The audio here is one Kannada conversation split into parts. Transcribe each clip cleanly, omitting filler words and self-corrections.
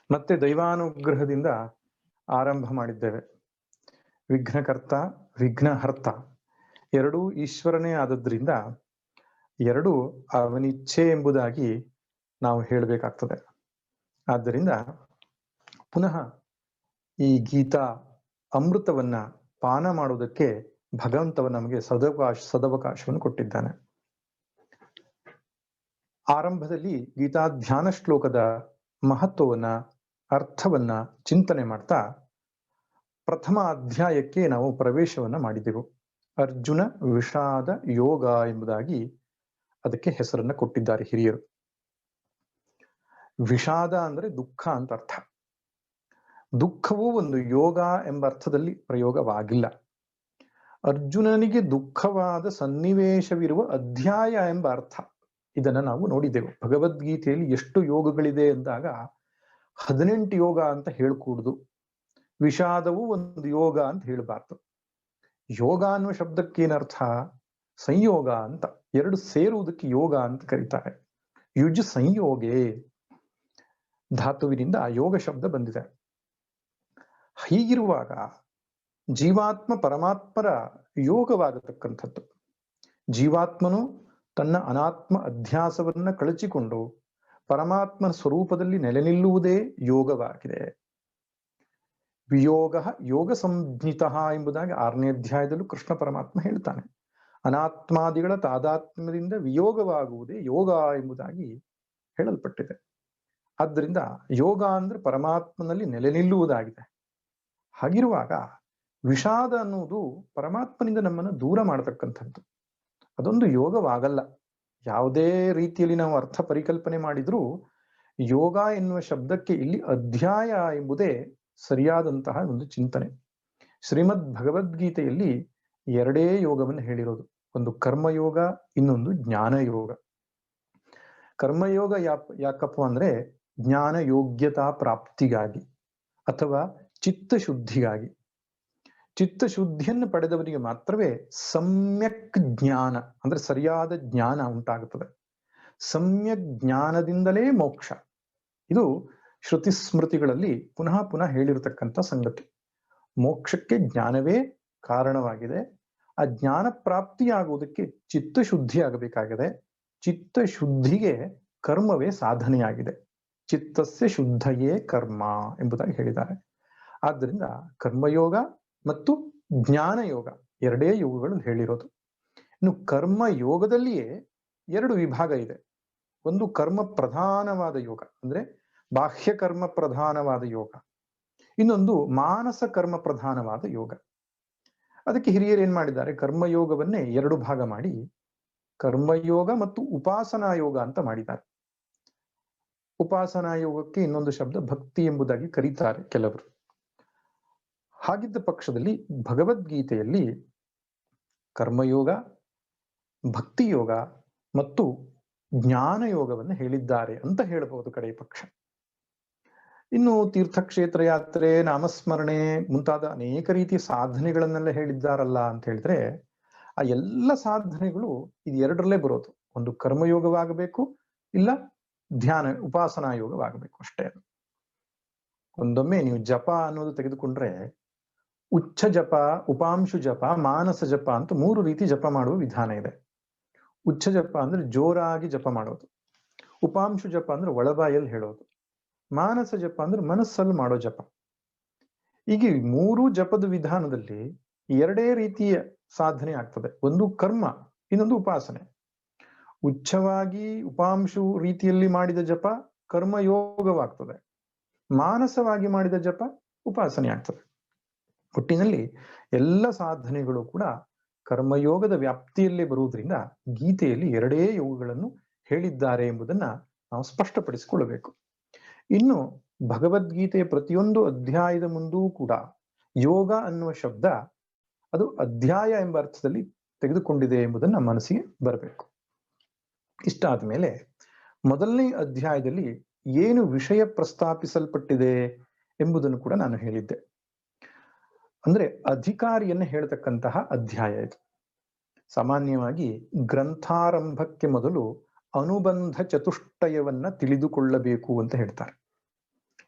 ಮತ್ತೆ ದೈವಾನುಗ್ರಹದಿಂದ ಆರಂಭ ಮಾಡಿದ್ದೇವೆ. ವಿಘ್ನಕರ್ತ ವಿಘ್ನಹರ್ತ ಎರಡೂ ಈಶ್ವರನೇ ಆದದ್ರಿಂದ ಎರಡೂ ಅವನಿಚ್ಛೆ ಎಂಬುದಾಗಿ ನಾವು ಹೇಳಬೇಕಾಗ್ತದೆ. ಆದ್ದರಿಂದ ಪುನಃ ಈ ಗೀತಾ ಅಮೃತವನ್ನ ಪಾನ ಮಾಡುವುದಕ್ಕೆ ಭಗವಂತವ ನಮಗೆ ಸದವಕಾಶವನ್ನು ಕೊಟ್ಟಿದ್ದಾನೆ. ಆರಂಭದಲ್ಲಿ ಗೀತಾ ಧ್ಯಾನ ಶ್ಲೋಕದ ಮಹತ್ವವನ್ನ ಅರ್ಥವನ್ನ ಚಿಂತನೆ ಮಾಡ್ತಾ ಪ್ರಥಮ ಅಧ್ಯಾಯಕ್ಕೆ ನಾವು ಪ್ರವೇಶವನ್ನ ಮಾಡಿದೆವು. ಅರ್ಜುನ ವಿಷಾದ ಯೋಗ ಎಂಬುದಾಗಿ ಅದಕ್ಕೆ ಹೆಸರನ್ನ ಕೊಟ್ಟಿದ್ದಾರೆ ಹಿರಿಯರು. ವಿಷಾದ ಅಂದ್ರೆ ದುಃಖ ಅಂತ ಅರ್ಥ. ದುಃಖವು ಒಂದು ಯೋಗ ಎಂಬ ಅರ್ಥದಲ್ಲಿ ಪ್ರಯೋಗವಾಗಿಲ್ಲ. ಅರ್ಜುನನಿಗೆ ದುಃಖವಾದ ಸನ್ನಿವೇಶವಿರುವ ಅಧ್ಯಾಯ ಎಂಬ ಅರ್ಥ. ಇದನ್ನ ನಾವು ನೋಡಿದೆವು. ಭಗವದ್ಗೀತೆಯಲ್ಲಿ ಎಷ್ಟು ಯೋಗಗಳಿದೆ ಅಂದಾಗ 18 ಯೋಗ ಅಂತ ಹೇಳ್ಕೂಡುದು. ವಿಷಾದವು ಒಂದು ಯೋಗ ಅಂತ ಹೇಳಬಾರ್ದು. ಯೋಗ ಅನ್ನುವ ಶಬ್ದಕ್ಕೇನರ್ಥ? ಸಂಯೋಗ ಅಂತ. ಎರಡು ಸೇರುವುದಕ್ಕೆ ಯೋಗ ಅಂತ ಕರೀತಾರೆ. ಯುಜ್ ಸಂಯೋಗೇ ಧಾತುವಿನಿಂದ ಯೋಗ ಶಬ್ದ ಬಂದಿದೆ. ಹೀಗಿರುವಾಗ ಜೀವಾತ್ಮ ಪರಮಾತ್ಮರ ಯೋಗವಾಗತಕ್ಕಂಥದ್ದು. ಜೀವಾತ್ಮನು ತನ್ನ ಅನಾತ್ಮ ಅಧ್ಯಾಸವನ್ನ ಕಳಚಿಕೊಂಡು ಪರಮಾತ್ಮನ ಸ್ವರೂಪದಲ್ಲಿ ನೆಲೆ ನಿಲ್ಲುವುದೇ ಯೋಗವಾಗಿದೆ. ವಿಯೋಗ ಯೋಗ ಸಂಜ್ಞಿತ ಎಂಬುದಾಗಿ 6ನೇ ಅಧ್ಯಾಯದಲ್ಲೂ ಕೃಷ್ಣ ಪರಮಾತ್ಮ ಹೇಳ್ತಾನೆ. ಅನಾತ್ಮಾದಿಗಳ ತಾದಾತ್ಮ್ಯದಿಂದ ವಿಯೋಗವಾಗುವುದೇ ಯೋಗ ಎಂಬುದಾಗಿ ಹೇಳಲ್ಪಟ್ಟಿದೆ. ಆದ್ದರಿಂದ ಯೋಗ ಅಂದ್ರೆ ಪರಮಾತ್ಮನಲ್ಲಿ ನೆಲೆ ನಿಲ್ಲುವುದಾಗಿದೆ. ಹಾಗಿರುವಾಗ ವಿಷಾದ ಅನ್ನುವುದು ಪರಮಾತ್ಮನಿಂದ ನಮ್ಮನ್ನು ದೂರ ಮಾಡತಕ್ಕಂಥದ್ದು. ಅದೊಂದು ಯೋಗವಾಗಲ್ಲ. ಯಾವುದೇ ರೀತಿಯಲ್ಲಿ ನಾವು ಅರ್ಥ ಪರಿಕಲ್ಪನೆ ಮಾಡಿದ್ರೂ ಯೋಗ ಎನ್ನುವ ಶಬ್ದಕ್ಕೆ ಇಲ್ಲಿ ಅಧ್ಯಾಯ ಎಂಬುದೇ ಸರಿಯಾದಂತಹ ಒಂದು ಚಿಂತನೆ. ಶ್ರೀಮದ್ ಭಗವದ್ಗೀತೆಯಲ್ಲಿ ಎರಡೇ ಯೋಗವನ್ನು ಹೇಳಿರೋದು. ಒಂದು ಕರ್ಮಯೋಗ, ಇನ್ನೊಂದು ಜ್ಞಾನ ಯೋಗ. ಕರ್ಮಯೋಗ ಯಾಕಪ್ಪ ಅಂದ್ರೆ ಜ್ಞಾನ ಯೋಗ್ಯತಾ ಪ್ರಾಪ್ತಿಗಾಗಿ ಅಥವಾ ಚಿತ್ತಶುದ್ಧಿಗಾಗಿ. ಚಿತ್ತಶುದ್ಧಿಯನ್ನು ಪಡೆದವರಿಗೆ ಮಾತ್ರವೇ ಸಮ್ಯಕ್ ಜ್ಞಾನ ಅಂದ್ರೆ ಸರಿಯಾದ ಜ್ಞಾನ ಉಂಟಾಗುತ್ತದೆ. ಸಮ್ಯಕ್ ಜ್ಞಾನದಿಂದಲೇ ಮೋಕ್ಷ. ಇದು ಶ್ರುತಿ ಸ್ಮೃತಿಗಳಲ್ಲಿ ಪುನಃ ಪುನಃ ಹೇಳಿರತಕ್ಕಂಥ ಸಂಗತಿ. ಮೋಕ್ಷಕ್ಕೆ ಜ್ಞಾನವೇ ಕಾರಣವಾಗಿದೆ. ಆ ಜ್ಞಾನ ಪ್ರಾಪ್ತಿಯಾಗುವುದಕ್ಕೆ ಚಿತ್ತಶುದ್ಧಿ ಆಗಬೇಕಾಗಿದೆ. ಚಿತ್ತಶುದ್ಧಿಗೆ ಕರ್ಮವೇ ಸಾಧನೆಯಾಗಿದೆ. ಚಿತ್ತಸ್ಯ ಶುದ್ಧಯೇ ಕರ್ಮ ಎಂಬುದಾಗಿ ಹೇಳಿದ್ದಾರೆ. ಆದ್ದರಿಂದ ಕರ್ಮಯೋಗ ಮತ್ತು ಜ್ಞಾನ ಯೋಗ ಎರಡೇ ಯೋಗಗಳು ಹೇಳಿರೋದು. ಇನ್ನು ಕರ್ಮ ಯೋಗದಲ್ಲಿಯೇ 2 ವಿಭಾಗ ಇದೆ. ಒಂದು ಕರ್ಮ ಪ್ರಧಾನವಾದ ಯೋಗ ಅಂದ್ರೆ ಬಾಹ್ಯ ಕರ್ಮ ಪ್ರಧಾನವಾದ ಯೋಗ. ಇನ್ನೊಂದು ಮಾನಸ ಕರ್ಮ ಪ್ರಧಾನವಾದ ಯೋಗ. ಅದಕ್ಕೆ ಹಿರಿಯರು ಏನ್ ಮಾಡಿದ್ದಾರೆ? ಕರ್ಮಯೋಗವನ್ನೇ 2 ಭಾಗ ಮಾಡಿ ಕರ್ಮಯೋಗ ಮತ್ತು ಉಪಾಸನಾ ಯೋಗ ಅಂತ ಮಾಡಿದ್ದಾರೆ. ಉಪಾಸನಾ ಯೋಗಕ್ಕೆ ಇನ್ನೊಂದು ಶಬ್ದ ಭಕ್ತಿ ಎಂಬುದಾಗಿ ಕರೀತಾರೆ ಕೆಲವರು. ಹಾಗಿದ್ದ ಪಕ್ಷದಲ್ಲಿ ಭಗವದ್ಗೀತೆಯಲ್ಲಿ ಕರ್ಮಯೋಗ, ಭಕ್ತಿ ಯೋಗ ಮತ್ತು ಜ್ಞಾನ ಯೋಗವನ್ನು ಹೇಳಿದ್ದಾರೆ ಅಂತ ಹೇಳಬಹುದು ಕಡೆ ಪಕ್ಷ. ಇನ್ನು ತೀರ್ಥಕ್ಷೇತ್ರ ಯಾತ್ರೆ, ನಾಮಸ್ಮರಣೆ ಮುಂತಾದ ಅನೇಕ ರೀತಿಯ ಸಾಧನೆಗಳನ್ನೆಲ್ಲ ಹೇಳಿದ್ದಾರಲ್ಲ ಅಂತ ಹೇಳಿದ್ರೆ ಆ ಎಲ್ಲ ಸಾಧನೆಗಳು ಇದು 2ರಲ್ಲೇ ಬರೋದು. ಒಂದು ಕರ್ಮಯೋಗವಾಗಬೇಕು, ಇಲ್ಲ ಧ್ಯಾನ ಉಪಾಸನಾ ಯೋಗವಾಗಬೇಕು ಅಷ್ಟೇ. ಒಂದೊಮ್ಮೆ ನೀವು ಜಪ ಅನ್ನೋದು ತೆಗೆದುಕೊಂಡ್ರೆ ಉಚ್ಚ ಜಪ, ಉಪಾಂಶು ಜಪ, ಮಾನಸ ಜಪ ಅಂತ 3 ರೀತಿ ಜಪ ಮಾಡುವ ವಿಧಾನ ಇದೆ. ಉಚ್ಚ ಜಪ ಅಂದ್ರೆ ಜೋರಾಗಿ ಜಪ ಮಾಡೋದು. ಉಪಾಂಶು ಜಪ ಅಂದ್ರೆ ಒಳಬಾಯಲ್ಲಿ ಹೇಳೋದು. ಮಾನಸ ಜಪ ಅಂದ್ರೆ ಮನಸ್ಸಲ್ಲಿ ಮಾಡೋ ಜಪ. ಈಗ 3 ಜಪದ ವಿಧಾನದಲ್ಲಿ 2 ರೀತಿಯ ಸಾಧನೆ ಆಗ್ತದೆ. ಒಂದು ಕರ್ಮ, ಇನ್ನೊಂದು ಉಪಾಸನೆ. ಉಚ್ಚವಾಗಿ ಉಪಾಂಶು ರೀತಿಯಲ್ಲಿ ಮಾಡಿದ ಜಪ ಕರ್ಮಯೋಗವಾಗ್ತದೆ. ಮಾನಸವಾಗಿ ಮಾಡಿದ ಜಪ ಉಪಾಸನೆ ಆಗ್ತದೆ. ಒಟ್ಟಿನಲ್ಲಿ ಎಲ್ಲ ಸಾಧನೆಗಳು ಕೂಡ ಕರ್ಮಯೋಗದ ವ್ಯಾಪ್ತಿಯಲ್ಲೇ ಬರುವುದರಿಂದ ಗೀತೆಯಲ್ಲಿ 2 ಯೋಗಗಳನ್ನು ಹೇಳಿದ್ದಾರೆ ಎಂಬುದನ್ನ ನಾವು ಸ್ಪಷ್ಟಪಡಿಸಿಕೊಳ್ಳಬೇಕು. ಇನ್ನು ಭಗವದ್ಗೀತೆಯ ಪ್ರತಿಯೊಂದು ಅಧ್ಯಾಯದ ಮುಂದೂ ಕೂಡ ಯೋಗ ಅನ್ನುವ ಶಬ್ದ ಅದು ಅಧ್ಯಾಯ ಎಂಬ ಅರ್ಥದಲ್ಲಿ ತೆಗೆದುಕೊಂಡಿದೆ ಎಂಬುದನ್ನ ಮನಸ್ಸಿಗೆ ಬರಬೇಕು. ಇಷ್ಟಾದ ಮೇಲೆ ಮೊದಲನೇ ಅಧ್ಯಾಯದಲ್ಲಿ ಏನು ವಿಷಯ ಪ್ರಸ್ತಾಪಿಸಲ್ಪಟ್ಟಿದೆ ಎಂಬುದನ್ನು ಕೂಡ ನಾನು ಹೇಳಿದ್ದೆ. ಅಂದ್ರೆ ಅಧಿಕಾರಿಯನ್ನು ಹೇಳ್ತಕ್ಕಂತಹ ಅಧ್ಯಾಯ ಇದು. ಸಾಮಾನ್ಯವಾಗಿ ಗ್ರಂಥಾರಂಭಕ್ಕೆ ಮೊದಲು ಅನುಬಂಧ ಚತುಷ್ಟಯವನ್ನ ತಿಳಿದುಕೊಳ್ಳಬೇಕು ಅಂತ ಹೇಳ್ತಾರೆ.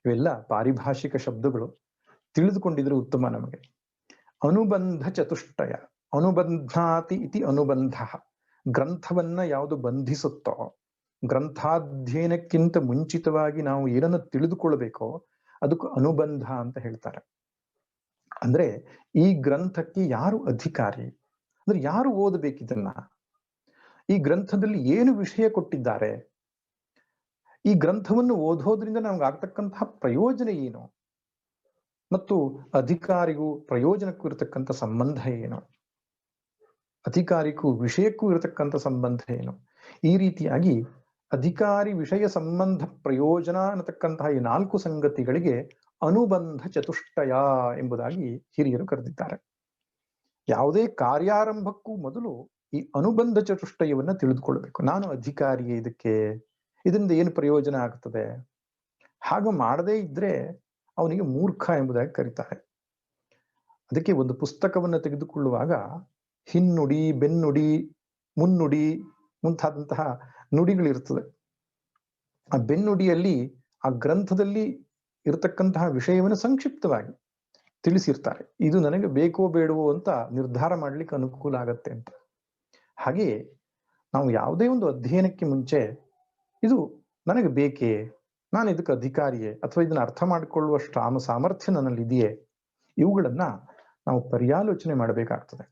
ಇವೆಲ್ಲ ಪಾರಿಭಾಷಿಕ ಶಬ್ದಗಳು, ತಿಳಿದುಕೊಂಡಿದ್ರೆ ಉತ್ತಮ ನಮಗೆ. ಅನುಬಂಧ ಚತುಷ್ಟಯ, ಅನುಬಂಧಾತಿ ಇತಿ ಅನುಬಂಧ. ಗ್ರಂಥವನ್ನ ಯಾವುದು ಬಂಧಿಸುತ್ತೋ, ಗ್ರಂಥಾಧ್ಯಯನಕ್ಕಿಂತ ಮುಂಚಿತವಾಗಿ ನಾವು ಏನನ್ನು ತಿಳಿದುಕೊಳ್ಬೇಕೋ ಅದಕ್ಕೆ ಅನುಬಂಧ ಅಂತ ಹೇಳ್ತಾರೆ. ಅಂದ್ರೆ ಈ ಗ್ರಂಥಕ್ಕೆ ಯಾರು ಅಧಿಕಾರಿ, ಅಂದ್ರೆ ಯಾರು ಓದಬೇಕಿದನ್ನ, ಈ ಗ್ರಂಥದಲ್ಲಿ ಏನು ವಿಷಯ ಕೊಟ್ಟಿದ್ದಾರೆ, ಈ ಗ್ರಂಥವನ್ನು ಓದೋದ್ರಿಂದ ನಮ್ಗೆ ಆಗ್ತಕ್ಕಂತಹ ಪ್ರಯೋಜನ ಏನು, ಮತ್ತು ಅಧಿಕಾರಿಗೂ ಪ್ರಯೋಜನಕ್ಕೂ ಇರತಕ್ಕಂಥ ಸಂಬಂಧ ಏನು, ಅಧಿಕಾರಿಗೂ ವಿಷಯಕ್ಕೂ ಇರತಕ್ಕಂಥ ಸಂಬಂಧ ಏನು. ಈ ರೀತಿಯಾಗಿ ಅಧಿಕಾರಿ ವಿಷಯ ಸಂಬಂಧ ಪ್ರಯೋಜನ ಅನ್ನತಕ್ಕಂತಹ ಈ 4 ಸಂಗತಿಗಳಿಗೆ ಅನುಬಂಧ ಚತುಷ್ಟಯ ಎಂಬುದಾಗಿ ಹಿರಿಯರು ಕರೆದಿದ್ದಾರೆ. ಯಾವುದೇ ಕಾರ್ಯಾರಂಭಕ್ಕೂ ಮೊದಲು ಈ ಅನುಬಂಧ ಚತುಷ್ಟಯವನ್ನ ತಿಳಿದುಕೊಳ್ಬೇಕು. ನಾನು ಅಧಿಕಾರಿಯೇ, ಇದರಿಂದ ಏನು ಪ್ರಯೋಜನ ಆಗ್ತದೆ, ಹಾಗ ಮಾಡದೇ ಇದ್ರೆ ಅವನಿಗೆ ಮೂರ್ಖ ಎಂಬುದಾಗಿ ಕರೀತಾರೆ. ಅದಕ್ಕೆ ಒಂದು ಪುಸ್ತಕವನ್ನು ತೆಗೆದುಕೊಳ್ಳುವಾಗ ಹಿನ್ನುಡಿ, ಬೆನ್ನುಡಿ, ಮುನ್ನುಡಿ ಮುಂತಾದಂತಹ ನುಡಿಗಳಿರ್ತದೆ. ಆ ಬೆನ್ನುಡಿಯಲ್ಲಿ ಆ ಗ್ರಂಥದಲ್ಲಿ ಇರತಕ್ಕಂತಹ ವಿಷಯವನ್ನು ಸಂಕ್ಷಿಪ್ತವಾಗಿ ತಿಳಿಸಿರ್ತಾರೆ. ಇದು ನನಗೆ ಬೇಕೋ ಬೇಡವೋ ಅಂತ ನಿರ್ಧಾರ ಮಾಡ್ಲಿಕ್ಕೆ ಅನುಕೂಲ ಆಗತ್ತೆ ಅಂತ. ಹಾಗೆ ನಾವು ಯಾವುದೇ ಒಂದು ಅಧ್ಯಯನಕ್ಕೆ ಮುಂಚೆ ಇದು ನನಗೆ ಬೇಕೇ, ನಾನು ಇದಕ್ಕೆ ಅಧಿಕಾರಿಯೇ, ಅಥವಾ ಇದನ್ನ ಅರ್ಥ ಮಾಡಿಕೊಳ್ಳುವಷ್ಟು ಸಾಮರ್ಥ್ಯ ನನ್ನಲ್ಲಿ ಇದೆಯೇ, ಇವುಗಳನ್ನ ನಾವು ಪರ್ಯಾಲೋಚನೆ ಮಾಡಬೇಕಾಗ್ತದೆ.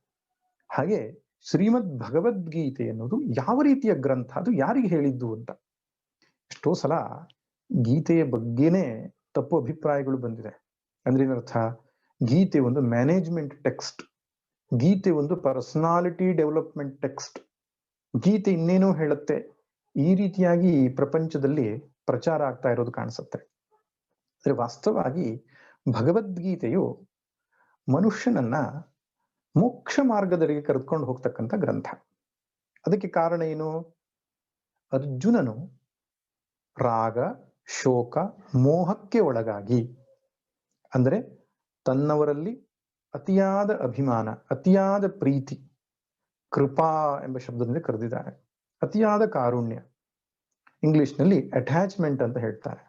ಹಾಗೆ ಶ್ರೀಮದ್ ಭಗವದ್ಗೀತೆ ಎನ್ನುವುದು ಯಾವ ರೀತಿಯ ಗ್ರಂಥ, ಅದು ಯಾರಿಗೆ ಹೇಳಿದ್ದು ಅಂತ. ಎಷ್ಟೋ ಸಲ ಗೀತೆಯ ಬಗ್ಗೆನೇ ತಪ್ಪು ಅಭಿಪ್ರಾಯಗಳು ಬಂದಿದೆ. ಅಂದ್ರೆ ಏನರ್ಥ, ಗೀತೆ ಒಂದು ಮ್ಯಾನೇಜ್ಮೆಂಟ್ ಟೆಕ್ಸ್ಟ್, ಗೀತೆ ಒಂದು ಪರ್ಸನಾಲಿಟಿ ಡೆವಲಪ್ಮೆಂಟ್ ಟೆಕ್ಸ್ಟ್, ಗೀತೆ ಇನ್ನೇನೋ ಹೇಳುತ್ತೆ, ಈ ರೀತಿಯಾಗಿ ಪ್ರಪಂಚದಲ್ಲಿ ಪ್ರಚಾರ ಆಗ್ತಾ ಇರೋದು ಕಾಣಿಸುತ್ತೆ. ಅಂದ್ರೆ ವಾಸ್ತವವಾಗಿ ಭಗವದ್ಗೀತೆಯು ಮನುಷ್ಯನನ್ನ ಮೋಕ್ಷ ಮಾರ್ಗದರಿಗೆ ಕರೆದುಕೊಂಡು ಹೋಗ್ತಕ್ಕಂಥ ಗ್ರಂಥ. ಅದಕ್ಕೆ ಕಾರಣ ಏನು, ಅರ್ಜುನನು ರಾಗ, ಶೋಕ, ಮೋಹಕ್ಕೆ ಒಳಗಾಗಿ, ಅಂದ್ರೆ ತನ್ನವರಲ್ಲಿ ಅತಿಯಾದ ಅಭಿಮಾನ, ಅತಿಯಾದ ಪ್ರೀತಿ, ಕೃಪಾ ಎಂಬ ಶಬ್ದದಿಂದ ಕರೆದಿದ್ದಾರೆ. ಅತಿಯಾದ ಕಾರುಣ್ಯ, ಇಂಗ್ಲಿಷ್ನಲ್ಲಿ ಅಟ್ಯಾಚ್ಮೆಂಟ್ ಅಂತ ಹೇಳ್ತಾರೆ.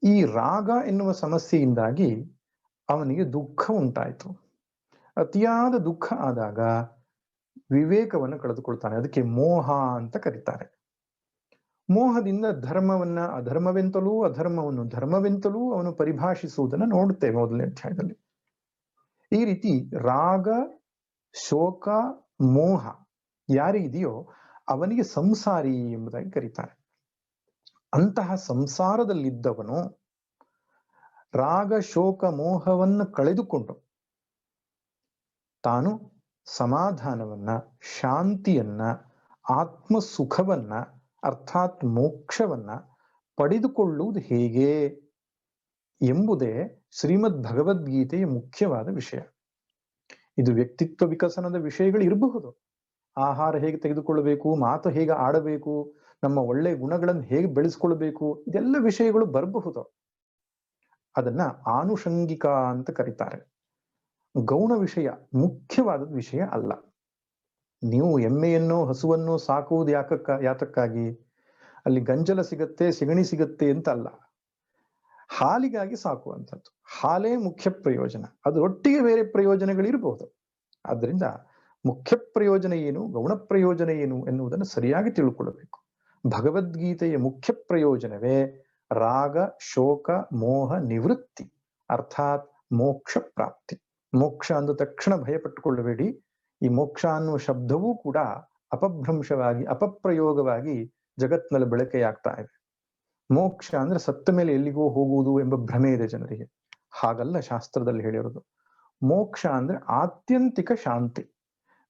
ಈ ರಾಗ ಎನ್ನುವ ಸಮಸ್ಯೆಯಿಂದಾಗಿ ಅವನಿಗೆ ದುಃಖ ಉಂಟಾಯಿತು. ಅತಿಯಾದ ದುಃಖ ಆದಾಗ ವಿವೇಕವನ್ನು ಕಳೆದುಕೊಳ್ತಾನೆ. ಅದಕ್ಕೆ ಮೋಹ ಅಂತ ಕರೀತಾರೆ. ಮೋಹದಿಂದ ಧರ್ಮವನ್ನ ಅಧರ್ಮವೆಂತಲೂ, ಅಧರ್ಮವನ್ನು ಧರ್ಮವೆಂತಲೂ ಅವನು ಪರಿಭಾಷಿಸುವುದನ್ನು ನೋಡುತ್ತೇವೆ ಮೊದಲನೇ ಅಧ್ಯಾಯದಲ್ಲಿ. ಈ ರೀತಿ ರಾಗ, ಶೋಕ, ಮೋಹ ಯಾರಿದೆಯೋ ಅವನಿಗೆ ಸಂಸಾರಿ ಎಂಬುದಾಗಿ ಕರೀತಾರೆ. ಅಂತಹ ಸಂಸಾರದಲ್ಲಿದ್ದವನು ರಾಗ, ಶೋಕ, ಮೋಹವನ್ನು ಕಳೆದುಕೊಂಡು ತಾನು ಸಮಾಧಾನವನ್ನ, ಶಾಂತಿಯನ್ನ, ಆತ್ಮ ಸುಖವನ್ನ, ಅರ್ಥಾತ್ ಮೋಕ್ಷವನ್ನ ಪಡೆದುಕೊಳ್ಳುವುದು ಹೇಗೆ ಎಂಬುದೇ ಶ್ರೀಮದ್ ಭಗವದ್ಗೀತೆಯ ಮುಖ್ಯವಾದ ವಿಷಯ. ಇದು ವ್ಯಕ್ತಿತ್ವ ವಿಕಸನದ ವಿಷಯಗಳು ಇರಬಹುದು. ಆಹಾರ ಹೇಗೆ ತೆಗೆದುಕೊಳ್ಳಬೇಕು, ಮಾತು ಹೇಗೆ ಆಡಬೇಕು, ನಮ್ಮ ಒಳ್ಳೆ ಗುಣಗಳನ್ನು ಹೇಗೆ ಬೆಳೆಸ್ಕೊಳ್ಬೇಕು, ಇದೆಲ್ಲ ವಿಷಯಗಳು ಬರಬಹುದು. ಅದನ್ನ ಆನುಷಂಗಿಕ ಅಂತ ಕರೀತಾರೆ. ಗೌಣ ವಿಷಯ ಮುಖ್ಯವಾದ ವಿಷಯ ಅಲ್ಲ. ನೀವು ಎಮ್ಮೆಯನ್ನು, ಹಸುವನ್ನು ಸಾಕುವುದು ಯಾತಕ್ಕಾಗಿ, ಅಲ್ಲಿ ಗಂಜಲ ಸಿಗತ್ತೆ, ಸಿಗಣಿ ಸಿಗತ್ತೆ ಅಂತ ಅಲ್ಲ, ಹಾಲಿಗಾಗಿ ಸಾಕುವಂಥದ್ದು. ಹಾಲೇ ಮುಖ್ಯ ಪ್ರಯೋಜನ, ಅದರೊಟ್ಟಿಗೆ ಬೇರೆ ಪ್ರಯೋಜನಗಳಿರಬಹುದು. ಆದ್ರಿಂದ ಮುಖ್ಯ ಪ್ರಯೋಜನ ಏನು, ಗೌಣ ಪ್ರಯೋಜನ ಏನು ಎನ್ನುವುದನ್ನು ಸರಿಯಾಗಿ ತಿಳ್ಕೊಳ್ಳಬೇಕು. ಭಗವದ್ಗೀತೆಯ ಮುಖ್ಯ ಪ್ರಯೋಜನವೇ ರಾಗ, ಶೋಕ, ಮೋಹ ನಿವೃತ್ತಿ, ಅರ್ಥಾತ್ ಮೋಕ್ಷ ಪ್ರಾಪ್ತಿ. ಮೋಕ್ಷ ಅಂದ ತಕ್ಷಣ ಭಯಪಟ್ಟುಕೊಳ್ಳಬೇಡಿ. ಈ ಮೋಕ್ಷ ಅನ್ನುವ ಶಬ್ದವೂ ಕೂಡ ಅಪಭ್ರಂಶವಾಗಿ, ಅಪಪ್ರಯೋಗವಾಗಿ ಜಗತ್ನಲ್ಲಿ ಬಳಕೆಯಾಗ್ತಾ ಇದೆ. ಮೋಕ್ಷ ಅಂದ್ರೆ ಸತ್ತ ಮೇಲೆ ಎಲ್ಲಿಗೋ ಹೋಗುವುದು ಎಂಬ ಭ್ರಮೆ ಇದೆ ಜನರಿಗೆ. ಹಾಗಲ್ಲ ಶಾಸ್ತ್ರದಲ್ಲಿ ಹೇಳಿರೋದು. ಮೋಕ್ಷ ಅಂದ್ರೆ ಆತ್ಯಂತಿಕ ಶಾಂತಿ.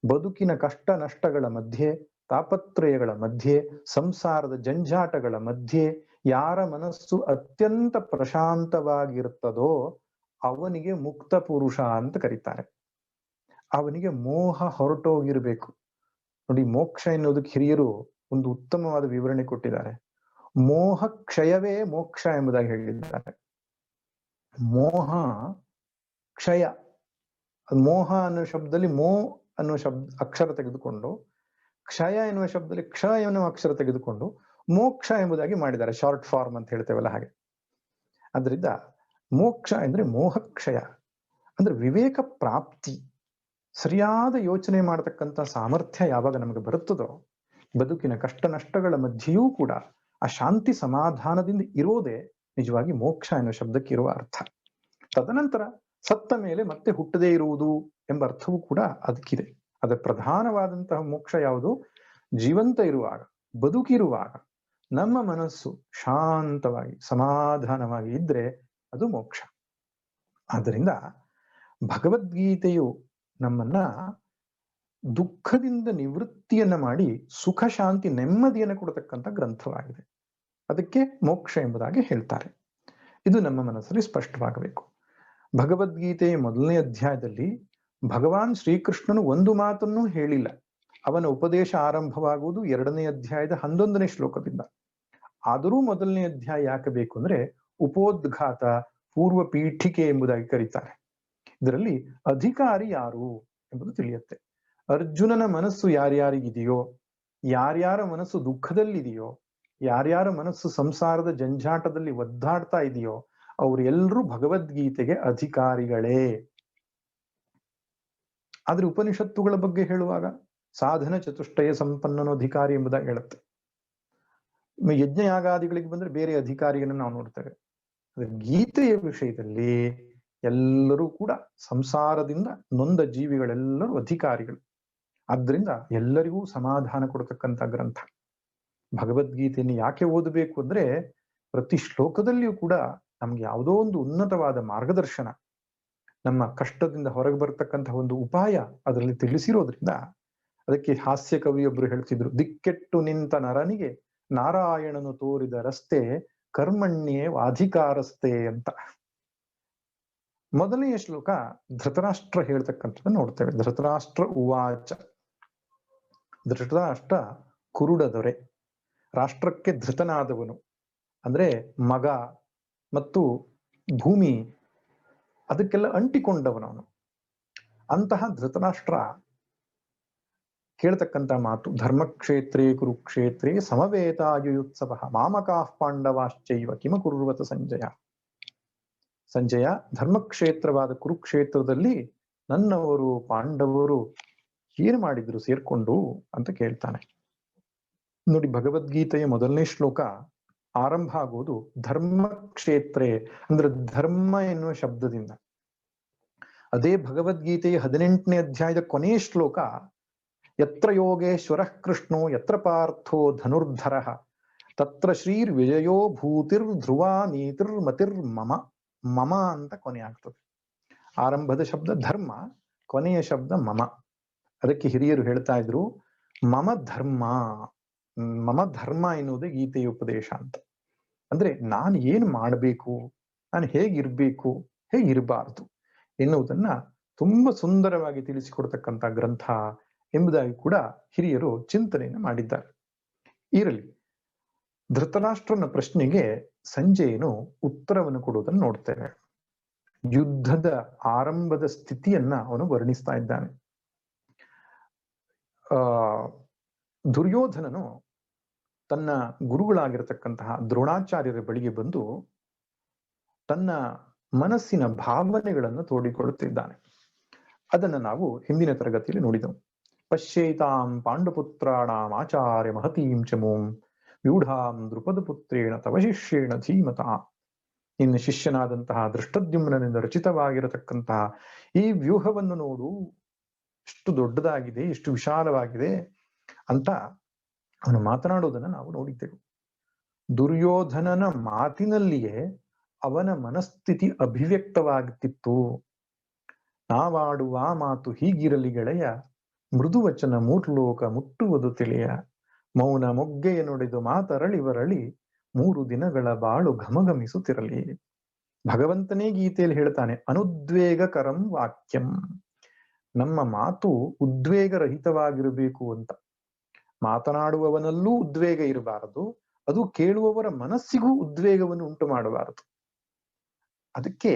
ಬದುಕಿನ ಕಷ್ಟ ನಷ್ಟಗಳ ಮಧ್ಯೆ, ತಾಪತ್ರಯಗಳ ಮಧ್ಯೆ, ಸಂಸಾರದ ಜಂಜಾಟಗಳ ಮಧ್ಯೆ ಯಾರ ಮನಸ್ಸು ಅತ್ಯಂತ ಪ್ರಶಾಂತವಾಗಿರುತ್ತದೋ ಅವನಿಗೆ ಮುಕ್ತ ಪುರುಷ ಅಂತ ಕರೀತಾರೆ. ಅವನಿಗೆ ಮೋಹ ಹೊರಟೋಗಿರ್ಬೇಕು. ನೋಡಿ, ಮೋಕ್ಷ ಎನ್ನುವುದಕ್ಕೆ ಹಿರಿಯರು ಒಂದು ಉತ್ತಮವಾದ ವಿವರಣೆ ಕೊಟ್ಟಿದ್ದಾರೆ. ಮೋಹ ಕ್ಷಯವೇ ಮೋಕ್ಷ ಎಂಬುದಾಗಿ ಹೇಳಿದ್ದಾರೆ. ಮೋಹ ಕ್ಷಯ, ಮೋಹ ಅನ್ನುವ ಶಬ್ದದಲ್ಲಿ ಮೋ ಅನ್ನುವ ಅಕ್ಷರ ತೆಗೆದುಕೊಂಡು, ಕ್ಷಯ ಎನ್ನುವ ಶಬ್ದದಲ್ಲಿ ಕ್ಷ ಎನ್ನುವ ಅಕ್ಷರ ತೆಗೆದುಕೊಂಡು ಮೋಕ್ಷ ಎಂಬುದಾಗಿ ಮಾಡಿದ್ದಾರೆ. ಶಾರ್ಟ್ ಫಾರ್ಮ್ ಅಂತ ಹೇಳ್ತೇವಲ್ಲ ಹಾಗೆ. ಅದರಿಂದ ಮೋಕ್ಷ ಅಂದ್ರೆ ಮೋಹಕ್ಷಯ, ಅಂದ್ರೆ ವಿವೇಕ ಪ್ರಾಪ್ತಿ, ಸರಿಯಾದ ಯೋಚನೆ ಮಾಡತಕ್ಕಂಥ ಸಾಮರ್ಥ್ಯ ಯಾವಾಗ ನಮಗೆ ಬರುತ್ತದೋ, ಬದುಕಿನ ಕಷ್ಟ ನಷ್ಟಗಳ ಮಧ್ಯೆಯೂ ಕೂಡ ಆ ಶಾಂತಿ ಸಮಾಧಾನದಿಂದ ಇರೋದೇ ನಿಜವಾಗಿ ಮೋಕ್ಷ ಎನ್ನುವ ಶಬ್ದಕ್ಕೆ ಇರುವ ಅರ್ಥ. ತದನಂತರ ಸತ್ತ ಮೇಲೆ ಮತ್ತೆ ಹುಟ್ಟದೇ ಇರುವುದು ಎಂಬ ಅರ್ಥವೂ ಕೂಡ ಅದಕ್ಕಿದೆ. ಅದರ ಪ್ರಧಾನವಾದಂತಹ ಮೋಕ್ಷ ಯಾವುದು? ಜೀವಂತ ಇರುವಾಗ, ಬದುಕಿರುವಾಗ ನಮ್ಮ ಮನಸ್ಸು ಶಾಂತವಾಗಿ ಸಮಾಧಾನವಾಗಿ ಇದ್ರೆ ಅದು ಮೋಕ್ಷ. ಆದ್ದರಿಂದ ಭಗವದ್ಗೀತೆಯು ನಮ್ಮನ್ನ ದುಃಖದಿಂದ ನಿವೃತ್ತಿಯನ್ನ ಮಾಡಿ ಸುಖ ಶಾಂತಿ ನೆಮ್ಮದಿಯನ್ನು ಕೊಡತಕ್ಕಂಥ ಗ್ರಂಥವಾಗಿದೆ. ಅದಕ್ಕೆ ಮೋಕ್ಷ ಎಂಬುದಾಗಿ ಹೇಳ್ತಾರೆ. ಇದು ನಮ್ಮ ಮನಸ್ಸಲ್ಲಿ ಸ್ಪಷ್ಟವಾಗಬೇಕು. ಭಗವದ್ಗೀತೆಯ 1ನೇ ಅಧ್ಯಾಯದಲ್ಲಿ ಭಗವಾನ್ ಶ್ರೀಕೃಷ್ಣನು ಒಂದು ಮಾತನ್ನೂ ಹೇಳಿಲ್ಲ. ಅವನ ಉಪದೇಶ ಆರಂಭವಾಗುವುದು 2ನೇ ಅಧ್ಯಾಯದ 11ನೇ ಶ್ಲೋಕದಿಂದ. ಆದರೂ 1ನೇ ಅಧ್ಯಾಯ ಯಾಕೆ ಬೇಕು ಅಂದ್ರೆ ಉಪೋದ್ಘಾತ, ಪೂರ್ವ ಪೀಠಿಕೆ ಎಂಬುದಾಗಿ ಕರೀತಾರೆ. ಇದರಲ್ಲಿ ಅಧಿಕಾರಿ ಯಾರು ಎಂಬುದು ತಿಳಿಯುತ್ತೆ. ಅರ್ಜುನನ ಮನಸ್ಸು ಯಾರ್ಯಾರಿಗಿದೆಯೋ, ಯಾರ್ಯಾರ ಮನಸ್ಸು ದುಃಖದಲ್ಲಿದೆಯೋ, ಯಾರ್ಯಾರ ಮನಸ್ಸು ಸಂಸಾರದ ಜಂಜಾಟದಲ್ಲಿ ಒದ್ದಾಡ್ತಾ ಇದೆಯೋ ಅವರೆಲ್ಲರೂ ಭಗವದ್ಗೀತೆಗೆ ಅಧಿಕಾರಿಗಳೇ. ಆದ್ರೆ ಉಪನಿಷತ್ತುಗಳ ಬಗ್ಗೆ ಹೇಳುವಾಗ ಸಾಧನ ಚತುಷ್ಟಯ ಸಂಪನ್ನನ ಅಧಿಕಾರಿ ಎಂಬುದಾಗಿ ಹೇಳುತ್ತೆ. ಯಜ್ಞಯಾಗಾದಿಗಳಿಗೆ ಬಂದ್ರೆ ಬೇರೆ ಅಧಿಕಾರಿಯನ್ನು ನಾವು ನೋಡ್ತೇವೆ. ಆದ್ರೆ ಗೀತೆಯ ವಿಷಯದಲ್ಲಿ ಎಲ್ಲರೂ ಕೂಡ ಸಂಸಾರದಿಂದ ನೊಂದ ಜೀವಿಗಳೆಲ್ಲರೂ ಅಧಿಕಾರಿಗಳು. ಆದ್ರಿಂದ ಎಲ್ಲರಿಗೂ ಸಮಾಧಾನ ಕೊಡತಕ್ಕಂಥ ಗ್ರಂಥ. ಭಗವದ್ಗೀತೆಯನ್ನು ಯಾಕೆ ಓದಬೇಕು ಅಂದ್ರೆ ಪ್ರತಿ ಶ್ಲೋಕದಲ್ಲಿಯೂ ಕೂಡ ನಮ್ಗೆ ಯಾವುದೋ ಒಂದು ಉನ್ನತವಾದ ಮಾರ್ಗದರ್ಶನ, ನಮ್ಮ ಕಷ್ಟದಿಂದ ಹೊರಗೆ ಬರ್ತಕ್ಕಂತಹ ಒಂದು ಉಪಾಯ ಅದರಲ್ಲಿ ತಿಳಿಸಿರೋದ್ರಿಂದ. ಅದಕ್ಕೆ ಹಾಸ್ಯ ಕವಿಯೊಬ್ರು ಹೇಳ್ತಿದ್ರು, ದಿಕ್ಕೆಟ್ಟು ನಿಂತ ನರನಿಗೆ ನಾರಾಯಣನು ತೋರಿದ ರಸ್ತೆ ಕರ್ಮಣ್ಯೇ ಅಧಿಕಾರಸ್ತೆ ಅಂತ. 1ನೆಯ ಶ್ಲೋಕ ಧೃತರಾಷ್ಟ್ರ ಹೇಳ್ತಕ್ಕಂಥದ್ದು ನೋಡ್ತೇವೆ. ಧೃತರಾಷ್ಟ್ರ ಉವಾಚ. ಧೃತರಾಷ್ಟ್ರ ಕುರುಡ ದೊರೆ, ರಾಷ್ಟ್ರಕ್ಕೆ ಧೃತನಾದವನು ಅಂದ್ರೆ ಮಗ ಮತ್ತು ಭೂಮಿ ಅದಕ್ಕೆಲ್ಲ ಅಂಟಿಕೊಂಡವನವನು. ಅಂತಹ ಧೃತರಾಷ್ಟ್ರ ಕೇಳ್ತಕ್ಕಂಥ ಮಾತು, ಧರ್ಮಕ್ಷೇತ್ರೇ ಕುರುಕ್ಷೇತ್ರೇ ಸಮವೇತಾಯುತ್ಸವ ಮಾಮಕಾಃ ಪಾಂಡವಾಶ್ಚೈವ ಕಿಮ ಕುರ್ವತ ಸಂಜಯ. ಸಂಜಯ, ಧರ್ಮಕ್ಷೇತ್ರವಾದ ಕುರುಕ್ಷೇತ್ರದಲ್ಲಿ ನನ್ನವರು ಪಾಂಡವರು ಏನು ಮಾಡಿದ್ರು ಸೇರ್ಕೊಂಡು ಅಂತ ಕೇಳ್ತಾನೆ. ನೋಡಿ, ಭಗವದ್ಗೀತೆಯ 1ನೇ ಶ್ಲೋಕ ಆರಂಭ ಆಗುವುದು ಧರ್ಮಕ್ಷೇತ್ರೇ ಅಂದ್ರೆ ಧರ್ಮ ಎನ್ನುವ ಶಬ್ದದಿಂದ. ಅದೇ ಭಗವದ್ಗೀತೆಯ 18ನೇ ಅಧ್ಯಾಯದ ಕೊನೆಯ ಶ್ಲೋಕ ಯತ್ರ ಯೋಗೇಶ್ವರ ಕೃಷ್ಣೋ ಯತ್ರ ಪಾರ್ಥೋ ಧನುರ್ಧರ ತತ್ರ ಶ್ರೀರ್ ವಿಜಯೋ ಭೂತಿರ್ ಧ್ರುವ ನೀತಿರ್ ಮತಿರ್ ಮಮ. ಮಮ ಅಂತ ಕೊನೆ ಆಗ್ತದೆ. ಆರಂಭದ ಶಬ್ದ ಧರ್ಮ, ಕೊನೆಯ ಶಬ್ದ ಮಮ. ಅದಕ್ಕೆ ಹಿರಿಯರು ಹೇಳ್ತಾ ಇದ್ರು ಮಮ ಧರ್ಮ. ಮಮ ಧರ್ಮ ಎನ್ನುವುದೇ ಗೀತೆಯ ಉಪದೇಶ ಅಂತ. ಅಂದ್ರೆ ನಾನು ಏನ್ ಮಾಡಬೇಕು, ನಾನು ಹೇಗಿರ್ಬೇಕು, ಹೇಗಿರಬಾರ್ದು ಎನ್ನುವುದನ್ನ ತುಂಬಾ ಸುಂದರವಾಗಿ ತಿಳಿಸಿಕೊಡ್ತಕ್ಕಂಥ ಗ್ರಂಥ ಎಂಬುದಾಗಿ ಕೂಡ ಹಿರಿಯರು ಚಿಂತನೆಯನ್ನು ಮಾಡಿದ್ದಾರೆ. ಇರಲಿ, ಧೃತರಾಷ್ಟ್ರನ ಪ್ರಶ್ನೆಗೆ ಸಂಜಯನು ಉತ್ತರವನ್ನು ಕೊಡುವುದನ್ನು ನೋಡ್ತೇವೆ. ಯುದ್ಧದ ಆರಂಭದ ಸ್ಥಿತಿಯನ್ನ ಅವನು ವರ್ಣಿಸ್ತಾ ಇದ್ದಾನೆ. ದುರ್ಯೋಧನನು ತನ್ನ ಗುರುಗಳಾಗಿರತಕ್ಕಂತಹ ದ್ರೋಣಾಚಾರ್ಯರ ಬಳಿಗೆ ಬಂದು ತನ್ನ ಮನಸ್ಸಿನ ಭಾವನೆಗಳನ್ನು ತೋಡಿಕೊಳ್ಳುತ್ತಿದ್ದಾನೆ. ಅದನ್ನು ನಾವು ಹಿಂದಿನ ತರಗತಿಯಲ್ಲಿ ನೋಡಿದೆವು. ಪಶ್ಯೇತಾಂ ಪಾಂಡುಪುತ್ರಾಣಾಂ ಆಚಾರ್ಯ ಮಹತೀಂ ಚಮೂಂ ವ್ಯೂಢಾಂ ದ್ರುಪದ ಪುತ್ರೇಣ ತವ ಶಿಷ್ಯೇಣ ಧೀಮತಾ. ನಿನ್ನ ಶಿಷ್ಯನಾದಂತಹ ದೃಷ್ಟದ್ಯುಮ್ನನಿಂದ ರಚಿತವಾಗಿರತಕ್ಕಂತಹ ಈ ವ್ಯೂಹವನ್ನು ನೋಡು, ಎಷ್ಟು ದೊಡ್ಡದಾಗಿದೆ, ಎಷ್ಟು ವಿಶಾಲವಾಗಿದೆ ಅಂತ ಅವನು ಮಾತನಾಡುವುದನ್ನು ನಾವು ನೋಡಿದ್ದೆವು. ದುರ್ಯೋಧನನ ಮಾತಿನಲ್ಲಿಯೇ ಅವನ ಮನಸ್ಥಿತಿ ಅಭಿವ್ಯಕ್ತವಾಗುತ್ತಿತ್ತು. ನಾವಾಡುವ ಮಾತು ಹೀಗಿರಲಿ ಗೆಳೆಯ, ಮೃದುವಚನ ಮೂರ್ಲೋಕ ಮುಟ್ಟುವುದು ತಿಳಿಯ, ಮೌನ ಮೊಗ್ಗೆಯ ನುಡಿದು ಮಾತರಳಿವರಳಿ 3 ದಿನಗಳ ಬಾಳು ಘಮಘಮಿಸುತ್ತಿರಲಿ. ಭಗವಂತನೇ ಗೀತೆಯಲ್ಲಿ ಹೇಳ್ತಾನೆ, ಅನುದ್ವೇಗಕರಂ ವಾಕ್ಯಂ. ನಮ್ಮ ಮಾತು ಉದ್ವೇಗರಹಿತವಾಗಿರಬೇಕು ಅಂತ. ಮಾತನಾಡುವವನಲ್ಲೂ ಉದ್ವೇಗ ಇರಬಾರದು, ಅದು ಕೇಳುವವರ ಮನಸ್ಸಿಗೂ ಉದ್ವೇಗವನ್ನು ಉಂಟು ಮಾಡಬಾರದು. ಅದಕ್ಕೆ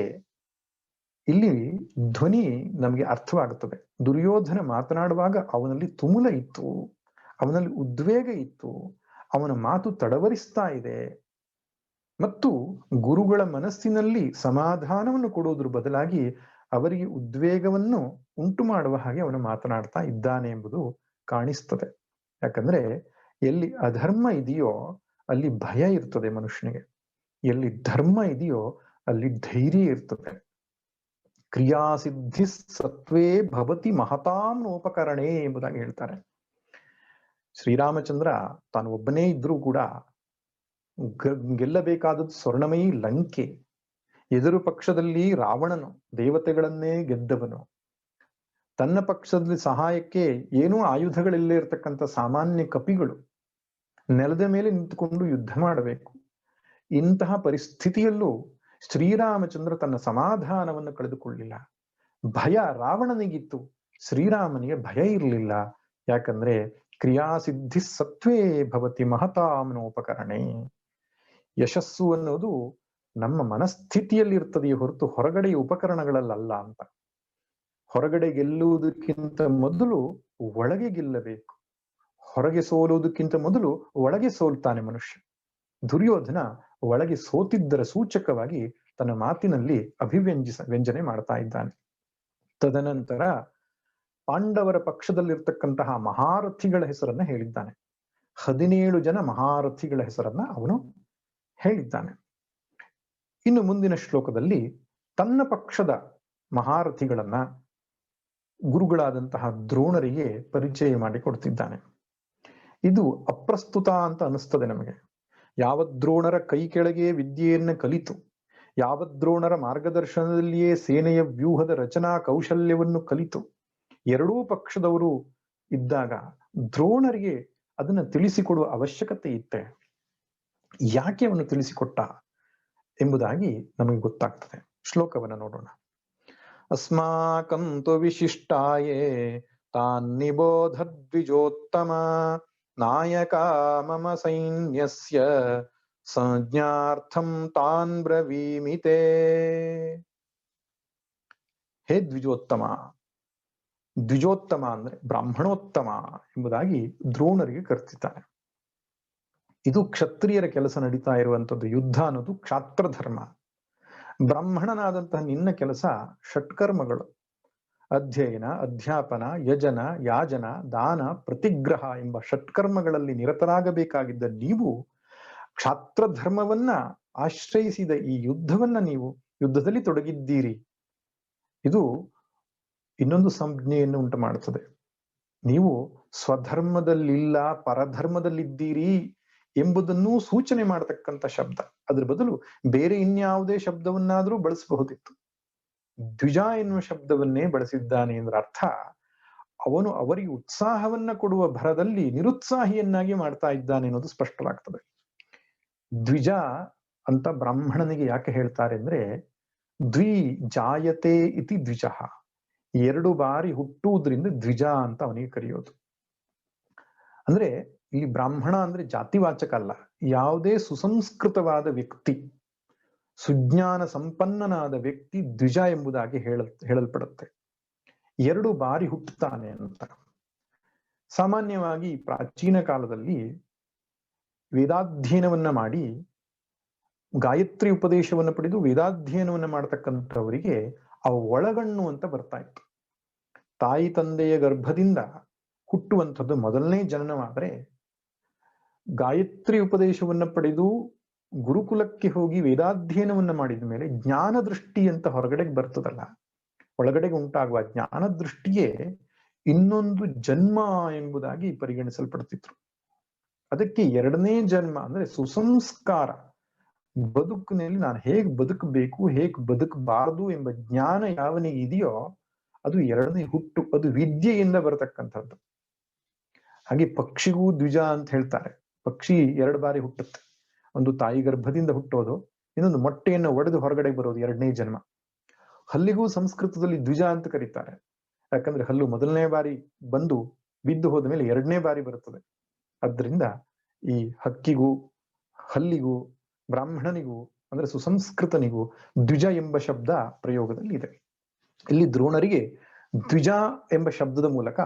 ಇಲ್ಲಿ ಧ್ವನಿ ನಮಗೆ ಅರ್ಥವಾಗುತ್ತದೆ. ದುರ್ಯೋಧನ ಮಾತನಾಡುವಾಗ ಅವನಲ್ಲಿ ತುಮುಲ ಇತ್ತು, ಅವನಲ್ಲಿ ಉದ್ವೇಗ ಇತ್ತು, ಅವನ ಮಾತು ತಡವರಿಸ್ತಾ ಇದೆ. ಮತ್ತು ಗುರುಗಳ ಮನಸ್ಸಿನಲ್ಲಿ ಸಮಾಧಾನವನ್ನು ಕೊಡುವುದರ ಬದಲಾಗಿ ಅವರಿಗೆ ಉದ್ವೇಗವನ್ನು ಉಂಟು ಮಾಡುವ ಹಾಗೆ ಅವನು ಮಾತನಾಡ್ತಾ ಇದ್ದಾನೆ ಎಂಬುದು ಕಾಣಿಸ್ತದೆ. ಯಾಕಂದ್ರೆ ಎಲ್ಲಿ ಅಧರ್ಮ ಇದೆಯೋ ಅಲ್ಲಿ ಭಯ ಇರ್ತದೆ ಮನುಷ್ಯನಿಗೆ, ಎಲ್ಲಿ ಧರ್ಮ ಇದೆಯೋ ಅಲ್ಲಿ ಧೈರ್ಯ ಇರ್ತದೆ. ಕ್ರಿಯಾಸಿದ್ಧಿ ಸತ್ವೇ ಭವತಿ ಮಹತಾಂ ನೋಪಕರಣೆ ಎಂಬುದಾಗಿ ಹೇಳ್ತಾರೆ. ಶ್ರೀರಾಮಚಂದ್ರ ತಾನು ಒಬ್ಬನೇ ಇದ್ರೂ ಕೂಡ ಗೆಲ್ಲಬೇಕಾದದ್ದು ಸ್ವರ್ಣಮಯಿ ಲಂಕೆ, ಎದುರು ಪಕ್ಷದಲ್ಲಿ ರಾವಣನು ದೇವತೆಗಳನ್ನೇ ಗೆದ್ದವನು, ತನ್ನ ಪಕ್ಷದಲ್ಲಿ ಸಹಾಯಕ್ಕೆ ಏನೂ ಆಯುಧಗಳಿಲ್ಲೇ ಇರತಕ್ಕಂಥ ಸಾಮಾನ್ಯ ಕಪಿಗಳು ನೆಲದ ಮೇಲೆ ನಿಂತುಕೊಂಡು ಯುದ್ಧ ಮಾಡಬೇಕು. ಇಂತಹ ಪರಿಸ್ಥಿತಿಯಲ್ಲೂ ಶ್ರೀರಾಮಚಂದ್ರ ತನ್ನ ಸಮಾಧಾನವನ್ನು ಕಳೆದುಕೊಳ್ಳಿಲ್ಲ. ಭಯ ರಾವಣನಿಗಿತ್ತು, ಶ್ರೀರಾಮನಿಗೆ ಭಯ ಇರಲಿಲ್ಲ. ಯಾಕಂದ್ರೆ ಕ್ರಿಯಾಸಿದ್ಧಿ ಸತ್ವೇ ಭವತಿ ಮಹತಾಮ್ನೋಪಕರಣೆ. ಯಶಸ್ಸು ಅನ್ನೋದು ನಮ್ಮ ಮನಸ್ಥಿತಿಯಲ್ಲಿ ಇರ್ತದೆಯೇ ಹೊರತು ಹೊರಗಡೆಯ ಉಪಕರಣಗಳಲ್ಲ ಅಂತ. ಹೊರಗಡೆ ಗೆಲ್ಲುವುದಕ್ಕಿಂತ ಮೊದಲು ಒಳಗೆ ಗೆಲ್ಲಬೇಕು. ಹೊರಗೆ ಸೋಲುವುದಕ್ಕಿಂತ ಮೊದಲು ಒಳಗೆ ಸೋಲ್ತಾನೆ ಮನುಷ್ಯ. ದುರ್ಯೋಧನ ಒಳಗೆ ಸೋತಿದ್ದರ ಸೂಚಕವಾಗಿ ತನ್ನ ಮಾತಿನಲ್ಲಿ ವ್ಯಂಜನೆ ಮಾಡ್ತಾ ಇದ್ದಾನೆ. ತದನಂತರ ಪಾಂಡವರ ಪಕ್ಷದಲ್ಲಿರ್ತಕ್ಕಂತಹ ಮಹಾರಥಿಗಳ ಹೆಸರನ್ನ ಹೇಳಿದ್ದಾನೆ. 17 ಜನ ಮಹಾರಥಿಗಳ ಹೆಸರನ್ನ ಅವನು ಹೇಳಿದ್ದಾನೆ. ಇನ್ನು ಮುಂದಿನ ಶ್ಲೋಕದಲ್ಲಿ ತನ್ನ ಪಕ್ಷದ ಮಹಾರಥಿಗಳನ್ನ ಗುರುಗಳಾದಂತಹ ದ್ರೋಣರಿಗೆ ಪರಿಚಯ ಮಾಡಿಕೊಡ್ತಿದ್ದಾನೆ. ಇದು ಅಪ್ರಸ್ತುತ ಅಂತ ಅನಿಸ್ತದೆ ನಮಗೆ. ಯಾವದ್ರೋಣರ ಕೈ ಕೆಳಗೆ ವಿದ್ಯೆಯನ್ನ ಕಲಿತು, ಯಾವದ್ರೋಣರ ಮಾರ್ಗದರ್ಶನದಲ್ಲಿಯೇ ಸೇನೆಯ ವ್ಯೂಹದ ರಚನಾ ಕೌಶಲ್ಯವನ್ನು ಕಲಿತು ಎರಡೂ ಪಕ್ಷದವರು ಇದ್ದಾಗ ದ್ರೋಣರಿಗೆ ಅದನ್ನ ತಿಳಿಸಿಕೊಡುವ ಅವಶ್ಯಕತೆ ಇತ್ತೆ. ಯಾಕೆ ಅವನು ತಿಳಿಸಿಕೊಟ್ಟ ಎಂಬುದಾಗಿ ನಮಗೆ ಗೊತ್ತಾಗ್ತದೆ. ಶ್ಲೋಕವನ್ನ ನೋಡೋಣ. ಅಸ್ಮಾಕಂ ತು ವಿಶಿಷ್ಟಾಯೇ ತಾನ್ ನಿಬೋಧ ದ್ವಿಜೋತ್ತಮ ನಾಯಕ ಮಮ ಸೈನ್ಯಸ್ಯ ಸಂಜ್ಞಾರ್ಥಂ ತಾನ್ ಬ್ರವೀಮಿತೆ. ಹೇ ದ್ವಿಜೋತ್ತಮ, ದ್ವಿಜೋತ್ತಮ ಅಂದ್ರೆ ಬ್ರಾಹ್ಮಣೋತ್ತಮ ಎಂಬುದಾಗಿ ದ್ರೋಣರಿಗೆ ಕರ್ತಿದ್ದಾನೆ. ಇದು ಕ್ಷತ್ರಿಯರ ಕೆಲಸ ನಡೀತಾ ಇರುವಂತದ್ದು. ಯುದ್ಧ ಅನ್ನೋದು ಕ್ಷಾತ್ರ ಧರ್ಮ. ಬ್ರಾಹ್ಮಣನಾದಂತಹ ನಿನ್ನ ಕೆಲಸ ಷಟ್ಕರ್ಮಗಳು: ಅಧ್ಯಯನ, ಅಧ್ಯಾಪನ, ಯಜನ, ಯಾಜನ, ದಾನ, ಪ್ರತಿಗ್ರಹ ಎಂಬ ಷಟ್ಕರ್ಮಗಳಲ್ಲಿ ನಿರತರಾಗಬೇಕಾಗಿದ್ದ ನೀವು ಕ್ಷಾತ್ರ ಧರ್ಮವನ್ನ ಆಶ್ರಯಿಸಿದ ಈ ಯುದ್ಧದಲ್ಲಿ ತೊಡಗಿದ್ದೀರಿ. ಇದು ಇನ್ನೊಂದು ಸಂಜ್ಞೆಯನ್ನು ಉಂಟು ಮಾಡುತ್ತದೆ. ನೀವು ಸ್ವಧರ್ಮದಲ್ಲಿಲ್ಲ, ಪರಧರ್ಮದಲ್ಲಿದ್ದೀರಿ ಎಂಬುದನ್ನು ಸೂಚನೆ ಮಾಡತಕ್ಕಂಥ ಶಬ್ದ. ಅದ್ರ ಬದಲು ಬೇರೆ ಇನ್ಯಾವುದೇ ಶಬ್ದವನ್ನಾದ್ರೂ ಬಳಸಬಹುದಿತ್ತು. ದ್ವಿಜ ಎನ್ನುವ ಶಬ್ದವನ್ನೇ ಬಳಸಿದ್ದಾನೆ ಎಂದ್ರ ಅರ್ಥ ಅವನು ಅವರಿಗೆ ಉತ್ಸಾಹವನ್ನ ಕೊಡುವ ಭರದಲ್ಲಿ ನಿರುತ್ಸಾಹಿಯನ್ನಾಗಿ ಮಾಡ್ತಾ ಇದ್ದಾನೆ ಅನ್ನೋದು ಸ್ಪಷ್ಟವಾಗ್ತದೆ. ದ್ವಿಜ ಅಂತ ಬ್ರಾಹ್ಮಣನಿಗೆ ಯಾಕೆ ಹೇಳ್ತಾರೆ ಅಂದ್ರೆ, ದ್ವಿ ಜಾಯತೆ ಇತಿ ದ್ವಿಜಃ, 2 ಬಾರಿ ಹುಟ್ಟುವುದರಿಂದ ದ್ವಿಜ ಅಂತ ಅವನಿಗೆ ಕರೆಯೋದು. ಅಂದ್ರೆ ಇಲ್ಲಿ ಬ್ರಾಹ್ಮಣ ಅಂದ್ರೆ ಜಾತಿವಾಚಕ ಅಲ್ಲ. ಯಾವುದೇ ಸುಸಂಸ್ಕೃತವಾದ ವ್ಯಕ್ತಿ, ಸುಜ್ಞಾನ ಸಂಪನ್ನನಾದ ವ್ಯಕ್ತಿ ದ್ವಿಜ ಎಂಬುದಾಗಿ ಹೇಳಲ್ಪಡುತ್ತೆ. 2 ಬಾರಿ ಹುಟ್ಟುತ್ತಾನೆ ಅಂತ. ಸಾಮಾನ್ಯವಾಗಿ ಪ್ರಾಚೀನ ಕಾಲದಲ್ಲಿ ವೇದಾಧ್ಯಯನವನ್ನ ಮಾಡಿ ಗಾಯತ್ರಿ ಉಪದೇಶವನ್ನು ಪಡೆದು ವೇದಾಧ್ಯಯನವನ್ನ ಮಾಡತಕ್ಕಂಥವರಿಗೆ ಆ ಒಳಗಣ್ಣು ಅಂತ ಬರ್ತಾ ಇತ್ತು. ತಾಯಿ ತಂದೆಯ ಗರ್ಭದಿಂದ ಹುಟ್ಟುವಂಥದ್ದು ಮೊದಲನೇ ಜನನವಾದರೆ, ಗಾಯತ್ರಿ ಉಪದೇಶವನ್ನ ಪಡೆದು ಗುರುಕುಲಕ್ಕೆ ಹೋಗಿ ವೇದಾಧ್ಯಯನವನ್ನ ಮಾಡಿದ ಮೇಲೆ ಜ್ಞಾನ ದೃಷ್ಟಿ ಅಂತ ಹೊರಗಡೆಗೆ ಬರ್ತದಲ್ಲ, ಒಳಗಡೆಗೆ ಉಂಟಾಗುವ ಜ್ಞಾನ ದೃಷ್ಟಿಯೇ ಇನ್ನೊಂದು ಜನ್ಮ ಎಂಬುದಾಗಿ ಪರಿಗಣಿಸಲ್ಪಡ್ತಿದ್ರು. ಅದಕ್ಕೆ 2ನೇ ಜನ್ಮ ಅಂದ್ರೆ ಸುಸಂಸ್ಕಾರ, ಬದುಕಿನಲ್ಲಿ ನಾನು ಹೇಗ್ ಬದುಕಬೇಕು, ಹೇಗ್ ಬದುಕಬಾರದು ಎಂಬ ಜ್ಞಾನ ಯಾವನಿಗೆ ಇದೆಯೋ ಅದು 2ನೇ ಹುಟ್ಟು. ಅದು ವಿದ್ಯೆಯಿಂದ ಬರತಕ್ಕಂಥದ್ದು. ಹಾಗೆ ಪಕ್ಷಿಗೂ ದ್ವಿಜ ಅಂತ ಹೇಳ್ತಾರೆ. ಪಕ್ಷಿ 2 ಬಾರಿ ಹುಟ್ಟುತ್ತೆ. ಒಂದು ತಾಯಿ ಗರ್ಭದಿಂದ ಹುಟ್ಟೋದು, ಇನ್ನೊಂದು ಮೊಟ್ಟೆಯನ್ನು ಒಡೆದು ಹೊರಗಡೆ ಬರೋದು 2ನೇ ಜನ್ಮ. ಹಲ್ಲಿಗೂ ಸಂಸ್ಕೃತದಲ್ಲಿ ದ್ವಿಜ ಅಂತ ಕರೀತಾರೆ. ಯಾಕಂದ್ರೆ ಹಲ್ಲು ಮೊದಲನೇ ಬಾರಿ ಬಂದು ಬಿದ್ದು ಹೋದ ಮೇಲೆ 2ನೇ ಬಾರಿ ಬರುತ್ತದೆ. ಆದ್ರಿಂದ ಈ ಹಕ್ಕಿಗೂ ಹಲ್ಲಿಗೂ ಬ್ರಾಹ್ಮಣನಿಗೂ ಅಂದ್ರೆ ಸುಸಂಸ್ಕೃತನಿಗೂ ದ್ವಿಜ ಎಂಬ ಶಬ್ದ ಪ್ರಯೋಗದಲ್ಲಿ ಇದೆ. ಇಲ್ಲಿ ದ್ರೋಣರಿಗೆ ದ್ವಿಜ ಎಂಬ ಶಬ್ದದ ಮೂಲಕ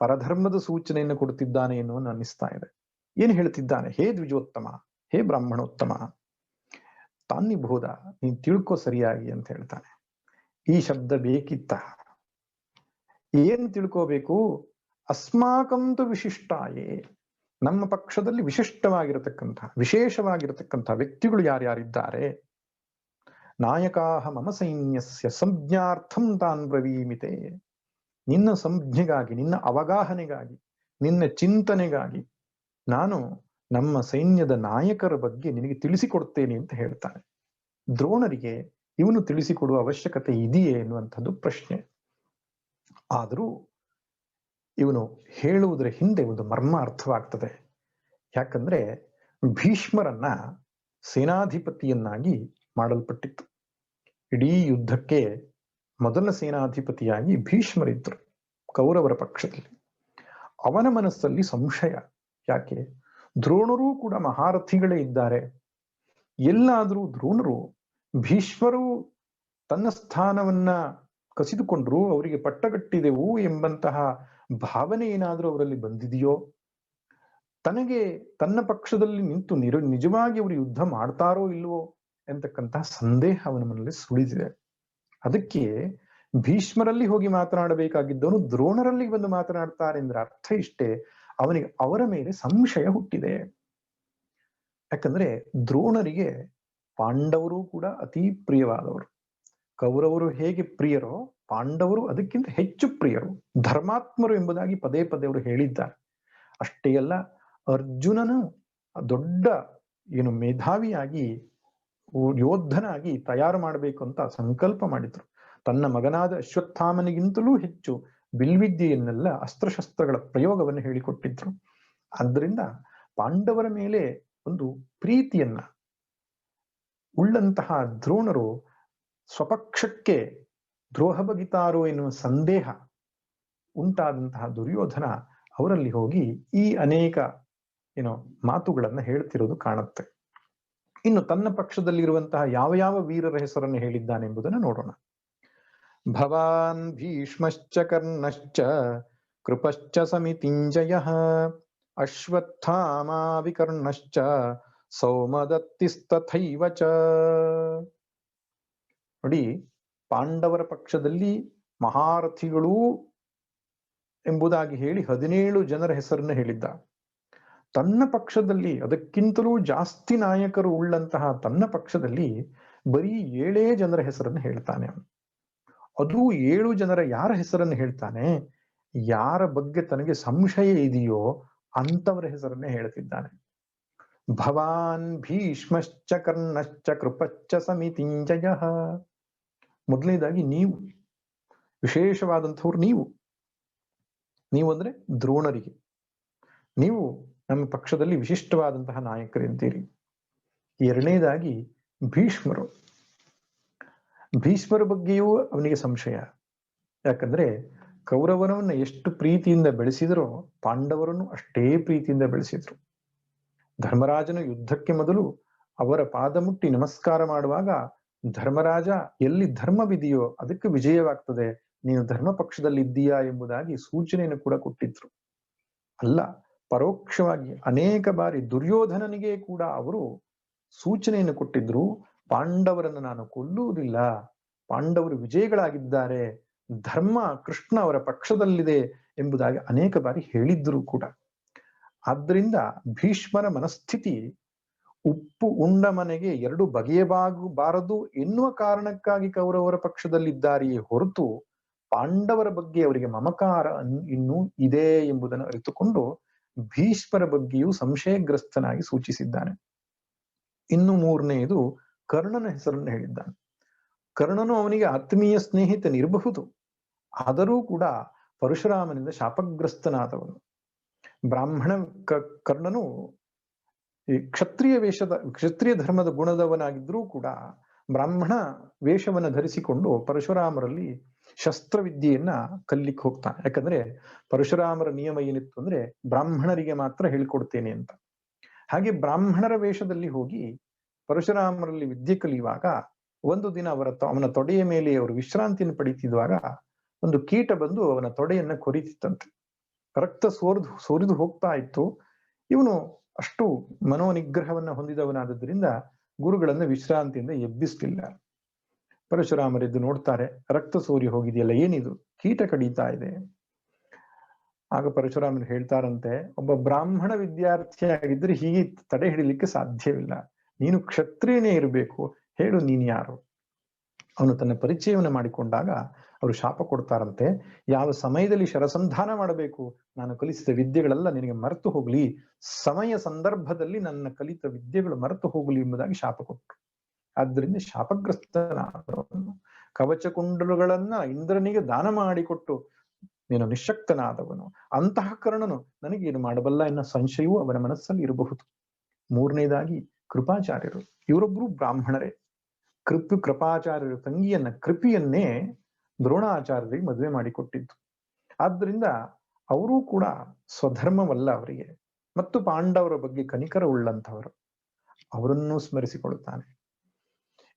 ಪರಧರ್ಮದ ಸೂಚನೆಯನ್ನು ಕೊಡುತ್ತಿದ್ದಾನೆ ಎನ್ನುವ ಅನ್ನಿಸ್ತಾ ಇದೆ. ಏನ್ ಹೇಳ್ತಿದ್ದಾನೆ? ಹೇ ದ್ವಿಜೋತ್ತಮ, ಹೇ ಬ್ರಾಹ್ಮಣೋತ್ತಮ, ತಾನ್ನಿಬೋಧ, ನೀನ್ ತಿಳ್ಕೊ ಸರಿಯಾಗಿ ಅಂತ ಹೇಳ್ತಾನೆ. ಈ ಶಬ್ದ ಬೇಕಿತ್ತ? ಏನ್ ತಿಳ್ಕೋಬೇಕು? ಅಸ್ಮಾಕಂತು ವಿಶಿಷ್ಟಾಯೇ, ನಮ್ಮ ಪಕ್ಷದಲ್ಲಿ ವಿಶಿಷ್ಟವಾಗಿರತಕ್ಕಂಥ ವಿಶೇಷವಾಗಿರತಕ್ಕಂಥ ವ್ಯಕ್ತಿಗಳು ಯಾರ್ಯಾರಿದ್ದಾರೆ. ನಾಯಕಾಹ ಮಮ ಸೈನ್ಯಸ್ಯ ಸಂಜ್ಞಾರ್ಥಂ ತಾನ್ ಬ್ರವೀಮಿತೆ. ನಿನ್ನ ಸಂಜ್ಞೆಗಾಗಿ, ನಿನ್ನ ಅವಗಾಹನೆಗಾಗಿ, ನಿನ್ನ ಚಿಂತನೆಗಾಗಿ ನಾನು ನಮ್ಮ ಸೈನ್ಯದ ನಾಯಕರ ಬಗ್ಗೆ ನಿನಗೆ ತಿಳಿಸಿಕೊಡ್ತೇನೆ ಅಂತ ಹೇಳ್ತಾನೆ. ದ್ರೋಣರಿಗೆ ಇವನು ತಿಳಿಸಿಕೊಡುವ ಅವಶ್ಯಕತೆ ಇದೆಯೇ ಎನ್ನುವಂಥದ್ದು ಪ್ರಶ್ನೆ. ಆದರೂ ಇವನು ಹೇಳುವುದರ ಹಿಂದೆ ಒಂದು ಮರ್ಮ ಅರ್ಥವಾಗ್ತದೆ. ಯಾಕಂದ್ರೆ ಭೀಷ್ಮರನ್ನ ಸೇನಾಧಿಪತಿಯನ್ನಾಗಿ ಮಾಡಲ್ಪಟ್ಟಿತ್ತು. ಇಡೀ ಯುದ್ಧಕ್ಕೆ ಮೊದಲ ಸೇನಾಧಿಪತಿಯಾಗಿ ಭೀಷ್ಮರಿದ್ದರು ಕೌರವರ ಪಕ್ಷದಲ್ಲಿ. ಅವನ ಮನಸ್ಸಲ್ಲಿ ಸಂಶಯ. ಯಾಕೆ? ದ್ರೋಣರೂ ಕೂಡ ಮಹಾರಥಿಗಳೇ ಇದ್ದಾರೆ. ಎಲ್ಲಾದರೂ ದ್ರೋಣರು ಭೀಷ್ಮರು ತನ್ನ ಸ್ಥಾನವನ್ನ ಕಸಿದುಕೊಂಡ್ರು, ಅವರಿಗೆ ಪಟ್ಟಗಟ್ಟಿದೆವು ಎಂಬಂತಹ ಭಾವನೆ ಏನಾದರೂ ಅವರಲ್ಲಿ ಬಂದಿದೆಯೋ? ತನಗೆ ತನ್ನ ಪಕ್ಷದಲ್ಲಿ ನಿಂತು ನಿಜವಾಗಿ ಅವರು ಯುದ್ಧ ಮಾಡ್ತಾರೋ ಇಲ್ವೋ ಎಂತಕ್ಕಂತಹ ಸಂದೇಹ ಅವನ ಮನದಲ್ಲಿ ಸುಳಿದಿದೆ. ಅದಕ್ಕೆ ಭೀಷ್ಮರಲ್ಲಿ ಹೋಗಿ ಮಾತನಾಡಬೇಕಾಗಿದ್ದವನು ದ್ರೋಣರಲ್ಲಿ ಬಂದು ಮಾತನಾಡ್ತಾರೆ ಅಂದ್ರೆ ಅರ್ಥ ಇಷ್ಟೇ, ಅವನಿಗೆ ಅವರ ಮೇಲೆ ಸಂಶಯ ಹುಟ್ಟಿದೆ. ಯಾಕಂದ್ರೆ ದ್ರೋಣರಿಗೆ ಪಾಂಡವರು ಕೂಡ ಅತಿ ಪ್ರಿಯವಾದವರು. ಕೌರವರು ಹೇಗೆ ಪ್ರಿಯರೋ ಪಾಂಡವರು ಅದಕ್ಕಿಂತ ಹೆಚ್ಚು ಪ್ರಿಯರು, ಧರ್ಮಾತ್ಮರು ಎಂಬುದಾಗಿ ಪದೇ ಪದೇ ಅವರು ಹೇಳಿದ್ದಾರೆ. ಅಷ್ಟೇ ಅಲ್ಲ, ಅರ್ಜುನನು ದೊಡ್ಡ ಮೇಧಾವಿಯಾಗಿ ಯೋಧನಾಗಿ ತಯಾರು ಮಾಡಬೇಕು ಅಂತ ಸಂಕಲ್ಪ ಮಾಡಿದ್ರು. ತನ್ನ ಮಗನಾದ ಅಶ್ವತ್ಥಾಮನಿಗಿಂತಲೂ ಹೆಚ್ಚು ಬಿಲ್ವಿದ್ಯೆಯನ್ನೆಲ್ಲ ಅಸ್ತ್ರಶಸ್ತ್ರಗಳ ಪ್ರಯೋಗವನ್ನು ಹೇಳಿಕೊಟ್ಟಿದ್ರು. ಆದ್ದರಿಂದ ಪಾಂಡವರ ಮೇಲೆ ಒಂದು ಪ್ರೀತಿಯನ್ನ ಉಳ್ಳಂತಹ ದ್ರೋಣರು ಸ್ವಪಕ್ಷಕ್ಕೆ ದ್ರೋಹ ಬಗಿತಾರೋ ಎನ್ನುವ ಸಂದೇಹ ಉಂಟಾದಂತಹ ದುರ್ಯೋಧನ ಅವರಲ್ಲಿ ಹೋಗಿ ಈ ಅನೇಕ ಮಾತುಗಳನ್ನ ಹೇಳ್ತಿರೋದು ಕಾಣುತ್ತೆ. ಇನ್ನು ತನ್ನ ಪಕ್ಷದಲ್ಲಿರುವಂತಹ ಯಾವ ಯಾವ ವೀರರ ಹೆಸರನ್ನು ಹೇಳಿದ್ದಾನೆ ಎಂಬುದನ್ನು ನೋಡೋಣ. ಭವಾನ್ ಭೀಷ್ಮಶ್ಚ ಕರ್ಣಶ್ಚ ಕೃಪಶ್ಚ ಸಮಿತಿಂಜಯಃ ಅಶ್ವತ್ಥಾಮಾ ವಿಕರ್ಣಶ್ಚ ಸೌಮದತ್ತಿಸ್ತಥೈವ ಚ. ನೋಡಿ, ಪಾಂಡವರ ಪಕ್ಷದಲ್ಲಿ ಮಹಾರಥಿಗಳು ಎಂಬುದಾಗಿ ಹೇಳಿ 17 ಜನರ ಹೆಸರನ್ನು ಹೇಳಿದ್ದ. ತನ್ನ ಪಕ್ಷದಲ್ಲಿ ಅದಕ್ಕಿಂತಲೂ ಜಾಸ್ತಿ ನಾಯಕರು ಉಳ್ಳಂತಹ ತನ್ನ ಪಕ್ಷದಲ್ಲಿ ಬರೀ 7 ಜನರ ಹೆಸರನ್ನು ಹೇಳ್ತಾನೆ. ಅದು 7 ಜನರ ಯಾರ ಹೆಸರನ್ನು ಹೇಳ್ತಾನೆ? ಯಾರ ಬಗ್ಗೆ ತನಗೆ ಸಂಶಯ ಇದೆಯೋ ಅಂತವರ ಹೆಸರನ್ನೇ ಹೇಳ್ತಿದ್ದಾನೆ. ಭವಾನ್ ಭೀಷ್ಮಶ್ಚ ಕರ್ಣಶ್ಚ ಕೃಪಶ್ಚ ಸಮಿತಿಂಜಯಃ. ಮೊದಲನೇದಾಗಿ ನೀವು, ವಿಶೇಷವಾದಂಥವ್ರು ನೀವು ಅಂದ್ರೆ ದ್ರೋಣರಿಗೆ ನೀವು ನಮ್ಮ ಪಕ್ಷದಲ್ಲಿ ವಿಶಿಷ್ಟವಾದಂತಹ ನಾಯಕರಿದ್ದೀರಿ. ಎರಡನೇದಾಗಿ ಭೀಷ್ಮರ ಬಗ್ಗೆಯೂ ಅವನಿಗೆ ಸಂಶಯ. ಯಾಕಂದ್ರೆ ಕೌರವನನ್ನ ಎಷ್ಟು ಪ್ರೀತಿಯಿಂದ ಬೆಳೆಸಿದರೋ ಪಾಂಡವರನ್ನು ಅಷ್ಟೇ ಪ್ರೀತಿಯಿಂದ ಬೆಳೆಸಿದ್ರು. ಧರ್ಮರಾಜನ ಯುದ್ಧಕ್ಕೆ ಮೊದಲು ಅವರ ಪಾದ ಮುಟ್ಟಿ ನಮಸ್ಕಾರ ಮಾಡುವಾಗ ಧರ್ಮರಾಜ ಎಲ್ಲಿ ಧರ್ಮವಿದೆಯೋ ಅದಕ್ಕೆ ವಿಜಯವಾಗ್ತದೆ, ನೀನು ಧರ್ಮ ಪಕ್ಷದಲ್ಲಿ ಇದ್ದೀಯಾ ಎಂಬುದಾಗಿ ಸೂಚನೆಯನ್ನು ಕೂಡ ಕೊಟ್ಟಿದ್ರು. ಅಲ್ಲ, ಪರೋಕ್ಷವಾಗಿ ಅನೇಕ ಬಾರಿ ದುರ್ಯೋಧನನಿಗೆ ಕೂಡ ಅವರು ಸೂಚನೆಯನ್ನು ಕೊಟ್ಟಿದ್ರು, ಪಾಂಡವರನ್ನು ನಾನು ಕೊಲ್ಲುವುದಿಲ್ಲ, ಪಾಂಡವರು ವಿಜಯಗಳಾಗಿದ್ದಾರೆ, ಧರ್ಮ ಕೃಷ್ಣ ಅವರ ಪಕ್ಷದಲ್ಲಿದೆ ಎಂಬುದಾಗಿ ಅನೇಕ ಬಾರಿ ಹೇಳಿದ್ರು ಕೂಡ. ಆದ್ದರಿಂದ ಭೀಷ್ಮರ ಮನಸ್ಥಿತಿ ಉಪ್ಪು ಉಂಡ ಮನೆಗೆ 2 ಬಗೆಯಬಾರದು ಎನ್ನುವ ಕಾರಣಕ್ಕಾಗಿ ಕೌರವರ ಪಕ್ಷದಲ್ಲಿದ್ದಾರೆಯೇ ಹೊರತು ಪಾಂಡವರ ಬಗ್ಗೆ ಅವರಿಗೆ ಮಮಕಾರ ಇನ್ನೂ ಇದೆ ಎಂಬುದನ್ನು ಅರಿತುಕೊಂಡು ಭೀಷ್ಮರ ಬಗ್ಗೆಯೂ ಸಂಶಯಗ್ರಸ್ತನಾಗಿ ಸೂಚಿಸಿದ್ದಾನೆ. ಇನ್ನು 3ನೇದು ಕರ್ಣನ ಹೆಸರನ್ನು ಹೇಳಿದ್ದಾನೆ. ಕರ್ಣನು ಅವನಿಗೆ ಆತ್ಮೀಯ ಸ್ನೇಹಿತನಿರಬಹುದು, ಆದರೂ ಕೂಡ ಪರಶುರಾಮನಿಂದ ಶಾಪಗ್ರಸ್ತನಾದವನು. ಬ್ರಾಹ್ಮಣ ಕರ್ಣನು ಈ ಕ್ಷತ್ರಿಯ ಧರ್ಮದ ಗುಣದವನಾಗಿದ್ರೂ ಕೂಡ ಬ್ರಾಹ್ಮಣ ವೇಷವನ್ನು ಧರಿಸಿಕೊಂಡು ಪರಶುರಾಮರಲ್ಲಿ ಶಸ್ತ್ರವಿದ್ಯೆಯನ್ನ ಕಲಿಲಿಕ್ಕೆ ಹೋಗ್ತಾನೆ. ಯಾಕಂದ್ರೆ ಪರಶುರಾಮರ ನಿಯಮ ಏನಿತ್ತು ಅಂದ್ರೆ ಬ್ರಾಹ್ಮಣರಿಗೆ ಮಾತ್ರ ಹೇಳಿಕೊಡ್ತೇನೆ ಅಂತ. ಹಾಗೆ ಬ್ರಾಹ್ಮಣರ ವೇಷದಲ್ಲಿ ಹೋಗಿ ಪರಶುರಾಮರಲ್ಲಿ ವಿದ್ಯೆ ಕಲಿಯುವಾಗ ಒಂದು ದಿನ ಅವನ ತೊಡೆಯ ಮೇಲೆ ಅವರು ವಿಶ್ರಾಂತಿಯನ್ನು ಪಡೀತಿರುವಾಗ ಒಂದು ಕೀಟ ಬಂದು ಅವನ ತೊಡೆಯನ್ನ ಕೊರಿತಿತ್ತಂತೆ. ರಕ್ತ ಸೋರಿದು ಹೋಗ್ತಾ ಇತ್ತು. ಇವನು ಅಷ್ಟು ಮನೋನಿಗ್ರಹವನ್ನ ಹೊಂದಿದವನಾದದ್ರಿಂದ ಗುರುಗಳನ್ನ ವಿಶ್ರಾಂತಿಯಿಂದ ಎಬ್ಬಿಸ್ಲಿಲ್ಲ. ಪರಶುರಾಮರೆದ್ದು ನೋಡ್ತಾರೆ, ರಕ್ತ ಸೋರಿ ಹೋಗಿದೆಯಲ್ಲ, ಏನಿದು? ಕೀಟ ಕಡಿತಾ ಇದೆ. ಆಗ ಪರಶುರಾಮರು ಹೇಳ್ತಾರಂತೆ, ಒಬ್ಬ ಬ್ರಾಹ್ಮಣ ವಿದ್ಯಾರ್ಥಿ ಆಗಿದ್ರೆ ಹೀಗೆ ತಡೆ ಹಿಡಿಲಿಕ್ಕೆ ಸಾಧ್ಯವಿಲ್ಲ. ನೀನು ಕ್ಷತ್ರಿಯನೇ ಇರಬೇಕು, ಹೇಳು ನೀನ್ ಯಾರು? ಅವನು ತನ್ನ ಪರಿಚಯವನ್ನು ಮಾಡಿಕೊಂಡಾಗ ಅವರು ಶಾಪ ಕೊಡ್ತಾರಂತೆ, ಯಾವ ಸಮಯದಲ್ಲಿ ಶರಸಂಧಾನ ಮಾಡಬೇಕು, ನಾನು ಕಲಿಸಿದ ವಿದ್ಯೆಗಳೆಲ್ಲ ನಿನಗೆ ಮರೆತು ಹೋಗ್ಲಿ, ಸಮಯ ಸಂದರ್ಭದಲ್ಲಿ ನನ್ನ ಕಲಿತ ವಿದ್ಯೆಗಳು ಮರೆತು ಹೋಗ್ಲಿ ಎಂಬುದಾಗಿ ಶಾಪ ಕೊಟ್ಟರು. ಆದ್ದರಿಂದ ಶಾಪಗ್ರಸ್ತನಾದವನು ಕವಚ ಕುಂಡಲುಗಳನ್ನ ಇಂದ್ರನಿಗೆ ದಾನ ಮಾಡಿಕೊಟ್ಟು ನೀನು ನಿಶಕ್ತನಾದವನು, ಅಂತಃಕರಣನು ನನಗೇನು ಮಾಡಬಲ್ಲ ಎನ್ನೋ ಸಂಶಯವೂ ಅವನ ಮನಸ್ಸಲ್ಲಿ ಇರಬಹುದು. ಮೂರನೇದಾಗಿ ಕೃಪಾಚಾರ್ಯರು, ಇವರೊಬ್ರು ಬ್ರಾಹ್ಮಣರೇ. ಕೃಪಾಚಾರ್ಯರ ತಂಗಿಯನ್ನ ಕೃಪಿಯನ್ನೇ ದ್ರೋಣಾಚಾರ್ಯರಿಗೆ ಮದುವೆ ಮಾಡಿಕೊಟ್ಟಿದ್ದು. ಆದ್ದರಿಂದ ಅವರೂ ಕೂಡ ಸ್ವಧರ್ಮವಲ್ಲ ಅವರಿಗೆ, ಮತ್ತು ಪಾಂಡವರ ಬಗ್ಗೆ ಕನಿಕರ ಉಳ್ಳಂತವರು, ಅವರನ್ನೂ ಸ್ಮರಿಸಿಕೊಳ್ಳುತ್ತಾನೆ.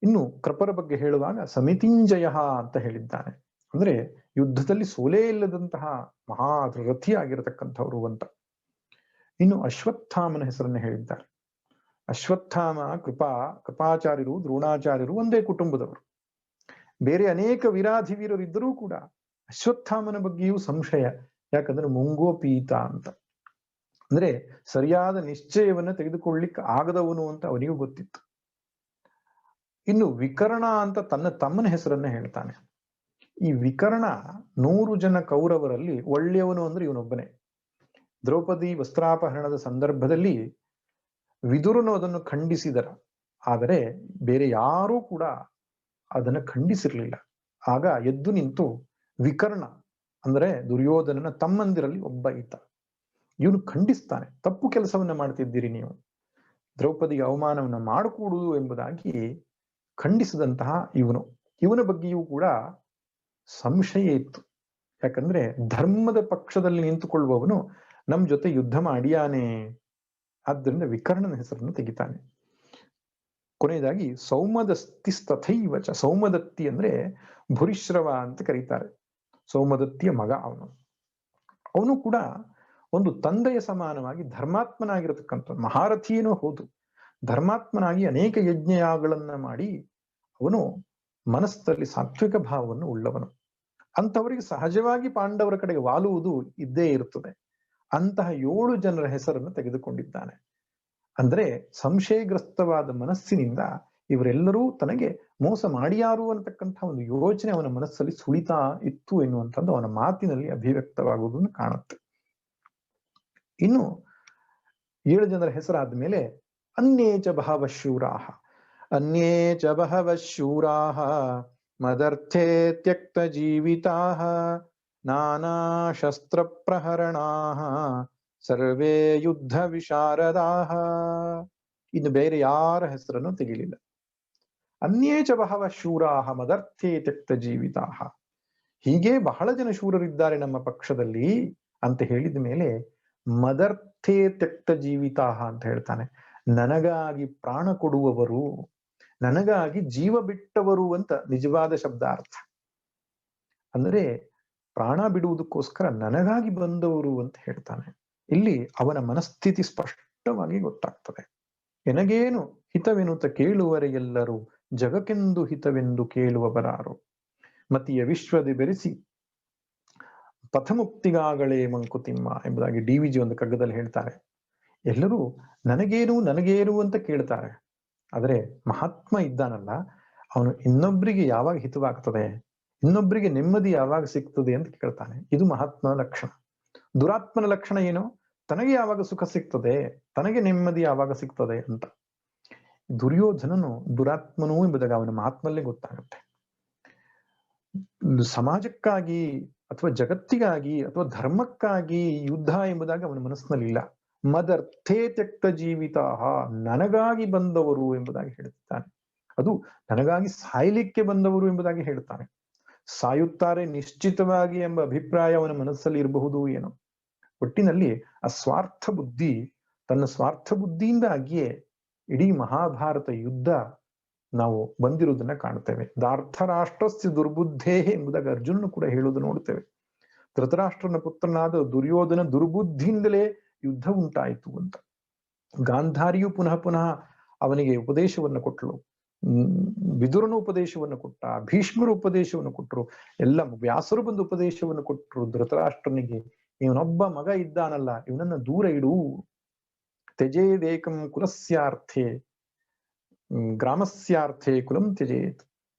ಇನ್ನು ಕೃಪರ ಬಗ್ಗೆ ಹೇಳುವಾಗ ಸಮಿತಿಂಜಯ ಅಂತ ಹೇಳಿದ್ದಾನೆ, ಅಂದ್ರೆ ಯುದ್ಧದಲ್ಲಿ ಸೋಲೇ ಇಲ್ಲದಂತಹ ಮಹಾರಥಿ ಆಗಿರತಕ್ಕಂಥವ್ರು ಅಂತ. ಇನ್ನು ಅಶ್ವತ್ಥಾಮನ ಹೆಸರನ್ನು ಹೇಳಿದ್ದಾರೆ. ಅಶ್ವತ್ಥಾಮ, ಕೃಪಾಚಾರ್ಯರು, ದ್ರೋಣಾಚಾರ್ಯರು ಒಂದೇ ಕುಟುಂಬದವರು. ಬೇರೆ ಅನೇಕ ವೀರಾಧಿವೀರರು ಇದ್ದರೂ ಕೂಡ ಅಶ್ವತ್ಥಾಮನ ಬಗ್ಗೆಯೂ ಸಂಶಯ. ಯಾಕಂದ್ರೆ ಮುಂಗೋಪೀತ ಅಂತ, ಅಂದ್ರೆ ಸರಿಯಾದ ನಿಶ್ಚಯವನ್ನ ತೆಗೆದುಕೊಳ್ಳಿಕ್ಕೆ ಆಗದವನು ಅಂತ ಅವನಿಗೂ ಗೊತ್ತಿತ್ತು. ಇನ್ನು ವಿಕರ್ಣ ಅಂತ ತನ್ನ ತಮ್ಮನ ಹೆಸರನ್ನ ಹೇಳ್ತಾನೆ. ಈ ವಿಕರ್ಣ 100 ಜನ ಕೌರವರಲ್ಲಿ ಒಳ್ಳೆಯವನು ಅಂದ್ರೆ ಇವನೊಬ್ಬನೇ. ದ್ರೌಪದಿ ವಸ್ತ್ರಾಪಹರಣದ ಸಂದರ್ಭದಲ್ಲಿ ವಿದುರನು ಅದನ್ನು ಖಂಡಿಸಿದರ, ಆದರೆ ಬೇರೆ ಯಾರೂ ಕೂಡ ಅದನ್ನು ಖಂಡಿಸಿರ್ಲಿಲ್ಲ. ಆಗ ಎದ್ದು ನಿಂತು ವಿಕರ್ಣ ಅಂದ್ರೆ ದುರ್ಯೋಧನನ ತಮ್ಮಂದಿರಲ್ಲಿ ಒಬ್ಬ ಈತ, ಇವನು ಖಂಡಿಸ್ತಾನೆ, ತಪ್ಪು ಕೆಲಸವನ್ನ ಮಾಡ್ತಿದ್ದೀರಿ ನೀವು, ದ್ರೌಪದಿಗೆ ಅವಮಾನವನ್ನ ಮಾಡಿಕೊಡುವುದು ಎಂಬುದಾಗಿ ಖಂಡಿಸಿದಂತಹ ಇವನ ಬಗ್ಗೆಯೂ ಕೂಡ ಸಂಶಯ ಇತ್ತು. ಯಾಕಂದ್ರೆ ಧರ್ಮದ ಪಕ್ಷದಲ್ಲಿ ನಿಂತುಕೊಳ್ಳುವವನು ನಮ್ ಜೊತೆ ಯುದ್ಧ ಮಾಡಿಯಾನೆ. ಆದ್ದರಿಂದ ವಿಕರ್ಣನ ಹೆಸರನ್ನು ತೆಗಿತಾನೆ. ಕೊನೆಯದಾಗಿ ಸೌಮದತ್ತಿಸ್ತಥೈವಚ, ಸೌಮದತ್ತಿ ಅಂದ್ರೆ ಭೂರಿಶ್ರವ ಅಂತ ಕರೀತಾರೆ. ಸೌಮದತ್ತಿಯ ಮಗ ಅವನು ಕೂಡ ಒಂದು ತಂದೆಯ ಸಮಾನವಾಗಿ ಧರ್ಮಾತ್ಮನಾಗಿರತಕ್ಕಂಥ ಮಹಾರಥಿಯೇನೋ ಹೌದು, ಧರ್ಮಾತ್ಮನಾಗಿ ಅನೇಕ ಯಜ್ಞಯಾಗಗಳನ್ನ ಮಾಡಿ ಅವನು ಮನಸ್ಸಲ್ಲಿ ಸಾತ್ವಿಕ ಭಾವವನ್ನು ಉಳ್ಳವನು. ಅಂಥವರಿಗೆ ಸಹಜವಾಗಿ ಪಾಂಡವರ ಕಡೆಗೆ ವಾಲುವುದು ಇದ್ದೇ ಇರುತ್ತದೆ. ಅಂತಹ 7 ಜನರ ಹೆಸರನ್ನು ತೆಗೆದುಕೊಂಡಿದ್ದಾನೆ. ಅಂದ್ರೆ ಸಂಶಯಗ್ರಸ್ತವಾದ ಮನಸ್ಸಿನಿಂದ ಇವರೆಲ್ಲರೂ ತನಗೆ ಮೋಸ ಮಾಡಿಯಾರು ಅಂತಕ್ಕಂಥ ಒಂದು ಯೋಚನೆ ಅವನ ಮನಸ್ಸಲ್ಲಿ ಸುಳಿತಾ ಇತ್ತು ಎನ್ನುವಂಥದ್ದು ಅವನ ಮಾತಿನಲ್ಲಿ ಅಭಿವ್ಯಕ್ತವಾಗುವುದನ್ನು ಕಾಣುತ್ತೆ. ಇನ್ನು 7 ಜನರ ಹೆಸರಾದ ಮೇಲೆ ಅನ್ಯೇಚ ಬಹವಃ ಶೂರಾಃ, ಅನ್ಯೇಚ ಬಹವಃ ಶೂರಾಃ ಮದರ್ಥೇ ತ್ಯಕ್ತ ಜೀವಿತಾಃ ನಾನಾ ಶಸ್ತ್ರ ಪ್ರಹರಣಾಃ ಸರ್ವೇ ಯುದ್ಧ ವಿಶಾರದಾಃ. ಇನ್ನು ಬೇರೆ ಯಾರ ಹೆಸರನ್ನು ತೆಗಿಲಿಲ್ಲ. ಅನ್ಯೇಚ ಬಹವಃ ಶೂರಾಃ ಮದರ್ಥೇ ತ್ಯಕ್ತ ಜೀವಿತಾಃ, ಹೀಗೆ ಬಹಳ ಜನ ಶೂರರಿದ್ದಾರೆ ನಮ್ಮ ಪಕ್ಷದಲ್ಲಿ ಅಂತ ಹೇಳಿದ ಮೇಲೆ ಮದರ್ಥೇ ತ್ಯಕ್ತ ಜೀವಿತಾಃ ಅಂತ ಹೇಳ್ತಾನೆ. ನನಗಾಗಿ ಪ್ರಾಣ ಕೊಡುವವರು, ನನಗಾಗಿ ಜೀವ ಬಿಟ್ಟವರು ಅಂತ ನಿಜವಾದ ಶಬ್ದಾರ್ಥ. ಅಂದ್ರೆ ಪ್ರಾಣ ಬಿಡುವುದಕ್ಕೋಸ್ಕರ ನನಗಾಗಿ ಬಂದವರು ಅಂತ ಹೇಳ್ತಾನೆ. ಇಲ್ಲಿ ಅವನ ಮನಸ್ಥಿತಿ ಸ್ಪಷ್ಟವಾಗಿ ಗೊತ್ತಾಗ್ತದೆ. ಎನಗೇನು ಹಿತವೆನುತ ಕೇಳುವರೆಗೆಲ್ಲರೂ ಜಗಕ್ಕೆಂದು ಹಿತವೆಂದು ಕೇಳುವವರಾರು, ಮತಿಯ ವಿಶ್ವದಿ ಬೆರೆಸಿ ಪಥಮುಕ್ತಿಗಾಗಳೇ ಮಂಕುತಿಮ್ಮ ಎಂಬುದಾಗಿ DVG ಒಂದು ಕಗ್ಗದಲ್ಲಿ ಹೇಳ್ತಾರೆ. ಎಲ್ಲರೂ ನನಗೇನು ಅಂತ ಕೇಳ್ತಾರೆ, ಆದರೆ ಮಹಾತ್ಮ ಇದ್ದಾನಲ್ಲ, ಅವನು ಇನ್ನೊಬ್ಬರಿಗೆ ಯಾವಾಗ ಹಿತವಾಗ್ತದೆ, ಇನ್ನೊಬ್ಬರಿಗೆ ನೆಮ್ಮದಿ ಯಾವಾಗ ಸಿಗ್ತದೆ ಅಂತ ಕೇಳ್ತಾನೆ. ಇದು ಮಹಾತ್ಮನ ಲಕ್ಷಣ. ದುರಾತ್ಮನ ಲಕ್ಷಣ ಏನು? ತನಗೆ ಯಾವಾಗ ಸುಖ ಸಿಗ್ತದೆ, ತನಗೆ ನೆಮ್ಮದಿ ಯಾವಾಗ ಸಿಗ್ತದೆ ಅಂತ. ದುರ್ಯೋಧನನು ದುರಾತ್ಮನು ಎಂಬುದಾಗಿ ಅವನ ಮಾತಿನಲ್ಲೇ ಗೊತ್ತಾಗುತ್ತೆ. ಸಮಾಜಕ್ಕಾಗಿ ಅಥವಾ ಜಗತ್ತಿಗಾಗಿ ಅಥವಾ ಧರ್ಮಕ್ಕಾಗಿ ಯುದ್ಧ ಎಂಬುದಾಗಿ ಅವನ ಮನಸ್ಸಿನಲ್ಲಿ ಇಲ್ಲ. ಮದರ್ಥೇ ತ್ಯಕ್ತ ಜೀವಿತಾಃ, ನನಗಾಗಿ ಬಂದವರು ಎಂಬುದಾಗಿ ಹೇಳುತ್ತಾನೆ. ಅದು ನನಗಾಗಿ ಸಾಯ್ಲಿಕ್ಕೆ ಬಂದವರು ಎಂಬುದಾಗಿ ಹೇಳ್ತಾನೆ. ಸಾಯುತ್ತಾರೆ ನಿಶ್ಚಿತವಾಗಿ ಎಂಬ ಅಭಿಪ್ರಾಯ ಅವನ ಮನಸ್ಸಲ್ಲಿ ಇರಬಹುದು ಏನೋ. ಒಟ್ಟಿನಲ್ಲಿ ಆ ಸ್ವಾರ್ಥ ಬುದ್ಧಿ, ತನ್ನ ಸ್ವಾರ್ಥ ಬುದ್ಧಿಯಿಂದಾಗಿಯೇ ಇಡೀ ಮಹಾಭಾರತ ಯುದ್ಧ ನಾವು ಬಂದಿರುವುದನ್ನ ಕಾಣ್ತೇವೆ. ಧಾರ್ತರಾಷ್ಟ್ರಸ್ಯ ದುರ್ಬುದ್ಧೇ ಎಂಬುದಾಗಿ ಅರ್ಜುನನು ಕೂಡ ಹೇಳುವುದು ನೋಡ್ತೇವೆ. ಧೃತರಾಷ್ಟ್ರನ ಪುತ್ರನಾದ ದುರ್ಯೋಧನ ದುರ್ಬುದ್ಧಿಯಿಂದಲೇ ಯುದ್ಧ ಉಂಟಾಯಿತು ಅಂತ. ಗಾಂಧಾರಿಯು ಪುನಃ ಅವನಿಗೆ ಉಪದೇಶವನ್ನು ಕೊಟ್ಟಳು. ವಿದುರನು ಉಪದೇಶವನ್ನು ಕೊಟ್ಟ, ಭೀಷ್ಮರು ಉಪದೇಶವನ್ನು ಕೊಟ್ಟರು, ಎಲ್ಲ ವ್ಯಾಸರು ಬಂದು ಉಪದೇಶವನ್ನು ಕೊಟ್ಟರು ಧೃತರಾಷ್ಟ್ರನಿಗೆ. ಇವನೊಬ್ಬ ಮಗ ಇದ್ದಾನಲ್ಲ, ಇವನನ್ನ ದೂರ ಇಡು. ತ್ಯಜೇದೇಕಂ ಕುಲಸ್ಯಾರ್ಥೆ ಗ್ರಾಮಸ್ಯಾರ್ಥೆ ಕುಲಂ ತ್ಯಜೇತ್,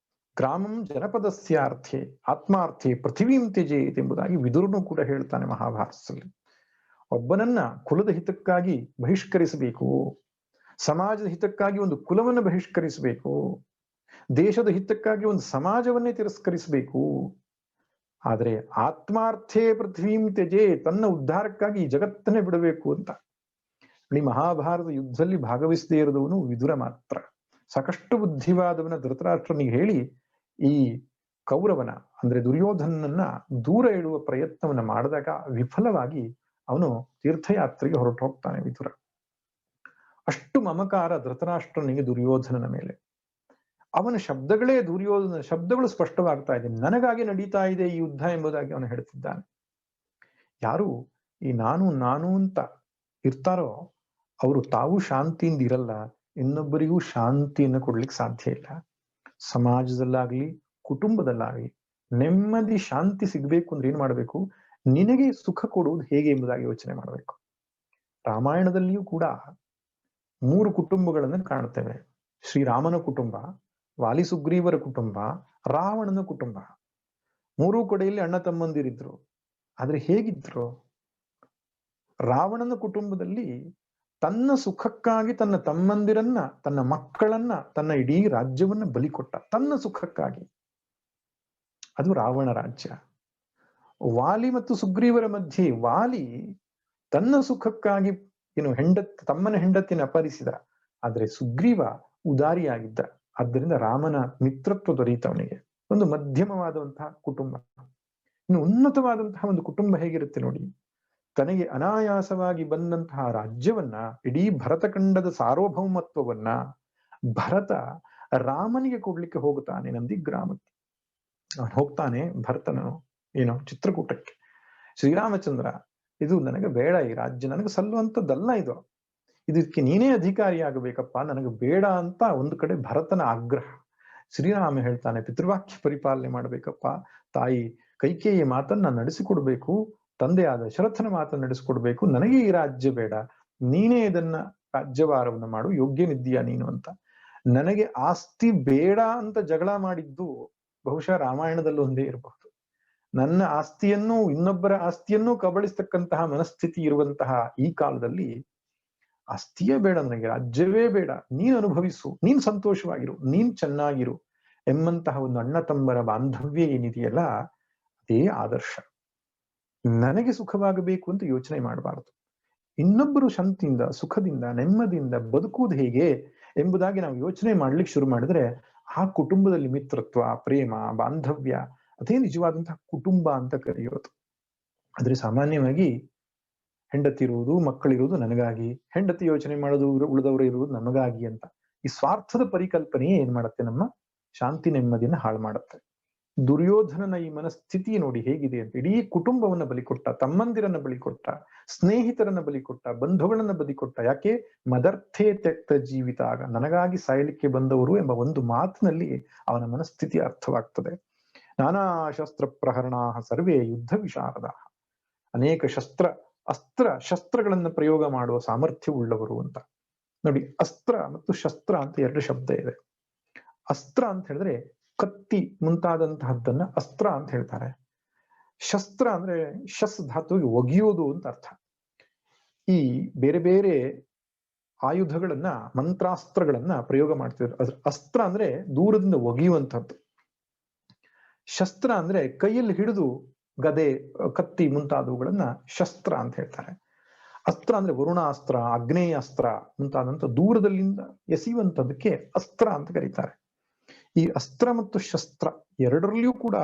ಗ್ರಾಮಂ ಜನಪದಸ್ಯಾರ್ಥೆ ಆತ್ಮಾರ್ಥೆ ಪೃಥಿವೀಂ ತ್ಯಜೇತ್ ಎಂಬುದಾಗಿ ವಿದುರನು ಕೂಡ ಹೇಳ್ತಾನೆ ಮಹಾಭಾರತದಲ್ಲಿ. ಒಬ್ಬನನ್ನ ಕುಲದ ಹಿತಕ್ಕಾಗಿ ಬಹಿಷ್ಕರಿಸಬೇಕು, ಸಮಾಜದ ಹಿತಕ್ಕಾಗಿ ಒಂದು ಕುಲವನ್ನು ಬಹಿಷ್ಕರಿಸಬೇಕು, ದೇಶದ ಹಿತಕ್ಕಾಗಿ ಒಂದು ಸಮಾಜವನ್ನೇ ತಿರಸ್ಕರಿಸಬೇಕು. ಆದರೆ ಆತ್ಮಾರ್ಥೇ ಪೃಥ್ವೀಂ ತ್ಯಜೇ, ತನ್ನ ಉದ್ಧಾರಕ್ಕಾಗಿ ಈ ಜಗತ್ತನ್ನೇ ಬಿಡಬೇಕು ಅಂತ. ಈ ಮಹಾಭಾರತ ಯುದ್ಧದಲ್ಲಿ ಭಾಗವಹಿಸದೇ ಇರೋದವನು ವಿದುರ ಮಾತ್ರ. ಸಾಕಷ್ಟು ಬುದ್ಧಿವಾದವನ್ನ ಧೃತರಾಷ್ಟ್ರನಿಗೆ ಹೇಳಿ ಈ ಕೌರವನ ಅಂದ್ರೆ ದುರ್ಯೋಧನನ್ನ ದೂರ ಇಡುವ ಪ್ರಯತ್ನವನ್ನ ಮಾಡಿದಾಗ ವಿಫಲವಾಗಿ ಅವನು ತೀರ್ಥಯಾತ್ರೆಗೆ ಹೊರಟು ಹೋಗ್ತಾನೆ ವಿದುರ. ಅಷ್ಟು ಮಮಕಾರ ಧೃತರಾಷ್ಟ್ರನಿಗೆ ದುರ್ಯೋಧನನ ಮೇಲೆ. ಅವನ ಶಬ್ದಗಳೇ ದುರ್ಯೋಧನ ಶಬ್ದಗಳು ಸ್ಪಷ್ಟವಾಗ್ತಾ ಇದೆ, ನನಗಾಗಿ ನಡೀತಾ ಇದೆ ಈ ಯುದ್ಧ ಎಂಬುದಾಗಿ ಅವನು ಹೇಳ್ತಿದ್ದಾನೆ. ಯಾರು ಈ ನಾನು ನಾನು ಅಂತ ಇರ್ತಾರೋ ಅವರು ತಾವು ಶಾಂತಿಯಿಂದ ಇರಲ್ಲ, ಇನ್ನೊಬ್ಬರಿಗೂ ಶಾಂತಿಯನ್ನು ಕೊಡ್ಲಿಕ್ಕೆ ಸಾಧ್ಯ ಇಲ್ಲ. ಸಮಾಜದಲ್ಲಾಗ್ಲಿ ಕುಟುಂಬದಲ್ಲಾಗ್ಲಿ ನೆಮ್ಮದಿ ಶಾಂತಿ ಸಿಗ್ಬೇಕು ಅಂದ್ರೆ ಏನ್ ಮಾಡ್ಬೇಕು? ನಿನಗೆ ಸುಖ ಕೊಡುವುದು ಹೇಗೆ ಎಂಬುದಾಗಿ ಯೋಚನೆ ಮಾಡಬೇಕು. ರಾಮಾಯಣದಲ್ಲಿಯೂ ಕೂಡ 3 ಕುಟುಂಬಗಳನ್ನು ಕಾಣ್ತೇವೆ. ಶ್ರೀರಾಮನ ಕುಟುಂಬ, ವಾಲಿ ಸುಗ್ರೀವರ ಕುಟುಂಬ, ರಾವಣನ ಕುಟುಂಬ. 3 ಕಡೆಯಲ್ಲಿ ಅಣ್ಣ ತಮ್ಮಂದಿರಿದ್ರು. ಆದ್ರೆ ಹೇಗಿದ್ರು? ರಾವಣನ ಕುಟುಂಬದಲ್ಲಿ ತನ್ನ ಸುಖಕ್ಕಾಗಿ ತನ್ನ ತಮ್ಮಂದಿರನ್ನ, ತನ್ನ ಮಕ್ಕಳನ್ನ, ತನ್ನ ಇಡೀ ರಾಜ್ಯವನ್ನ ಬಲಿ ಕೊಟ್ಟ, ತನ್ನ ಸುಖಕ್ಕಾಗಿ. ಅದು ರಾವಣ ರಾಜ್ಯ. ವಾಲಿ ಮತ್ತು ಸುಗ್ರೀವರ ಮಧ್ಯೆ ವಾಲಿ ತನ್ನ ಸುಖಕ್ಕಾಗಿ ತಮ್ಮನ ಹೆಂಡತಿನ ಅಪಹರಿಸಿದ, ಆದ್ರೆ ಸುಗ್ರೀವ ಉದಾರಿಯಾಗಿದ್ದ. ಆದ್ದರಿಂದ ರಾಮನ ಮಿತ್ರತ್ವ ದೊರೆಯಿತು ಅವನಿಗೆ. ಒಂದು ಮಧ್ಯಮವಾದಂತಹ ಕುಟುಂಬ. ಇನ್ನು ಉನ್ನತವಾದಂತಹ ಒಂದು ಕುಟುಂಬ ಹೇಗಿರುತ್ತೆ ನೋಡಿ. ತನಗೆ ಅನಾಯಾಸವಾಗಿ ಬಂದಂತಹ ರಾಜ್ಯವನ್ನ, ಇಡೀ ಭರತಖಂಡದ ಸಾರ್ವಭೌಮತ್ವವನ್ನ ಭರತ ರಾಮನಿಗೆ ಕೊಡ್ಲಿಕ್ಕೆ ಹೋಗುತ್ತಾನೆ ನಂದಿಗ್ರಾಮಕ್ಕೆ. ಅವನು ಹೋಗ್ತಾನೆ ಭರತನು ಚಿತ್ರಕೂಟಕ್ಕೆ. ಶ್ರೀರಾಮಚಂದ್ರ, ಇದು ನನಗೆ ಬೇಡ, ಈ ರಾಜ್ಯ ನನಗೆ ಸಲ್ಲುವಂಥದ್ದಲ್ಲ, ಇದಕ್ಕೆ ನೀನೇ ಅಧಿಕಾರಿಯಾಗಬೇಕಪ್ಪ, ನನಗೆ ಬೇಡ ಅಂತ ಒಂದು ಕಡೆ ಭರತನ ಆಗ್ರಹ. ಶ್ರೀರಾಮ ಹೇಳ್ತಾನೆ, ಪಿತೃವಾಕ್ಯ ಪರಿಪಾಲನೆ ಮಾಡ್ಬೇಕಪ್ಪ, ತಾಯಿ ಕೈಕೇಯಿಯ ಮಾತನ್ನ ನಡೆಸಿಕೊಡ್ಬೇಕು, ತಂದೆಯಾದ ದಶರಥನ ಮಾತನ್ನು ನಡೆಸಿಕೊಡ್ಬೇಕು, ನನಗೆ ಈ ರಾಜ್ಯ ಬೇಡ, ನೀನೇ ಇದನ್ನ ರಾಜ್ಯಭಾರವನ್ನು ಮಾಡು, ಯೋಗ್ಯನಿದ್ದೀಯಾ ನೀನು ಅಂತ. ನನಗೆ ಆಸ್ತಿ ಬೇಡ ಅಂತ ಜಗಳ ಮಾಡಿದ್ದು ಬಹುಶಃ ರಾಮಾಯಣದಲ್ಲೂ ಒಂದೇ ಇರಬಹುದು. ನನ್ನ ಆಸ್ತಿಯನ್ನು, ಇನ್ನೊಬ್ಬರ ಆಸ್ತಿಯನ್ನು ಕಬಳಿಸ್ತಕ್ಕಂತಹ ಮನಸ್ಥಿತಿ ಇರುವಂತಹ ಈ ಕಾಲದಲ್ಲಿ ಆಸ್ತಿಯೇ ಬೇಡ, ನನಗೆ ರಾಜ್ಯವೇ ಬೇಡ, ನೀನ್ ಅನುಭವಿಸು, ನೀನ್ ಸಂತೋಷವಾಗಿರು, ನೀನ್ ಚೆನ್ನಾಗಿರು ಎಂಬಂತಹ ಒಂದು ಅಣ್ಣ ತಮ್ಮರ ಬಾಂಧವ್ಯ ಏನಿದೆಯಲ್ಲ, ಅದೇ ಆದರ್ಶ. ನನಗೆ ಸುಖವಾಗಬೇಕು ಅಂತ ಯೋಚನೆ ಮಾಡಬಾರದು. ಇನ್ನೊಬ್ಬರು ಶಾಂತಿಯಿಂದ, ಸುಖದಿಂದ, ನೆಮ್ಮದಿಯಿಂದ ಬದುಕುವುದು ಹೇಗೆ ಎಂಬುದಾಗಿ ನಾವು ಯೋಚನೆ ಮಾಡ್ಲಿಕ್ಕೆ ಶುರು ಮಾಡಿದ್ರೆ ಆ ಕುಟುಂಬದಲ್ಲಿ ಮಿತ್ರತ್ವ, ಪ್ರೇಮ, ಬಾಂಧವ್ಯ, ಅದೇ ನಿಜವಾದಂತಹ ಕುಟುಂಬ ಅಂತ ಕರೆಯೋದು. ಆದ್ರೆ ಸಾಮಾನ್ಯವಾಗಿ ಹೆಂಡತಿ ಇರುವುದು, ಮಕ್ಕಳಿರುವುದು ನನಗಾಗಿ, ಹೆಂಡತಿ ಯೋಚನೆ ಮಾಡೋದು ಉಳಿದವರು ಇರುವುದು ನಮಗಾಗಿ ಅಂತ. ಈ ಸ್ವಾರ್ಥದ ಪರಿಕಲ್ಪನೆಯೇ ಏನ್ ಮಾಡುತ್ತೆ? ನಮ್ಮ ಶಾಂತಿ ನೆಮ್ಮದಿಯನ್ನ ಹಾಳು ಮಾಡುತ್ತೆ. ದುರ್ಯೋಧನನ ಈ ಮನಸ್ಥಿತಿ ನೋಡಿ ಹೇಗಿದೆ ಅಂತ. ಇಡೀ ಕುಟುಂಬವನ್ನ ಬಲಿಕೊಟ್ಟ, ತಮ್ಮಂದಿರನ್ನ ಬಲಿಕೊಟ್ಟ, ಸ್ನೇಹಿತರನ್ನ ಬಲಿಕೊಟ್ಟ, ಬಂಧುಗಳನ್ನ ಬಲಿಕೊಟ್ಟ. ಯಾಕೆ? ಮದರ್ಥೇ ತ್ಯಕ್ತ ಜೀವಿತ, ಆಗ ನನಗಾಗಿ ಸಾಯಲಿಕ್ಕೆ ಬಂದವರು ಎಂಬ ಒಂದು ಮಾತಿನಲ್ಲಿ ಅವನ ಮನಸ್ಥಿತಿ ಅರ್ಥವಾಗ್ತದೆ. ನಾನಾ ಶಸ್ತ್ರ ಪ್ರಹರಣ ಸರ್ವೇ ಯುದ್ಧ ವಿಶಾರದ, ಅನೇಕ ಶಸ್ತ್ರಗಳನ್ನ ಪ್ರಯೋಗ ಮಾಡುವ ಸಾಮರ್ಥ್ಯವುಳ್ಳವರು ಅಂತ. ನೋಡಿ, ಅಸ್ತ್ರ ಮತ್ತು ಶಸ್ತ್ರ ಅಂತ 2 ಶಬ್ದ ಇದೆ. ಅಸ್ತ್ರ ಅಂತ ಹೇಳಿದ್ರೆ ಕತ್ತಿ ಮುಂತಾದಂತಹದ್ದನ್ನ ಅಸ್ತ್ರ ಅಂತ ಹೇಳ್ತಾರೆ. ಶಸ್ತ್ರ ಅಂದ್ರೆ ಶಸ್ ಧಾತುವಿಗೆ ಒಗೆಯುವುದು ಅಂತ ಅರ್ಥ. ಈ ಬೇರೆ ಬೇರೆ ಆಯುಧಗಳನ್ನ, ಮಂತ್ರಾಸ್ತ್ರಗಳನ್ನ ಪ್ರಯೋಗ ಮಾಡ್ತಿದ್ರು. ಅಸ್ತ್ರ ಅಂದ್ರೆ ದೂರದಿಂದ ಒಗೆಯುವಂಥದ್ದು. ಶಸ್ತ್ರ ಅಂದ್ರೆ ಕೈಯಲ್ಲಿ ಹಿಡಿದು ಗದೆ, ಕತ್ತಿ ಮುಂತಾದವುಗಳನ್ನ ಶಸ್ತ್ರ ಅಂತ ಹೇಳ್ತಾರೆ. ಅಸ್ತ್ರ ಅಂದ್ರೆ ವರುಣಾಸ್ತ್ರ, ಆಗ್ನೇಯಾಸ್ತ್ರ ಮುಂತಾದಂತ ದೂರದಲ್ಲಿಂದ ಎಸೆಯುವಂಥದ್ದಕ್ಕೆ ಅಸ್ತ್ರ ಅಂತ ಕರೀತಾರೆ. ಈ ಅಸ್ತ್ರ ಮತ್ತು ಶಸ್ತ್ರ ಎರಡರಲ್ಲಿಯೂ ಕೂಡ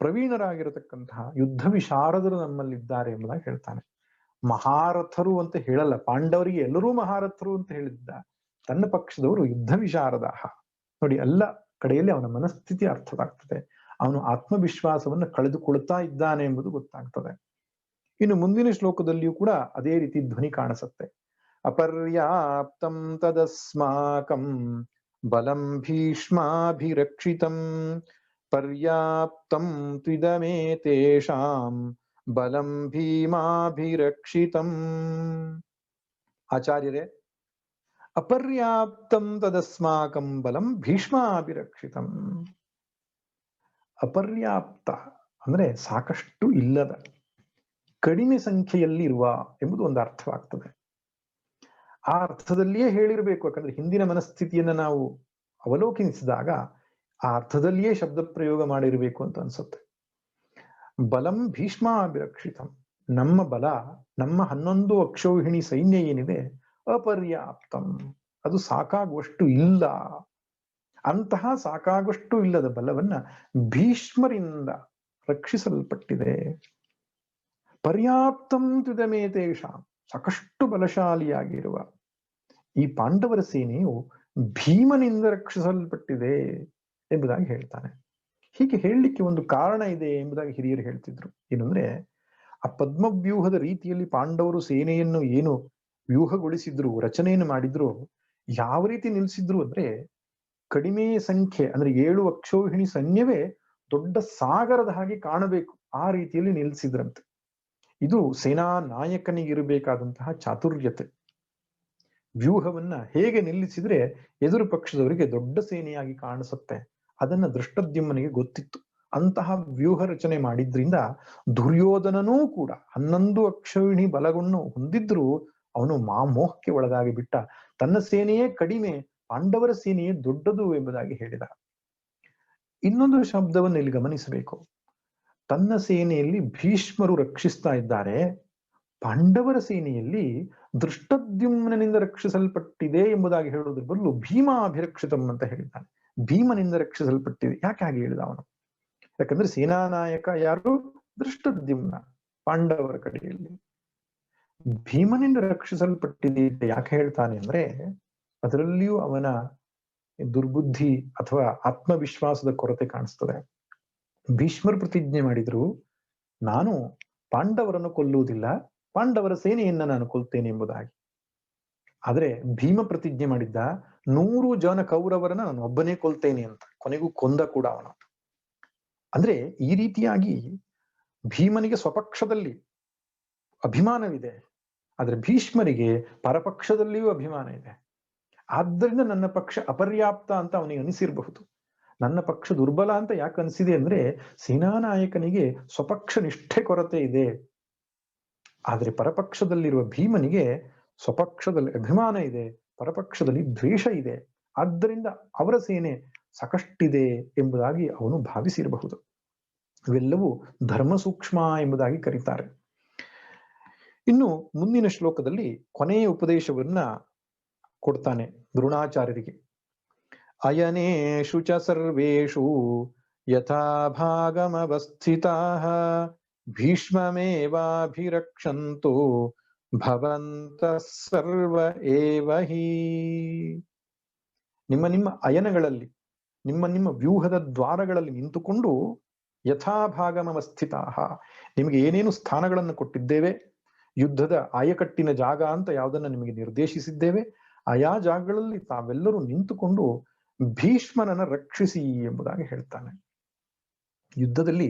ಪ್ರವೀಣರಾಗಿರತಕ್ಕಂತಹ ಯುದ್ಧ ವಿಶಾರದರು ನಮ್ಮಲ್ಲಿದ್ದಾರೆ ಎಂಬುದಾಗಿ ಹೇಳ್ತಾನೆ. ಮಹಾರಥರು ಅಂತ ಹೇಳಲ್ಲ, ಪಾಂಡವರಿಗೆ ಎಲ್ಲರೂ ಮಹಾರಥರು ಅಂತ ಹೇಳಿದ್ದ. ತನ್ನ ಪಕ್ಷದವರು ಯುದ್ಧ ವಿಶಾರದಾಹ. ನೋಡಿ, ಎಲ್ಲ ಕಡೆಯಲ್ಲಿ ಅವನ ಮನಸ್ಥಿತಿ ಅರ್ಥವಾಗ್ತದೆ. ಅವನು ಆತ್ಮವಿಶ್ವಾಸವನ್ನು ಕಳೆದುಕೊಳ್ತಾ ಇದ್ದಾನೆ ಎಂಬುದು ಗೊತ್ತಾಗ್ತದೆ. ಇನ್ನು ಮುಂದಿನ ಶ್ಲೋಕದಲ್ಲಿಯೂ ಕೂಡ ಅದೇ ರೀತಿ ಧ್ವನಿ ಕಾಣಿಸುತ್ತೆ. ಅಪರ್ಯಾಪ್ತಂ ತದಸ್ಮಾಕಂ ಬಲಂ ಭೀಷ್ಮಾಭಿರಕ್ಷಿತಂ ಪರ್ಯಾಪ್ತಂ ತ್ವಿದಮೇತೇಷಾಂ ಬಲಂ ಭೀಮಾಭಿರಕ್ಷಿತಂ. ಆಚಾರ್ಯರೇ, ಅಪರ್ಯಾಪ್ತಂ ತದಸ್ಮಾಕಂ ಬಲಂ ಭೀಷ್ಮಾಭಿರಕ್ಷಿತಂ. ಅಪರ್ಯಾಪ್ತ ಅಂದ್ರೆ ಸಾಕಷ್ಟು ಇಲ್ಲದ, ಕಡಿಮೆ ಸಂಖ್ಯೆಯಲ್ಲಿ ಇರುವ ಎಂಬುದು ಒಂದು ಅರ್ಥವಾಗ್ತದೆ. ಆ ಅರ್ಥದಲ್ಲಿಯೇ ಹೇಳಿರಬೇಕು, ಯಾಕಂದ್ರೆ ಹಿಂದಿನ ಮನಸ್ಥಿತಿಯನ್ನ ನಾವು ಅವಲೋಕಿಸಿದಾಗ ಆ ಅರ್ಥದಲ್ಲಿಯೇ ಶಬ್ದ ಪ್ರಯೋಗ ಮಾಡಿರಬೇಕು ಅಂತ ಅನ್ಸುತ್ತೆ. ಬಲಂ ಭೀಷ್ಮಾಭಿರಕ್ಷಿತಂ, ನಮ್ಮ ಬಲ, ನಮ್ಮ 11 ಅಕ್ಷೌಹಿಣಿ ಸೈನ್ಯ ಏನಿದೆ, ಅಪರ್ಯಾಪ್ತಂ, ಅದು ಸಾಕಾಗುವಷ್ಟು ಇಲ್ಲ. ಅಂತಹ ಸಾಕಾಗುವಷ್ಟು ಇಲ್ಲದ ಬಲವನ್ನ ಭೀಷ್ಮರಿಂದ ರಕ್ಷಿಸಲ್ಪಟ್ಟಿದೆ. ಪರ್ಯಾಪ್ತಂ ತ್ವಿದಮೇತೇಷಾಂ, ಸಾಕಷ್ಟು ಬಲಶಾಲಿಯಾಗಿರುವ ಈ ಪಾಂಡವರ ಸೇನೆಯು ಭೀಮನಿಂದ ರಕ್ಷಿಸಲ್ಪಟ್ಟಿದೆ ಎಂಬುದಾಗಿ ಹೇಳ್ತಾನೆ. ಹೀಗೆ ಹೇಳಲಿಕ್ಕೆ ಒಂದು ಕಾರಣ ಇದೆ ಎಂಬುದಾಗಿ ಹಿರಿಯರು ಹೇಳ್ತಿದ್ರು. ಏನಂದ್ರೆ, ಆ ಪದ್ಮವ್ಯೂಹದ ರೀತಿಯಲ್ಲಿ ಪಾಂಡವರು ಸೇನೆಯನ್ನು ಏನು ವ್ಯೂಹಗೊಳಿಸಿದ್ರು, ರಚನೆಯನ್ನು ಮಾಡಿದ್ರು, ಯಾವ ರೀತಿ ನಿಲ್ಲಿಸಿದ್ರು ಅಂದ್ರೆ, ಕಡಿಮೆ ಸಂಖ್ಯೆ ಅಂದ್ರೆ 7 ಅಕ್ಷೌಹಿಣಿ ಸೈನ್ಯವೇ ದೊಡ್ಡ ಸಾಗರದ ಹಾಗೆ ಕಾಣಬೇಕು, ಆ ರೀತಿಯಲ್ಲಿ ನಿಲ್ಲಿಸಿದ್ರಂತೆ. ಇದು ಸೇನಾ ನಾಯಕನಿಗಿರಬೇಕಾದಂತಹ ಚಾತುರ್ಯತೆ. ವ್ಯೂಹವನ್ನ ಹೇಗೆ ನಿಲ್ಲಿಸಿದ್ರೆ ಎದುರು ಪಕ್ಷದವರಿಗೆ ದೊಡ್ಡ ಸೇನೆಯಾಗಿ ಕಾಣಿಸುತ್ತೆ, ಅದನ್ನ ದೃಷ್ಟದ್ಯುಮ್ನಿಗೆ ಗೊತ್ತಿತ್ತು. ಅಂತಹ ವ್ಯೂಹ ರಚನೆ ಮಾಡಿದ್ರಿಂದ ದುರ್ಯೋಧನನೂ ಕೂಡ 11 ಅಕ್ಷೌಹಿಣಿ ಬಲವನ್ನು ಹೊಂದಿದ್ರು ಅವನು ಮಾಮೋಹಕ್ಕೆ ಒಳಗಾಗಿ ಬಿಟ್ಟ. ತನ್ನ ಸೇನೆಯೇ ಕಡಿಮೆ, ಪಾಂಡವರ ಸೇನೆಯೇ ದೊಡ್ಡದು ಎಂಬುದಾಗಿ ಹೇಳಿದ. ಇನ್ನೊಂದು ಶಬ್ದವನ್ನು ಇಲ್ಲಿ ಗಮನಿಸಬೇಕು. ತನ್ನ ಸೇನೆಯಲ್ಲಿ ಭೀಷ್ಮರು ರಕ್ಷಿಸ್ತಾ ಇದ್ದಾರೆ, ಪಾಂಡವರ ಸೇನೆಯಲ್ಲಿ ದೃಷ್ಟದ್ಯುಮ್ನಿಂದ ರಕ್ಷಿಸಲ್ಪಟ್ಟಿದೆ ಎಂಬುದಾಗಿ ಹೇಳುವುದ್ರ ಬದಲು ಭೀಮಾಭಿರಕ್ಷಿತಂ ಅಂತ ಹೇಳಿದ್ದಾನೆ. ಭೀಮನಿಂದ ರಕ್ಷಿಸಲ್ಪಟ್ಟಿದೆ. ಯಾಕೆ ಹಾಗೆ ಹೇಳಿದ ಅವನು? ಯಾಕಂದ್ರೆ ಸೇನಾ ನಾಯಕ ಯಾರು? ದೃಷ್ಟದ್ಯುಮ್ನ, ಪಾಂಡವರ ಕಡೆಯಲ್ಲಿ. ಭೀಮನಿಂದ ರಕ್ಷಿಸಲ್ಪಟ್ಟಿದೆ ಯಾಕೆ ಹೇಳ್ತಾನೆ ಅಂದ್ರೆ, ಅದರಲ್ಲಿಯೂ ಅವನ ದುರ್ಬುದ್ಧಿ ಅಥವಾ ಆತ್ಮವಿಶ್ವಾಸದ ಕೊರತೆ ಕಾಣಿಸ್ತದೆ. ಭೀಷ್ಮರು ಪ್ರತಿಜ್ಞೆ ಮಾಡಿದ್ರು, ನಾನು ಪಾಂಡವರನ್ನು ಕೊಲ್ಲುವುದಿಲ್ಲ, ಪಾಂಡವರ ಸೇನೆಯನ್ನ ನಾನು ಕೊಲ್ತೇನೆ ಎಂಬುದಾಗಿ. ಆದ್ರೆ ಭೀಮ ಪ್ರತಿಜ್ಞೆ ಮಾಡಿದ್ದ, 100 ಜನ ಕೌರವರನ್ನ ನಾನು ಒಬ್ಬನೇ ಕೊಲ್ತೇನೆ ಅಂತ. ಕೊನೆಗೂ ಕೊಂದ ಕೂಡ ಅವನು. ಅಂದ್ರೆ ಈ ರೀತಿಯಾಗಿ ಭೀಮನಿಗೆ ಸ್ವಪಕ್ಷದಲ್ಲಿ ಅಭಿಮಾನವಿದೆ, ಆದ್ರೆ ಭೀಷ್ಮರಿಗೆ ಪರಪಕ್ಷದಲ್ಲಿಯೂ ಅಭಿಮಾನ ಇದೆ. ಆದ್ದರಿಂದ ನನ್ನ ಪಕ್ಷ ಅಪರ್ಯಾಪ್ತ ಅಂತ ಅವನಿಗೆ ಅನಿಸಿರಬಹುದು. ನನ್ನ ಪಕ್ಷ ದುರ್ಬಲ ಅಂತ ಯಾಕೆ ಅನಿಸಿದೆ ಅಂದ್ರೆ, ಸೇನಾ ನಾಯಕನಿಗೆ ಸ್ವಪಕ್ಷ ನಿಷ್ಠೆ ಕೊರತೆ ಇದೆ. ಆದ್ರೆ ಪರಪಕ್ಷದಲ್ಲಿರುವ ಭೀಮನಿಗೆ ಸ್ವಪಕ್ಷದಲ್ಲಿ ಅಭಿಮಾನ ಇದೆ, ಪರಪಕ್ಷದಲ್ಲಿ ದ್ವೇಷ ಇದೆ. ಆದ್ದರಿಂದ ಅವರ ಸೇನೆ ಸಾಕಷ್ಟಿದೆ ಎಂಬುದಾಗಿ ಅವನು ಭಾವಿಸಿರಬಹುದು. ಇವೆಲ್ಲವೂ ಧರ್ಮ ಸೂಕ್ಷ್ಮ ಎಂಬುದಾಗಿ ಕರೀತಾರೆ. ಇನ್ನು ಮುಂದಿನ ಶ್ಲೋಕದಲ್ಲಿ ಕೊನೆಯ ಉಪದೇಶವನ್ನ ಕೊಡ್ತಾನೆ ದ್ರೋಣಾಚಾರ್ಯರಿಗೆ. ಅಯನೇಷು ಚ ಸರ್ವೇಷು ಯಥಾ ಭಾಗಮವಸ್ಥಿತಾಃ ಭೀಷ್ಮಮೇವಾಭಿರಕ್ಷಂತು ಭವಂತಃ ಸರ್ವ ಏವ ಹಿ. ನಿಮ್ಮ ನಿಮ್ಮ ಅಯನಗಳಲ್ಲಿ, ನಿಮ್ಮ ನಿಮ್ಮ ವ್ಯೂಹದ ದ್ವಾರಗಳಲ್ಲಿ ನಿಂತುಕೊಂಡು ಯಥಾಭಾಗಮವಸ್ಥಿತಾಃ, ನಿಮಗೆ ಏನೇನು ಸ್ಥಾನಗಳನ್ನು ಕೊಟ್ಟಿದ್ದೇವೆ, ಯುದ್ಧದ ಆಯಕಟ್ಟಿನ ಜಾಗ ಅಂತ ಯಾವುದನ್ನ ನಿಮಗೆ ನಿರ್ದೇಶಿಸಿದ್ದೇವೆ, ಆಯಾ ಜಾಗಗಳಲ್ಲಿ ತಾವೆಲ್ಲರೂ ನಿಂತುಕೊಂಡು ಭೀಷ್ಮನನ್ನ ರಕ್ಷಿಸಿ ಎಂಬುದಾಗಿ ಹೇಳ್ತಾನೆ. ಯುದ್ಧದಲ್ಲಿ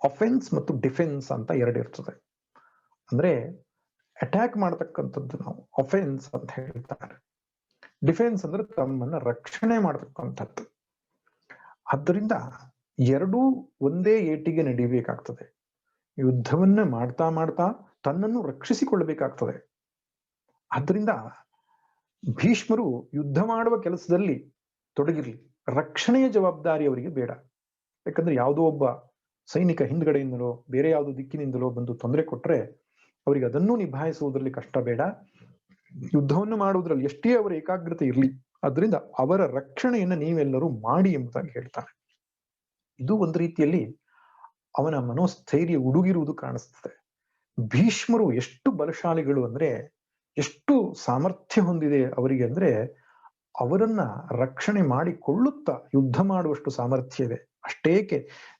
ಅಫೆನ್ಸ್ ಮತ್ತು ಡಿಫೆನ್ಸ್ ಅಂತ ಎರಡಿರ್ತದೆ. ಅಂದ್ರೆ ಅಟ್ಯಾಕ್ ಮಾಡತಕ್ಕಂಥದ್ದು ನಾವು ಅಫೆನ್ಸ್ ಅಂತ ಹೇಳ್ತಾರೆ, ಡಿಫೆನ್ಸ್ ಅಂದ್ರೆ ತಮ್ಮನ್ನ ರಕ್ಷಣೆ ಮಾಡತಕ್ಕಂಥದ್ದು. ಆದ್ದರಿಂದ ಎರಡೂ ಒಂದೇ ಏಟಿಗೆ ನಡಿಬೇಕಾಗ್ತದೆ. ಯುದ್ಧವನ್ನ ಮಾಡ್ತಾ ಮಾಡ್ತಾ ತನ್ನನ್ನು ರಕ್ಷಿಸಿಕೊಳ್ಳಬೇಕಾಗ್ತದೆ. ಆದ್ರಿಂದ ಭೀಷ್ಮರು ಯುದ್ಧ ಮಾಡುವ ಕೆಲಸದಲ್ಲಿ ತೊಡಗಿರ್ಲಿ, ರಕ್ಷಣೆಯ ಜವಾಬ್ದಾರಿ ಅವರಿಗೆ ಬೇಡ. ಯಾಕಂದ್ರೆ ಯಾವುದೋ ಒಬ್ಬ ಸೈನಿಕ ಹಿಂದ್ಗಡೆಯಿಂದಲೋ ಬೇರೆ ಯಾವುದೋ ದಿಕ್ಕಿನಿಂದಲೋ ಬಂದು ತೊಂದರೆ ಕೊಟ್ರೆ ಅವರಿಗೆ ಅದನ್ನೂ ನಿಭಾಯಿಸುವುದರಲ್ಲಿ ಕಷ್ಟ ಬೇಡ. ಯುದ್ಧವನ್ನು ಮಾಡುವುದರಲ್ಲಿ ಎಷ್ಟೇ ಅವರ ಏಕಾಗ್ರತೆ ಇರಲಿ, ಅದರಿಂದ ಅವರ ರಕ್ಷಣೆಯನ್ನ ನೀವೆಲ್ಲರೂ ಮಾಡಿ ಎಂಬುದಾಗಿ ಹೇಳ್ತಾನೆ. ಇದು ಒಂದು ರೀತಿಯಲ್ಲಿ ಅವನ ಮನೋಸ್ಥೈರ್ಯ ಉಡುಗಿರುವುದು ಕಾಣಿಸ್ತದೆ. ಭೀಷ್ಮರು ಎಷ್ಟು ಬಲಶಾಲಿಗಳು ಅಂದ್ರೆ, ಎಷ್ಟು ಸಾಮರ್ಥ್ಯ ಹೊಂದಿದೆ ಅವರಿಗೆ ಅಂದ್ರೆ, ಅವರನ್ನ ರಕ್ಷಣೆ ಮಾಡಿಕೊಳ್ಳುತ್ತಾ ಯುದ್ಧ ಮಾಡುವಷ್ಟು ಸಾಮರ್ಥ್ಯ ಇದೆ. ಅಷ್ಟೇಕೆ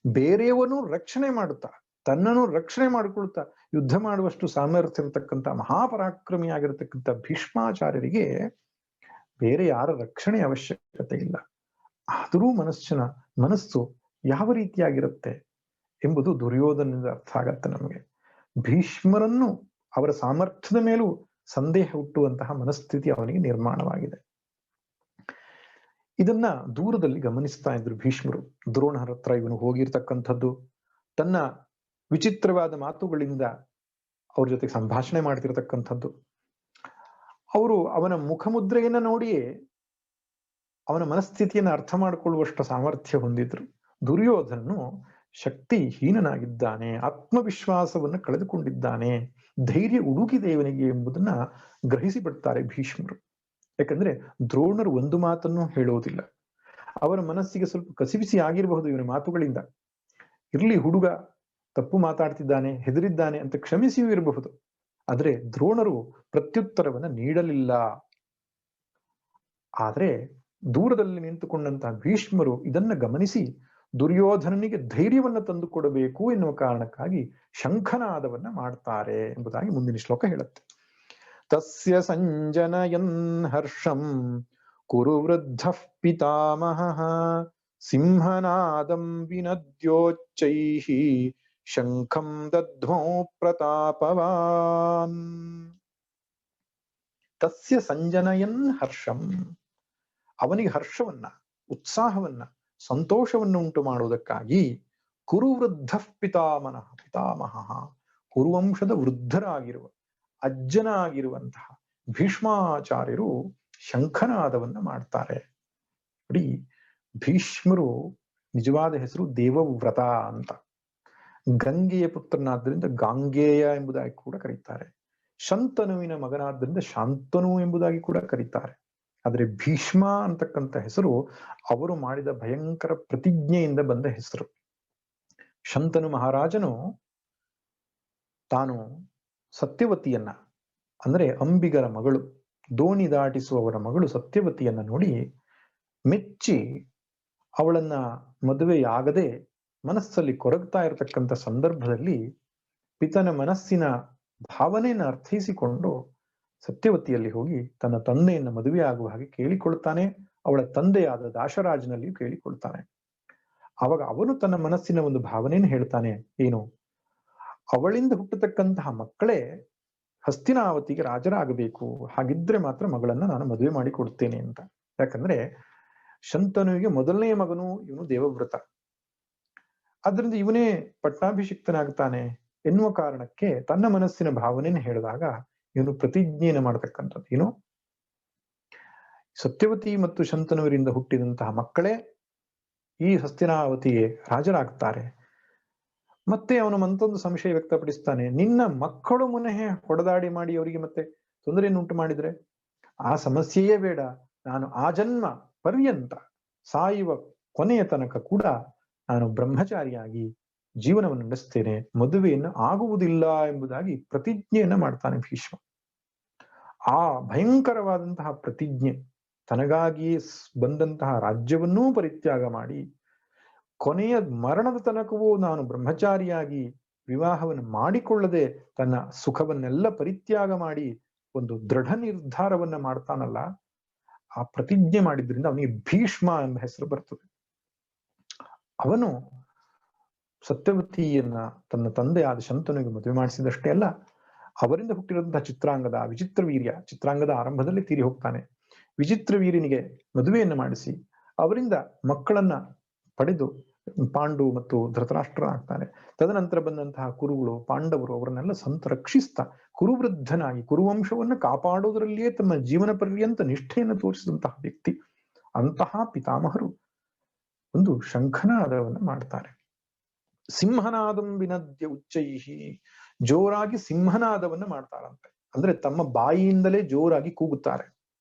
ಬೇರೆಯವನು ರಕ್ಷಣೆ ಮಾಡುತ್ತಾ ತನ್ನನ್ನು ರಕ್ಷಣೆ ಮಾಡಿಕೊಳ್ತಾ ಯುದ್ಧ ಮಾಡುವಷ್ಟು ಸಾಮರ್ಥ್ಯ ಇರತಕ್ಕಂಥ ಮಹಾಪರಾಕ್ರಮಿಯಾಗಿರತಕ್ಕಂಥ ಭೀಷ್ಮಾಚಾರ್ಯರಿಗೆ ಬೇರೆ ಯಾರ ರಕ್ಷಣೆ ಅವಶ್ಯಕತೆ ಇಲ್ಲ. ಆದರೂ ಮನಸ್ಸು ಯಾವ ರೀತಿಯಾಗಿರುತ್ತೆ ಎಂಬುದು ದುರ್ಯೋಧನದಿಂದ ಅರ್ಥ ಆಗತ್ತೆ ನಮಗೆ. ಭೀಷ್ಮರನ್ನು ಅವರ ಸಾಮರ್ಥ್ಯದ ಮೇಲೂ ಸಂದೇಹ ಹುಟ್ಟುವಂತಹ ಮನಸ್ಥಿತಿ ಅವನಿಗೆ ನಿರ್ಮಾಣವಾಗಿದೆ. ಇದನ್ನ ದೂರದಲ್ಲಿ ಗಮನಿಸ್ತಾ ಇದ್ರು ಭೀಷ್ಮರು. ದ್ರೋಣರ ಹತ್ರ ಇವನು ಹೋಗಿರ್ತಕ್ಕಂಥದ್ದು, ತನ್ನ ವಿಚಿತ್ರವಾದ ಮಾತುಗಳಿಂದ ಅವ್ರ ಜೊತೆ ಸಂಭಾಷಣೆ ಮಾಡ್ತಿರ್ತಕ್ಕಂಥದ್ದು, ಅವರು ಅವನ ಮುಖಮುದ್ರೆಯನ್ನ ನೋಡಿಯೇ ಅವನ ಮನಸ್ಥಿತಿಯನ್ನು ಅರ್ಥ ಮಾಡಿಕೊಳ್ಳುವಷ್ಟು ಸಾಮರ್ಥ್ಯ ಹೊಂದಿದ್ರು. ದುರ್ಯೋಧನನು ಶಕ್ತಿಹೀನನಾಗಿದ್ದಾನೆ, ಆತ್ಮವಿಶ್ವಾಸವನ್ನು ಕಳೆದುಕೊಂಡಿದ್ದಾನೆ, ಧೈರ್ಯ ಉಡುಗಿದೆ ಇವನಿಗೆ ಎಂಬುದನ್ನ ಗ್ರಹಿಸಿ ಬಿಡ್ತಾರೆ ಭೀಷ್ಮರು. ಯಾಕಂದ್ರೆ ದ್ರೋಣರು ಒಂದು ಮಾತನ್ನು ಹೇಳುವುದಿಲ್ಲ. ಅವರ ಮನಸ್ಸಿಗೆ ಸ್ವಲ್ಪ ಕಸಿವಿಸಿ ಆಗಿರಬಹುದು ಇವನ ಮಾತುಗಳಿಂದ. ಇರ್ಲಿ, ಹುಡುಗ ತಪ್ಪು ಮಾತಾಡ್ತಿದ್ದಾನೆ, ಹೆದರಿದ್ದಾನೆ ಅಂತ ಕ್ಷಮಿಸಿಯೂ ಇರಬಹುದು. ಆದ್ರೆ ದ್ರೋಣರು ಪ್ರತ್ಯುತ್ತರವನ್ನ ನೀಡಲಿಲ್ಲ. ಆದ್ರೆ ದೂರದಲ್ಲಿ ನಿಂತುಕೊಂಡಂತಹ ಭೀಷ್ಮರು ಇದನ್ನ ಗಮನಿಸಿ ದುರ್ಯೋಧನನಿಗೆ ಧೈರ್ಯವನ್ನ ತಂದುಕೊಡಬೇಕು ಎನ್ನುವ ಕಾರಣಕ್ಕಾಗಿ ಶಂಖನಾದವನ್ನ ಮಾಡ್ತಾರೆ ಎಂಬುದಾಗಿ ಮುಂದಿನ ಶ್ಲೋಕ ಹೇಳುತ್ತೆ. ತಸ್ಯ ಸಂಜನಯನ್ ಹರ್ಷಂ ಕುರು ವೃದ್ಧಃ ಪಿತಾಮಹಃ ಸಿಂಹನಾದಂ ವಿನದ್ಯೋಚ್ಚೈಃ ಶಂಖಂ ದಧ್ಮೋ ಪ್ರತಾಪವಾನ್. ತಸ್ಯ ಸಂಜನಯನ್ ಹರ್ಷಂ, ಅವನಿಗೆ ಹರ್ಷವನ್ನ, ಉತ್ಸಾಹವನ್ನ, ಸಂತೋಷವನ್ನು ಉಂಟು ಮಾಡುವುದಕ್ಕಾಗಿ ಕುರುವೃದ್ಧ ಪಿತಾಮಹ, ಕುರುವಂಶದ ವೃದ್ಧರಾಗಿರುವ, ಅಜ್ಜನಾಗಿರುವಂತಹ ಭೀಷ್ಮಾಚಾರ್ಯರು ಶಂಖನಾದವನ್ನ ಮಾಡ್ತಾರೆ. ನೋಡಿ, ಭೀಷ್ಮರು ನಿಜವಾದ ಹೆಸರು ದೇವವ್ರತ ಅಂತ. ಗಂಗೆಯ ಪುತ್ರನಾದ್ದರಿಂದ ಗಾಂಗೇಯ ಎಂಬುದಾಗಿ ಕೂಡ ಕರೀತಾರೆ. ಶಂತನುವಿನ ಮಗನಾದ್ದರಿಂದ ಶಾಂತನು ಎಂಬುದಾಗಿ ಕೂಡ ಕರೀತಾರೆ. ಆದ್ರೆ ಭೀಷ್ಮ ಅಂತಕ್ಕಂಥ ಹೆಸರು ಅವರು ಮಾಡಿದ ಭಯಂಕರ ಪ್ರತಿಜ್ಞೆಯಿಂದ ಬಂದ ಹೆಸರು. ಶಂತನು ಮಹಾರಾಜನು ತಾನು ಸತ್ಯವತಿಯನ್ನ, ಅಂದ್ರೆ ಅಂಬಿಗರ ಮಗಳು, ದೋಣಿ ದಾಟಿಸುವವರ ಮಗಳು ಸತ್ಯವತಿಯನ್ನ ನೋಡಿ ಮೆಚ್ಚಿ ಅವಳನ್ನ ಮದುವೆಯಾಗದೆ ಮನಸ್ಸಲ್ಲಿ ಕೊರಗ್ತಾ ಇರತಕ್ಕಂಥ ಸಂದರ್ಭದಲ್ಲಿ ಪಿತನ ಮನಸ್ಸಿನ ಭಾವನೆಯನ್ನು ಅರ್ಥೈಸಿಕೊಂಡು ಸತ್ಯವತಿಯಲ್ಲಿ ಹೋಗಿ ತನ್ನ ತಂದೆಯನ್ನು ಮದುವೆ ಆಗುವ ಹಾಗೆ ಕೇಳಿಕೊಳ್ತಾನೆ. ಅವಳ ತಂದೆಯಾದ ದಾಶರಾಜನಲ್ಲಿಯೂ ಕೇಳಿಕೊಳ್ತಾನೆ. ಆವಾಗ ಅವನು ತನ್ನ ಮನಸ್ಸಿನ ಒಂದು ಭಾವನೆಯನ್ನು ಹೇಳ್ತಾನೆ. ಏನು, ಅವಳಿಂದ ಹುಟ್ಟತಕ್ಕಂತಹ ಮಕ್ಕಳೇ ಹಸ್ತಿನಾವತಿಗೆ ರಾಜರಾಗಬೇಕು, ಹಾಗಿದ್ರೆ ಮಾತ್ರ ಮಗಳನ್ನ ನಾನು ಮದುವೆ ಮಾಡಿ ಕೊಡ್ತೇನೆ ಅಂತ. ಯಾಕಂದ್ರೆ ಶಂತನುವಿಗೆ ಮೊದಲನೆಯ ಮಗನು ಇವನು ದೇವವ್ರತ, ಆದ್ರಿಂದ ಇವನೇ ಪಟ್ಟಾಭಿಷಿಕ್ತನಾಗ್ತಾನೆ ಎನ್ನುವ ಕಾರಣಕ್ಕೆ ತನ್ನ ಮನಸ್ಸಿನ ಭಾವನೆಯನ್ನು ಹೇಳಿದಾಗ ಇವನು ಪ್ರತಿಜ್ಞೆಯನ್ನು ಮಾಡತಕ್ಕಂಥದ್ದು. ಏನು, ಸತ್ಯವತಿ ಮತ್ತು ಶಂತನುವರಿಂದ ಹುಟ್ಟಿದಂತಹ ಮಕ್ಕಳೇ ಈ ಹಸ್ತಿನಾವತಿಗೆ ರಾಜರಾಗ್ತಾರೆ. ಮತ್ತೆ ಅವನು ಮತ್ತೊಂದು ಸಂಶಯ ವ್ಯಕ್ತಪಡಿಸ್ತಾನೆ. ನಿನ್ನ ಮಕ್ಕಳು ಮುನೇ ಹೊಡೆದಾಡಿ ಮಾಡಿ ಅವರಿಗೆ ಮತ್ತೆ ತೊಂದರೆಯನ್ನು ಉಂಟು ಮಾಡಿದ್ರೆ ಆ ಸಮಸ್ಯೆಯೇ ಬೇಡ, ನಾನು ಆಜನ್ಮ ಪರ್ಯಂತ ಸಾಯುವ ಕೊನೆಯ ತನಕ ಕೂಡ ನಾನು ಬ್ರಹ್ಮಚಾರಿಯಾಗಿ ಜೀವನವನ್ನು ನಡೆಸ್ತೇನೆ, ಮದುವೆಯನ್ನು ಆಗುವುದಿಲ್ಲ ಎಂಬುದಾಗಿ ಪ್ರತಿಜ್ಞೆಯನ್ನ ಮಾಡ್ತಾನೆ ಭೀಷ್ಮ. ಆ ಭಯಂಕರವಾದಂತಹ ಪ್ರತಿಜ್ಞೆ, ತನಗಾಗಿಯೇ ಬಂದಂತಹ ರಾಜ್ಯವನ್ನೂ ಪರಿತ್ಯಾಗ ಮಾಡಿ ಕೊನೆಯ ಮರಣದ ತನಕವೂ ನಾನು ಬ್ರಹ್ಮಚಾರಿಯಾಗಿ ವಿವಾಹವನ್ನು ಮಾಡಿಕೊಳ್ಳದೆ ತನ್ನ ಸುಖವನ್ನೆಲ್ಲ ಪರಿತ್ಯಾಗ ಮಾಡಿ ಒಂದು ದೃಢ ನಿರ್ಧಾರವನ್ನ ಮಾಡ್ತಾನಲ್ಲ, ಆ ಪ್ರತಿಜ್ಞೆ ಮಾಡಿದ್ರಿಂದ ಅವನಿಗೆ ಭೀಷ್ಮ ಎಂಬ ಹೆಸರು ಬರ್ತದೆ. ಅವನು ಸತ್ಯವತಿಯನ್ನ ತನ್ನ ತಂದೆಯಾದ ಶಂತನುವಿಗೆ ಮದುವೆ ಮಾಡಿಸಿದಷ್ಟೇ ಅಲ್ಲ, ಅವರಿಂದ ಹುಟ್ಟಿರುವಂತಹ ಚಿತ್ರಾಂಗದ ಆರಂಭದಲ್ಲಿ ತೀರಿ ಹೋಗ್ತಾನೆ. ವಿಚಿತ್ರವೀರ್ಯನಿಗೆ ಮದುವೆಯನ್ನು ಮಾಡಿಸಿ ಅವರಿಂದ ಮಕ್ಕಳನ್ನ ಪಡೆದು ಪಾಂಡು ಮತ್ತು ಧೃತರಾಷ್ಟ್ರ ಆಗ್ತಾನೆ. ತದನಂತರ ಬಂದಂತಹ ಕುರುಗಳು, ಪಾಂಡವರು ಅವರನ್ನೆಲ್ಲ ರಕ್ಷಿಸ್ತಾ ಕುರುವೃದ್ಧನಾಗಿ ಕುರುವಂಶವನ್ನು ಕಾಪಾಡುವುದರಲ್ಲಿಯೇ ತಮ್ಮ ಜೀವನ ಪರ್ಯಂತ ನಿಷ್ಠೆಯನ್ನು ತೋರಿಸಿದಂತಹ ವ್ಯಕ್ತಿ. ಅಂತಹ ಪಿತಾಮಹರು ಒಂದು ಶಂಖನಾದವನ್ನು ಮಾಡ್ತಾರೆ. ಸಿಂಹನಾದಂ ವಿನದ್ಯ ಉಚ್ಚೈಹಿ, ಜೋರಾಗಿ ಸಿಂಹನಾದವನ್ನು ಮಾಡ್ತಾರಂತೆ. ಅಂದ್ರೆ ತಮ್ಮ ಬಾಯಿಯಿಂದಲೇ ಜೋರಾಗಿ ಕೂಗುತ್ತಾರೆ.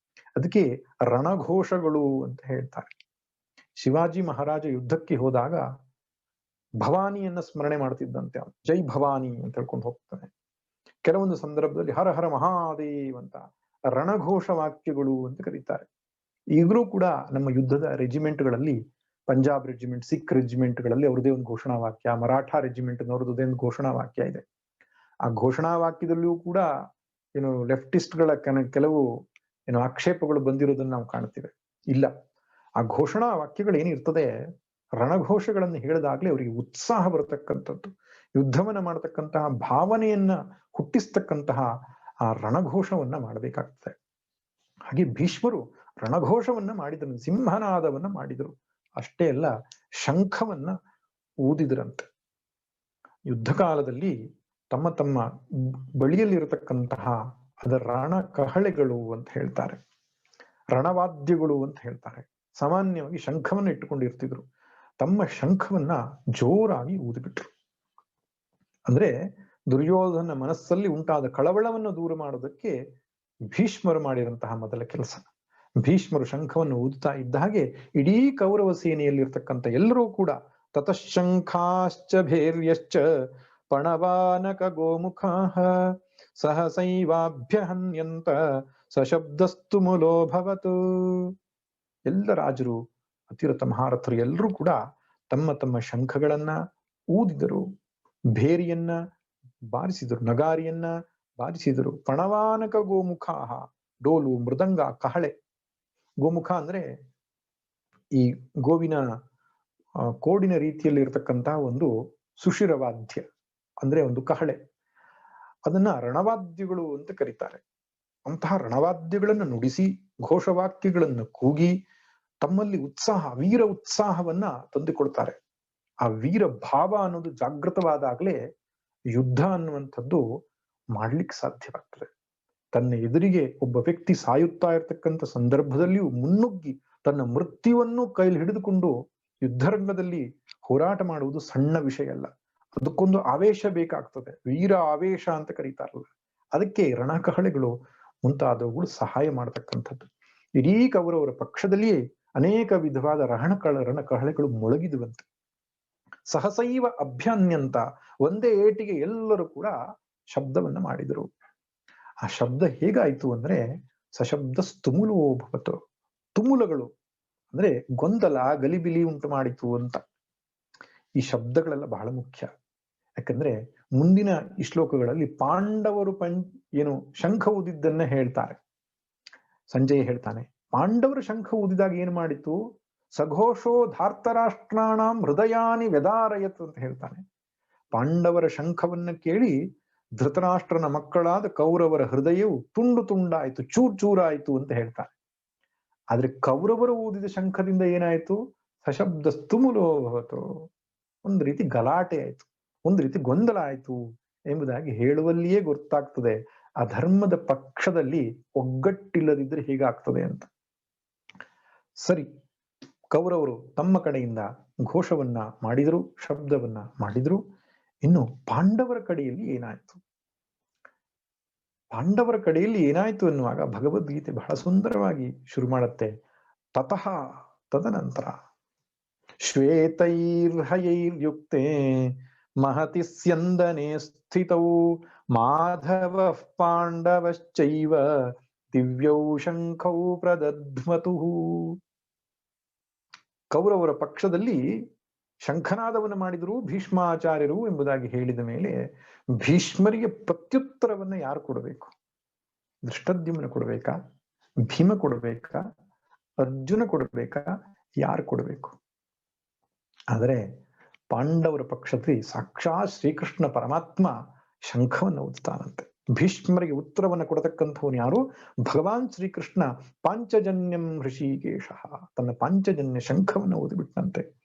ಅದಕ್ಕೆ ರಣಘೋಷಗಳು ಅಂತ ಹೇಳ್ತಾರೆ. ಶಿವಾಜಿ ಮಹಾರಾಜ ಯುದ್ಧಕ್ಕೆ ಹೋದಾಗ ಭವಾನಿಯನ್ನ ಸ್ಮರಣೆ ಮಾಡ್ತಿದ್ದಂತೆ. ಜೈ ಭವಾನಿ ಅಂತ ಹೇಳ್ಕೊಂಡು ಹೋಗ್ತಾನೆ. ಕೆಲವೊಂದು ಸಂದರ್ಭದಲ್ಲಿ ಹರ ಹರ ಮಹಾದೇವ್ ಅಂತ ರಣಘೋಷ ವಾಕ್ಯಗಳು ಅಂತ ಕರೀತಾರೆ. ಈಗಲೂ ಕೂಡ ನಮ್ಮ ಯುದ್ಧದ ರೆಜಿಮೆಂಟ್ಗಳಲ್ಲಿ ಪಂಜಾಬ್ ರೆಜಿಮೆಂಟ್, ಸಿಖ್ ರೆಜಿಮೆಂಟ್ಗಳಲ್ಲಿ ಅವ್ರದೇ ಒಂದು ಘೋಷಣಾ ವಾಕ್ಯ, ಮರಾಠ ರೆಜಿಮೆಂಟ್ ಅವ್ರದ್ದೇ ಒಂದು ಘೋಷಣಾ ವಾಕ್ಯ ಇದೆ. ಆ ಘೋಷಣಾ ವಾಕ್ಯದಲ್ಲಿಯೂ ಕೂಡ ಏನು ಲೆಫ್ಟಿಸ್ಟ್ಗಳ ಕೆಲವು ಏನು ಆಕ್ಷೇಪಗಳು ಬಂದಿರೋದನ್ನ ನಾವು ಕಾಣ್ತೀವಿ. ಇಲ್ಲ, ಆ ಘೋಷಣಾ ವಾಕ್ಯಗಳು ಏನಿರ್ತದೆ, ರಣಘೋಷಗಳನ್ನು ಹೇಳಿದಾಗ್ಲೇ ಅವರಿಗೆ ಉತ್ಸಾಹ ಬರತಕ್ಕಂಥದ್ದು, ಯುದ್ಧವನ್ನ ಮಾಡತಕ್ಕಂತಹ ಭಾವನೆಯನ್ನ ಹುಟ್ಟಿಸ್ತಕ್ಕಂತಹ ಆ ರಣಘೋಷವನ್ನ ಮಾಡಬೇಕಾಗ್ತದೆ. ಹಾಗೆ ಭೀಷ್ಮರು ರಣಘೋಷವನ್ನ ಮಾಡಿದರು, ಸಿಂಹನಾದವನ್ನ ಮಾಡಿದರು. ಅಷ್ಟೇ ಅಲ್ಲ, ಶಂಖವನ್ನ ಊದಿದ್ರಂತೆ. ಯುದ್ಧ ಕಾಲದಲ್ಲಿ ತಮ್ಮ ತಮ್ಮ ಬಳಿಯಲ್ಲಿರತಕ್ಕಂತಹ ಅದರ ರಣ ಕಹಳೆಗಳು ಅಂತ ಹೇಳ್ತಾರೆ, ರಣವಾದ್ಯಗಳು ಅಂತ ಹೇಳ್ತಾರೆ. ಸಾಮಾನ್ಯವಾಗಿ ಶಂಖವನ್ನ ಇಟ್ಟುಕೊಂಡಿರ್ತಿದ್ರು. ತಮ್ಮ ಶಂಖವನ್ನ ಜೋರಾಗಿ ಊದಿಬಿಟ್ರು. ಅಂದ್ರೆ ದುರ್ಯೋಧನ ಮನಸ್ಸಲ್ಲಿ ಉಂಟಾದ ಕಳವಳವನ್ನು ದೂರ ಮಾಡೋದಕ್ಕೆ ಭೀಷ್ಮರು ಮಾಡಿದಂತಹ ಮೊದಲ ಕೆಲಸ. ಭೀಷ್ಮರು ಶಂಖವನ್ನು ಊದುತ್ತಾ ಇದ್ದ ಹಾಗೆ ಇಡೀ ಕೌರವ ಸೇನೆಯಲ್ಲಿರ್ತಕ್ಕಂಥ ಎಲ್ಲರೂ ಕೂಡ ತತಶಂಖಾಶ್ಚ ಭೇರ್ಯಶ್ಚ ಪಣವಾನಕ ಗೋಮುಖಾಃ ಸಹಸೈವಾಭ್ಯಹನ್ಯಂತ ಸಶಬ್ದಸ್ತು ಮುಲೋಭವತು. ಎಲ್ಲ ರಾಜರು, ಅತಿರಥ ಮಹಾರಥರು ಎಲ್ಲರೂ ಕೂಡ ತಮ್ಮ ತಮ್ಮ ಶಂಖಗಳನ್ನ ಊದಿದರು, ಭೇರಿಯನ್ನ ಬಾರಿಸಿದರು, ನಗಾರಿಯನ್ನ ಬಾರಿಸಿದರು. ಪಣವಾನಕ ಗೋಮುಖಾಃ, ಡೋಲು, ಮೃದಂಗ, ಕಹಳೆ. ಗೋಮುಖ ಅಂದ್ರೆ ಈ ಗೋವಿನ ಕೋಡಿನ ರೀತಿಯಲ್ಲಿ ಇರತಕ್ಕಂತಹ ಒಂದು ಸುಶಿರವಾದ್ಯ, ಅಂದ್ರೆ ಒಂದು ಕಹಳೆ. ಅದನ್ನ ರಣವಾದ್ಯಗಳು ಅಂತ ಕರೀತಾರೆ. ಅಂತಹ ರಣವಾದ್ಯಗಳನ್ನು ನುಡಿಸಿ, ಘೋಷವಾಕ್ಯಗಳನ್ನು ಕೂಗಿ ತಮ್ಮಲ್ಲಿ ಉತ್ಸಾಹ, ವೀರ ಉತ್ಸಾಹವನ್ನ ತಂದುಕೊಡ್ತಾರೆ. ಆ ವೀರ ಭಾವ ಅನ್ನೋದು ಜಾಗೃತವಾದಾಗ್ಲೇ ಯುದ್ಧ ಅನ್ನುವಂಥದ್ದು ಮಾಡ್ಲಿಕ್ಕೆ ಸಾಧ್ಯವಾಗ್ತದೆ. ತನ್ನ ಎದುರಿಗೆ ಒಬ್ಬ ವ್ಯಕ್ತಿ ಸಾಯುತ್ತಾ ಇರತಕ್ಕಂಥ ಸಂದರ್ಭದಲ್ಲಿಯೂ ಮುನ್ನುಗ್ಗಿ ತನ್ನ ಮೃತ್ಯುವನ್ನು ಕೈಲಿ ಹಿಡಿದುಕೊಂಡು ಯುದ್ಧರಂಗದಲ್ಲಿ ಹೋರಾಟ ಮಾಡುವುದು ಸಣ್ಣ ವಿಷಯ ಅಲ್ಲ. ಅದಕ್ಕೊಂದು ಆವೇಶ ಬೇಕಾಗ್ತದೆ, ವೀರ ಆವೇಶ ಅಂತ ಕರೀತಾರಲ್ಲ. ಅದಕ್ಕೆ ರಣಕಹಳೆಗಳು ಮುಂತಾದವುಗಳು ಸಹಾಯ ಮಾಡತಕ್ಕಂಥದ್ದು. ಇಡೀ ಕೌರವರ ಪಕ್ಷದಲ್ಲಿಯೇ ಅನೇಕ ವಿಧವಾದ ರಣಕಹಳೆಗಳು ಮೊಳಗಿದುವಂತೆ. ಸಹಸೈವ ಅಭ್ಯನ್ಯಂತ, ಒಂದೇ ಏಟಿಗೆ ಎಲ್ಲರೂ ಕೂಡ ಶಬ್ದವನ್ನ ಮಾಡಿದರು. ಆ ಶಬ್ದ ಹೇಗಾಯ್ತು ಅಂದ್ರೆ ಸಶಬ್ದಸ್ತುಮುಲೋ ಭವತು. ತುಮುಲಗಳು ಅಂದ್ರೆ ಗೊಂದಲ, ಗಲಿಬಿಲಿ ಉಂಟು ಮಾಡಿತು ಅಂತ. ಈ ಶಬ್ದಗಳೆಲ್ಲ ಬಹಳ ಮುಖ್ಯ. ಯಾಕಂದ್ರೆ ಮುಂದಿನ ಈ ಶ್ಲೋಕಗಳಲ್ಲಿ ಪಾಂಡವರು ಏನು ಶಂಖ ಊದಿದ್ದನ್ನ ಹೇಳ್ತಾರೆ. ಸಂಜಯ್ ಹೇಳ್ತಾನೆ, ಪಾಂಡವರು ಶಂಖ ಊದಿದಾಗ ಏನ್ ಮಾಡಿತು, ಸಘೋಷೋ ಧಾರ್ತರಾಷ್ಟ್ರಾಣಾಂ ಹೃದಯಾನಿ ವ್ಯದಾರಯತ್ ಅಂತ ಹೇಳ್ತಾನೆ. ಪಾಂಡವರ ಶಂಖವನ್ನ ಕೇಳಿ ಧೃತರಾಷ್ಟ್ರನ ಮಕ್ಕಳಾದ ಕೌರವರ ಹೃದಯವು ತುಂಡು ತುಂಡಾಯ್ತು, ಚೂರ್ ಚೂರಾಯ್ತು ಅಂತ ಹೇಳ್ತಾರೆ. ಆದ್ರೆ ಕೌರವರು ಊದಿದ ಶಂಖದಿಂದ ಏನಾಯ್ತು, ಸಶಬ್ದಸ್ತುಮುಲೋ ಭವತು, ಒಂದು ರೀತಿ ಗಲಾಟೆ ಆಯ್ತು, ಒಂದು ರೀತಿ ಗೊಂದಲ ಆಯ್ತು ಎಂಬುದಾಗಿ ಹೇಳುವಲ್ಲಿಯೇ ಗೊತ್ತಾಗ್ತದೆ ಆ ಧರ್ಮದ ಪಕ್ಷದಲ್ಲಿ ಒಗ್ಗಟ್ಟಿಲ್ಲದಿದ್ರೆ ಹೀಗಾಗ್ತದೆ ಅಂತ. ಸರಿ, ಕೌರವರು ತಮ್ಮ ಕಡೆಯಿಂದ ಘೋಷವನ್ನ ಮಾಡಿದ್ರು, ಶಬ್ದವನ್ನ ಮಾಡಿದ್ರು. ಇನ್ನು ಪಾಂಡವರ ಕಡೆಯಲ್ಲಿ ಏನಾಯ್ತು, ಪಾಂಡವರ ಕಡೆಯಲ್ಲಿ ಏನಾಯ್ತು ಎನ್ನುವಾಗ ಭಗವದ್ಗೀತೆ ಬಹಳ ಸುಂದರವಾಗಿ ಶುರು ಮಾಡುತ್ತೆ. ತತಃ, ತದನಂತರ ಶ್ವೇತೈರ್ಹಯೈರ್ಯುಕ್ತೆ ಮಹತಿ ಸ್ಯಂದನೆ ಸ್ಥಿತೌ ಮಾಧವ ಪಾಂಡವಶ್ಚೈವ ದಿವ್ಯೌ ಶಂಖೌ ಪ್ರದಧ್ಮತು. ಕೌರವರ ಪಕ್ಷದಲ್ಲಿ ಶಂಖನಾದವನ್ನು ಮಾಡಿದರು ಭೀಷ್ಮಾಚಾರ್ಯರು ಎಂಬುದಾಗಿ ಹೇಳಿದ ಮೇಲೆ ಭೀಷ್ಮರಿಗೆ ಪ್ರತ್ಯುತ್ತರವನ್ನ ಯಾರು ಕೊಡಬೇಕು? ದೃಷ್ಟದ್ಯುಮ್ನ ಕೊಡಬೇಕಾ, ಭೀಮ ಕೊಡಬೇಕಾ, ಅರ್ಜುನ ಕೊಡಬೇಕಾ, ಯಾರು ಕೊಡಬೇಕು? ಆದರೆ ಪಾಂಡವರ ಪಕ್ಷದಲ್ಲಿ ಸಾಕ್ಷಾತ್ ಶ್ರೀಕೃಷ್ಣ ಪರಮಾತ್ಮ ಶಂಖವನ್ನು ಊದುತ್ತಾನಂತೆ. ಭೀಷ್ಮರಿಗೆ ಉತ್ತರವನ್ನು ಕೊಡತಕ್ಕಂಥವನು ಯಾರು? ಭಗವಾನ್ ಶ್ರೀಕೃಷ್ಣ ಪಾಂಚಜನ್ಯಂ ಹೃಷಿಕೇಶ, ತನ್ನ ಪಾಂಚಜನ್ಯ ಶಂಖವನ್ನು ಊದಿಬಿಟ್ಟಂತೆ.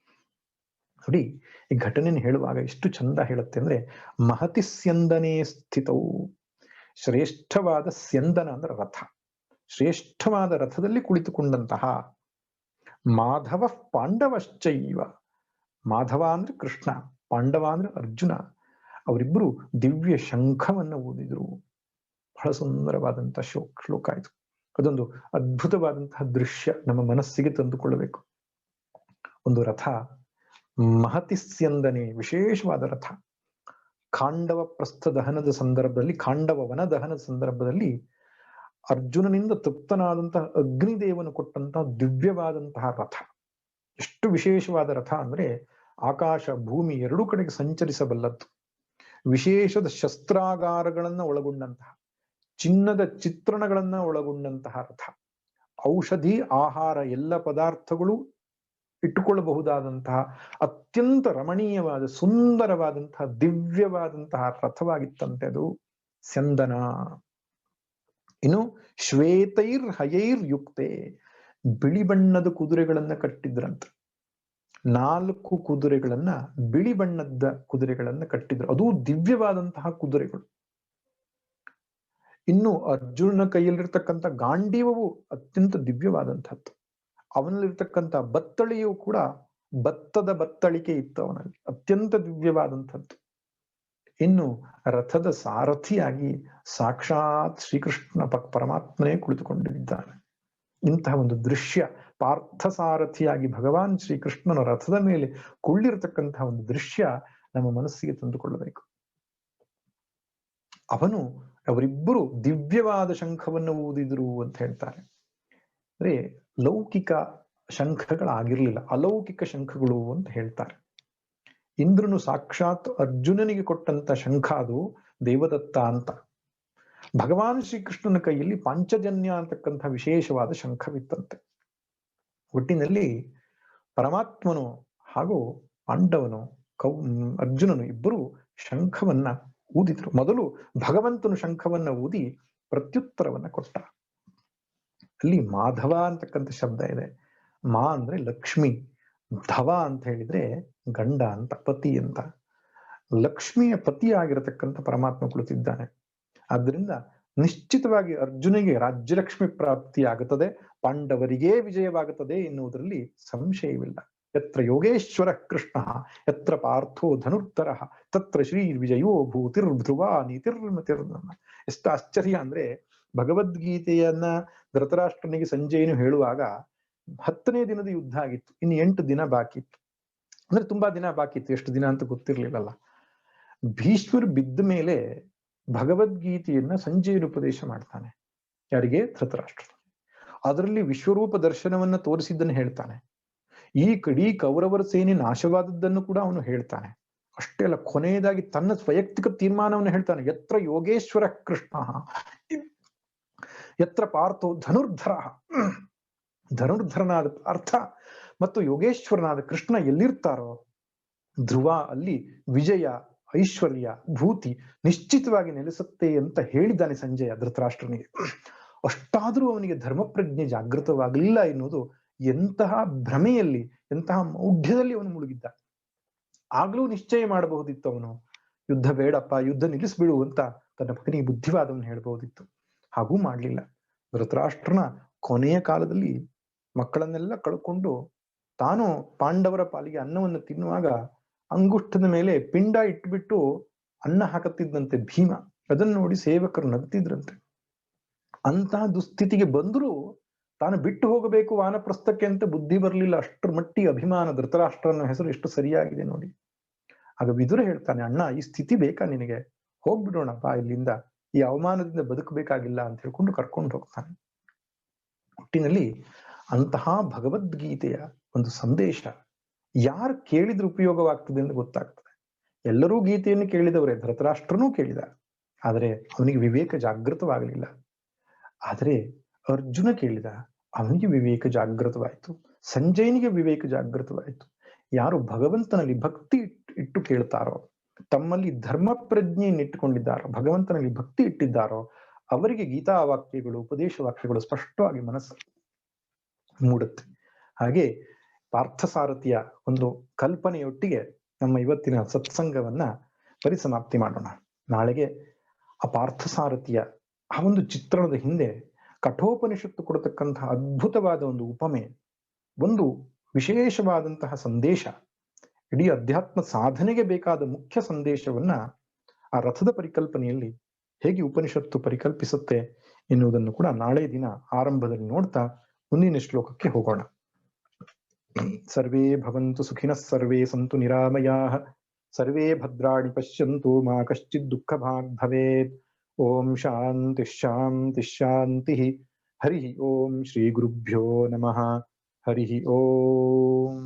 ನೋಡಿ, ಈ ಘಟನೆಯನ್ನು ಹೇಳುವಾಗ ಎಷ್ಟು ಚಂದ ಹೇಳುತ್ತೆ ಅಂದ್ರೆ, ಮಹತಿ ಸ್ಯಂದನೆ ಸ್ಥಿತವು, ಶ್ರೇಷ್ಠವಾದ ಸ್ಯಂದನ ಅಂದ್ರೆ ರಥ, ಶ್ರೇಷ್ಠವಾದ ರಥದಲ್ಲಿ ಕುಳಿತುಕೊಂಡಂತಹ ಮಾಧವ ಪಾಂಡವಶ್ಚೈವ, ಮಾಧವ ಅಂದ್ರೆ ಕೃಷ್ಣ, ಪಾಂಡವ ಅಂದ್ರೆ ಅರ್ಜುನ, ಅವರಿಬ್ಬರು ದಿವ್ಯ ಶಂಖವನ್ನು ಊದಿದ್ರು. ಬಹಳ ಸುಂದರವಾದಂತಹ ಶ್ಲೋಕ ಆಯ್ತು. ಅದೊಂದು ಅದ್ಭುತವಾದಂತಹ ದೃಶ್ಯ ನಮ್ಮ ಮನಸ್ಸಿಗೆ ತಂದುಕೊಳ್ಳಬೇಕು. ಒಂದು ರಥ, ಮಹತಿ ಸ್ಯಂದನೆ, ವಿಶೇಷವಾದ ರಥ. ಖಾಂಡವ ಪ್ರಸ್ಥ ದಹನದ ಸಂದರ್ಭದಲ್ಲಿ, ಖಾಂಡವ ವನ ದಹನದ ಸಂದರ್ಭದಲ್ಲಿ ಅರ್ಜುನನಿಂದ ತೃಪ್ತನಾದಂತಹ ಅಗ್ನಿದೇವನು ಕೊಟ್ಟಂತಹ ದಿವ್ಯವಾದಂತಹ ರಥ. ಎಷ್ಟು ವಿಶೇಷವಾದ ರಥ ಅಂದ್ರೆ ಆಕಾಶ ಭೂಮಿ ಎರಡೂ ಕಡೆಗೆ ಸಂಚರಿಸಬಲ್ಲದ್ದು, ವಿಶೇಷದ ಶಸ್ತ್ರಾಗಾರಗಳನ್ನ ಒಳಗೊಂಡಂತಹ, ಚಿನ್ನದ ಚಿತ್ರಣಗಳನ್ನ ಒಳಗೊಂಡಂತಹ ರಥ, ಔಷಧಿ ಆಹಾರ ಎಲ್ಲ ಪದಾರ್ಥಗಳು ಇಟ್ಟುಕೊಳ್ಳಬಹುದಾದಂತಹ ಅತ್ಯಂತ ರಮಣೀಯವಾದ ಸುಂದರವಾದಂತಹ ದಿವ್ಯವಾದಂತಹ ರಥವಾಗಿತ್ತಂತೆ ಅದು ಸ್ಯಂದನ. ಇನ್ನು ಶ್ವೇತೈರ್ ಹಯೈರ್ ಯುಕ್ತೆ, ಬಿಳಿ ಬಣ್ಣದ ಕುದುರೆಗಳನ್ನ ಕಟ್ಟಿದ್ರಂತೆ. 4 ಕುದುರೆಗಳನ್ನ, ಬಿಳಿ ಬಣ್ಣದ ಕುದುರೆಗಳನ್ನ ಕಟ್ಟಿದ್ರು, ಅದು ದಿವ್ಯವಾದಂತಹ ಕುದುರೆಗಳು. ಇನ್ನು ಅರ್ಜುನನ ಕೈಯಲ್ಲಿರ್ತಕ್ಕಂಥ ಗಾಂಡೀವವು ಅತ್ಯಂತ ದಿವ್ಯವಾದಂತಹದ್ದು. ಅವನಲ್ಲಿರ್ತಕ್ಕಂಥ ಬತ್ತಳಿಯು ಕೂಡ ಭತ್ತದ ಬತ್ತಳಿಕೆ ಇತ್ತು ಅವನಲ್ಲಿ, ಅತ್ಯಂತ ದಿವ್ಯವಾದಂಥದ್ದು. ಇನ್ನು ರಥದ ಸಾರಥಿಯಾಗಿ ಸಾಕ್ಷಾತ್ ಶ್ರೀಕೃಷ್ಣ ಪರಮಾತ್ಮನೇ ಕುಳಿತುಕೊಂಡಿದ್ದಾನೆ. ಇಂತಹ ಒಂದು ದೃಶ್ಯ, ಪಾರ್ಥ ಸಾರಥಿಯಾಗಿ ಭಗವಾನ್ ಶ್ರೀಕೃಷ್ಣನ ರಥದ ಮೇಲೆ ಕುಳ್ಳಿರತಕ್ಕಂತಹ ಒಂದು ದೃಶ್ಯ ನಮ್ಮ ಮನಸ್ಸಿಗೆ ತಂದುಕೊಳ್ಳಬೇಕು. ಅವರಿಬ್ಬರು ದಿವ್ಯವಾದ ಶಂಖವನ್ನು ಊದಿದ್ರು ಅಂತ ಹೇಳ್ತಾರೆ. ಅಂದ್ರೆ ಲೌಕಿಕ ಶಂಖಗಳಾಗಿರ್ಲಿಲ್ಲ, ಅಲೌಕಿಕ ಶಂಖಗಳು ಅಂತ ಹೇಳ್ತಾರೆ. ಇಂದ್ರನು ಸಾಕ್ಷಾತ್ ಅರ್ಜುನನಿಗೆ ಕೊಟ್ಟಂತ ಶಂಖ ಅದು ದೇವದತ್ತ ಅಂತ. ಭಗವಾನ್ ಶ್ರೀಕೃಷ್ಣನ ಕೈಯಲ್ಲಿ ಪಾಂಚಜನ್ಯ ಅಂತಕ್ಕಂಥ ವಿಶೇಷವಾದ ಶಂಖವಿತ್ತಂತೆ. ಒಟ್ಟಿನಲ್ಲಿ ಪರಮಾತ್ಮನು ಹಾಗೂ ಪಾಂಡವನು ಅರ್ಜುನನು ಇಬ್ಬರು ಶಂಖವನ್ನ ಊದಿದ್ರು. ಮೊದಲು ಭಗವಂತನು ಶಂಖವನ್ನ ಊದಿ ಪ್ರತ್ಯುತ್ತರವನ್ನ ಕೊಟ್ಟ. ಅಲ್ಲಿ ಮಾಧವ ಅಂತಕ್ಕಂಥ ಶಬ್ದ ಇದೆ. ಮಾ ಅಂದ್ರೆ ಲಕ್ಷ್ಮಿ, ಧವ ಅಂತ ಹೇಳಿದ್ರೆ ಗಂಡ ಅಂತ, ಪತಿ ಅಂತ. ಲಕ್ಷ್ಮಿಯ ಪತಿಯಾಗಿರತಕ್ಕಂಥ ಪರಮಾತ್ಮ ಕುಳಿತಿದ್ದಾನೆ. ಆದ್ರಿಂದ ನಿಶ್ಚಿತವಾಗಿ ಅರ್ಜುನಿಗೆ ರಾಜ್ಯಲಕ್ಷ್ಮಿ ಪ್ರಾಪ್ತಿ ಆಗುತ್ತದೆ, ಪಾಂಡವರಿಗೇ ವಿಜಯವಾಗುತ್ತದೆ ಎನ್ನುವುದರಲ್ಲಿ ಸಂಶಯವಿಲ್ಲ. ಯತ್ರ ಯೋಗೇಶ್ವರ ಕೃಷ್ಣ ಯತ್ರ ಪಾರ್ಥೋ ಧನುರ್ಧರ ತತ್ರ ಶ್ರೀ ವಿಜಯೋ ಭೂತಿರ್ಧ್ರುವ ನೀತಿರ್ಮತಿರ್ನ. ಎಷ್ಟು ಆಶ್ಚರ್ಯ ಅಂದ್ರೆ, ಭಗವದ್ಗೀತೆಯನ್ನ ಧೃತರಾಷ್ಟ್ರನಿಗೆ ಸಂಜಯನು ಹೇಳುವಾಗ 10ನೇ ದಿನದ ಯುದ್ಧ ಆಗಿತ್ತು, ಇನ್ನು 8 ದಿನ ಬಾಕಿ ಇತ್ತು. ಅಂದ್ರೆ ತುಂಬಾ ದಿನ ಬಾಕಿ ಇತ್ತು, ಎಷ್ಟು ದಿನ ಅಂತ ಗೊತ್ತಿರ್ಲಿಲ್ಲಲ್ಲ. ಭೀಷ್ಮರು ಬಿದ್ದ ಮೇಲೆ ಭಗವದ್ಗೀತೆಯನ್ನ ಸಂಜಯನ ಉಪದೇಶ ಮಾಡ್ತಾನೆ. ಯಾರಿಗೆ? ಧೃತರಾಷ್ಟ್ರ. ಅದರಲ್ಲಿ ವಿಶ್ವರೂಪ ದರ್ಶನವನ್ನ ತೋರಿಸಿದ್ದನ್ನು ಹೇಳ್ತಾನೆ. ಈ ಕಡೀ ಕೌರವರ ಸೇನೆ ನಾಶವಾದದ್ದನ್ನು ಕೂಡ ಅವನು ಹೇಳ್ತಾನೆ. ಅಷ್ಟೇ ಅಲ್ಲ, ಕೊನೆಯದಾಗಿ ತನ್ನ ವೈಯಕ್ತಿಕ ತೀರ್ಮಾನವನ್ನು ಹೇಳ್ತಾನೆ. ಯತ್ರ ಯೋಗೇಶ್ವರ ಕೃಷ್ಣ ಯತ್ರ ಪಾರ್ಥೋ ಧನುರ್ಧರ. ಧನುರ್ಧರನಾದ ಪಾರ್ಥ ಮತ್ತು ಯೋಗೇಶ್ವರನಾದ ಕೃಷ್ಣ ಎಲ್ಲಿರ್ತಾರೋ ಧ್ರುವ, ಅಲ್ಲಿ ವಿಜಯ, ಐಶ್ವರ್ಯ, ಭೂತಿ ನಿಶ್ಚಿತವಾಗಿ ನೆಲೆಸುತ್ತೆ ಅಂತ ಹೇಳಿದ್ದಾನೆ ಸಂಜಯ ಧೃತರಾಷ್ಟ್ರನಿಗೆ. ಅಷ್ಟಾದ್ರೂ ಅವನಿಗೆ ಧರ್ಮಪ್ರಜ್ಞೆ ಜಾಗೃತವಾಗಲಿಲ್ಲ ಎನ್ನುವುದು ಎಂತಹ ಭ್ರಮೆಯಲ್ಲಿ, ಎಂತಹ ಮೌಢ್ಯದಲ್ಲಿ ಅವನು ಮುಳುಗಿದ್ದ. ಆಗ್ಲೂ ನಿಶ್ಚಯ ಮಾಡಬಹುದಿತ್ತು ಅವನು, ಯುದ್ಧ ಬೇಡಪ್ಪ, ಯುದ್ಧ ನಿಲ್ಲಿಸ್ಬಿಡು ಅಂತ ತನ್ನ ಮಗನಿಗೆ ಬುದ್ಧಿವಾದವನ್ನು ಹೇಳಬಹುದಿತ್ತು. ಹಾಗೂ ಮಾಡ್ಲಿಲ್ಲ. ಧೃತರಾಷ್ಟ್ರನ ಕೊನೆಯ ಕಾಲದಲ್ಲಿ ಮಕ್ಕಳನ್ನೆಲ್ಲ ಕಳ್ಕೊಂಡು ತಾನು ಪಾಂಡವರ ಪಾಲಿಗೆ ಅನ್ನವನ್ನು ತಿನ್ನುವಾಗ ಅಂಗುಷ್ಟದ ಮೇಲೆ ಪಿಂಡ ಇಟ್ಬಿಟ್ಟು ಅನ್ನ ಹಾಕತ್ತಿದ್ದಂತೆ ಭೀಮ. ಅದನ್ನು ನೋಡಿ ಸೇವಕರು ನಗ್ತಿದ್ರಂತೆ. ಅಂತಹ ದುಸ್ಥಿತಿಗೆ ಬಂದರೂ ತಾನು ಬಿಟ್ಟು ಹೋಗಬೇಕು ವಾನಪ್ರಸ್ಥಕ್ಕೆ ಅಂತ ಬುದ್ಧಿ ಬರಲಿಲ್ಲ. ಅಷ್ಟರ ಮಟ್ಟಿಗೆ ಅಭಿಮಾನ. ಧೃತರಾಷ್ಟ್ರನ ಹೆಸರು ಎಷ್ಟು ಸರಿಯಾಗಿದೆ ನೋಡಿ. ಆಗ ವಿದುರ ಹೇಳ್ತಾನೆ, ಅಣ್ಣ ಈ ಸ್ಥಿತಿ ಬೇಕಾ ನಿನಗೆ? ಹೋಗ್ಬಿಡೋಣಪ್ಪ ಇಲ್ಲಿಂದ, ಈ ಅವಮಾನದಿಂದ ಬದುಕಬೇಕಾಗಿಲ್ಲ ಅಂತ ಹೇಳ್ಕೊಂಡು ಕರ್ಕೊಂಡು ಹೋಗ್ತಾನೆ. ಒಟ್ಟಿನಲ್ಲಿ ಅಂತಹ ಭಗವದ್ಗೀತೆಯ ಒಂದು ಸಂದೇಶ ಯಾರು ಕೇಳಿದ್ರೆ ಉಪಯೋಗವಾಗ್ತದೆ ಅಂತ ಗೊತ್ತಾಗ್ತದೆ. ಎಲ್ಲರೂ ಗೀತೆಯನ್ನು ಕೇಳಿದವರೇ, ಧೃತರಾಷ್ಟ್ರನೂ ಕೇಳಿದ, ಆದರೆ ಅವನಿಗೆ ವಿವೇಕ ಜಾಗೃತವಾಗಲಿಲ್ಲ. ಆದರೆ ಅರ್ಜುನ ಕೇಳಿದ, ಅವನಿಗೆ ವಿವೇಕ ಜಾಗೃತವಾಯಿತು. ಸಂಜಯನಿಗೆ ವಿವೇಕ ಜಾಗೃತವಾಯಿತು. ಯಾರು ಭಗವಂತನಲ್ಲಿ ಭಕ್ತಿ ಇಟ್ಟು ಕೇಳ್ತಾರೋ, ತಮ್ಮಲ್ಲಿ ಧರ್ಮ ಪ್ರಜ್ಞೆಯನ್ನು ಇಟ್ಟುಕೊಂಡಿದ್ದಾರೋ, ಭಗವಂತನಲ್ಲಿ ಭಕ್ತಿ ಇಟ್ಟಿದ್ದಾರೋ, ಅವರಿಗೆ ಗೀತಾ ವಾಕ್ಯಗಳು, ಉಪದೇಶ ವಾಕ್ಯಗಳು ಸ್ಪಷ್ಟವಾಗಿ ಮನಸ್ಸು ಮೂಡುತ್ತೆ. ಹಾಗೆ ಪಾರ್ಥಸಾರಥಿಯ ಒಂದು ಕಲ್ಪನೆಯೊಟ್ಟಿಗೆ ನಮ್ಮ ಇವತ್ತಿನ ಸತ್ಸಂಗವನ್ನ ಪರಿಸಮಾಪ್ತಿ ಮಾಡೋಣ. ನಾಳೆಗೆ ಆ ಪಾರ್ಥಸಾರಥಿಯ ಆ ಒಂದು ಚಿತ್ರಣದ ಹಿಂದೆ ಕಠೋಪನಿಷತ್ತು ಕೊಡತಕ್ಕಂತಹ ಅದ್ಭುತವಾದ ಒಂದು ಉಪಮೆ, ಒಂದು ವಿಶೇಷವಾದಂತಹ ಸಂದೇಶ, ಇಡೀ ಅಧ್ಯಾತ್ಮ ಸಾಧನೆಗೆ ಬೇಕಾದ ಮುಖ್ಯ ಸಂದೇಶವನ್ನ ಆ ರಥದ ಪರಿಕಲ್ಪನೆಯಲ್ಲಿ ಹೇಗೆ ಉಪನಿಷತ್ತು ಪರಿಕಲ್ಪಿಸುತ್ತೆ ಎನ್ನುವುದನ್ನು ಕೂಡ ನಾಳೆ ದಿನ ಆರಂಭದಲ್ಲಿ ನೋಡ್ತಾ ಮುಂದಿನ ಶ್ಲೋಕಕ್ಕೆ ಹೋಗೋಣ. ಸರ್ವೇ ಭವಂತು ಸುಖಿನಃ ಸರ್ವೇ ಸಂತು ನಿರಾಮಯಾಃ ಸರ್ವೇ ಭದ್ರಾಣಿ ಪಶ್ಯಂತು ಮಾ ಕಶ್ಚಿತ್ ದುಃಖ ಭಾಗ್ ಭವೇತ್. ಓಂ ಶಾಂತಿ ಶಾಂತಿ ಶಾಂತಿ. ಹರಿ ಓಂ ಶ್ರೀ ಗುರುಭ್ಯೋ ನಮಃ. ಹರಿ ಓಂ.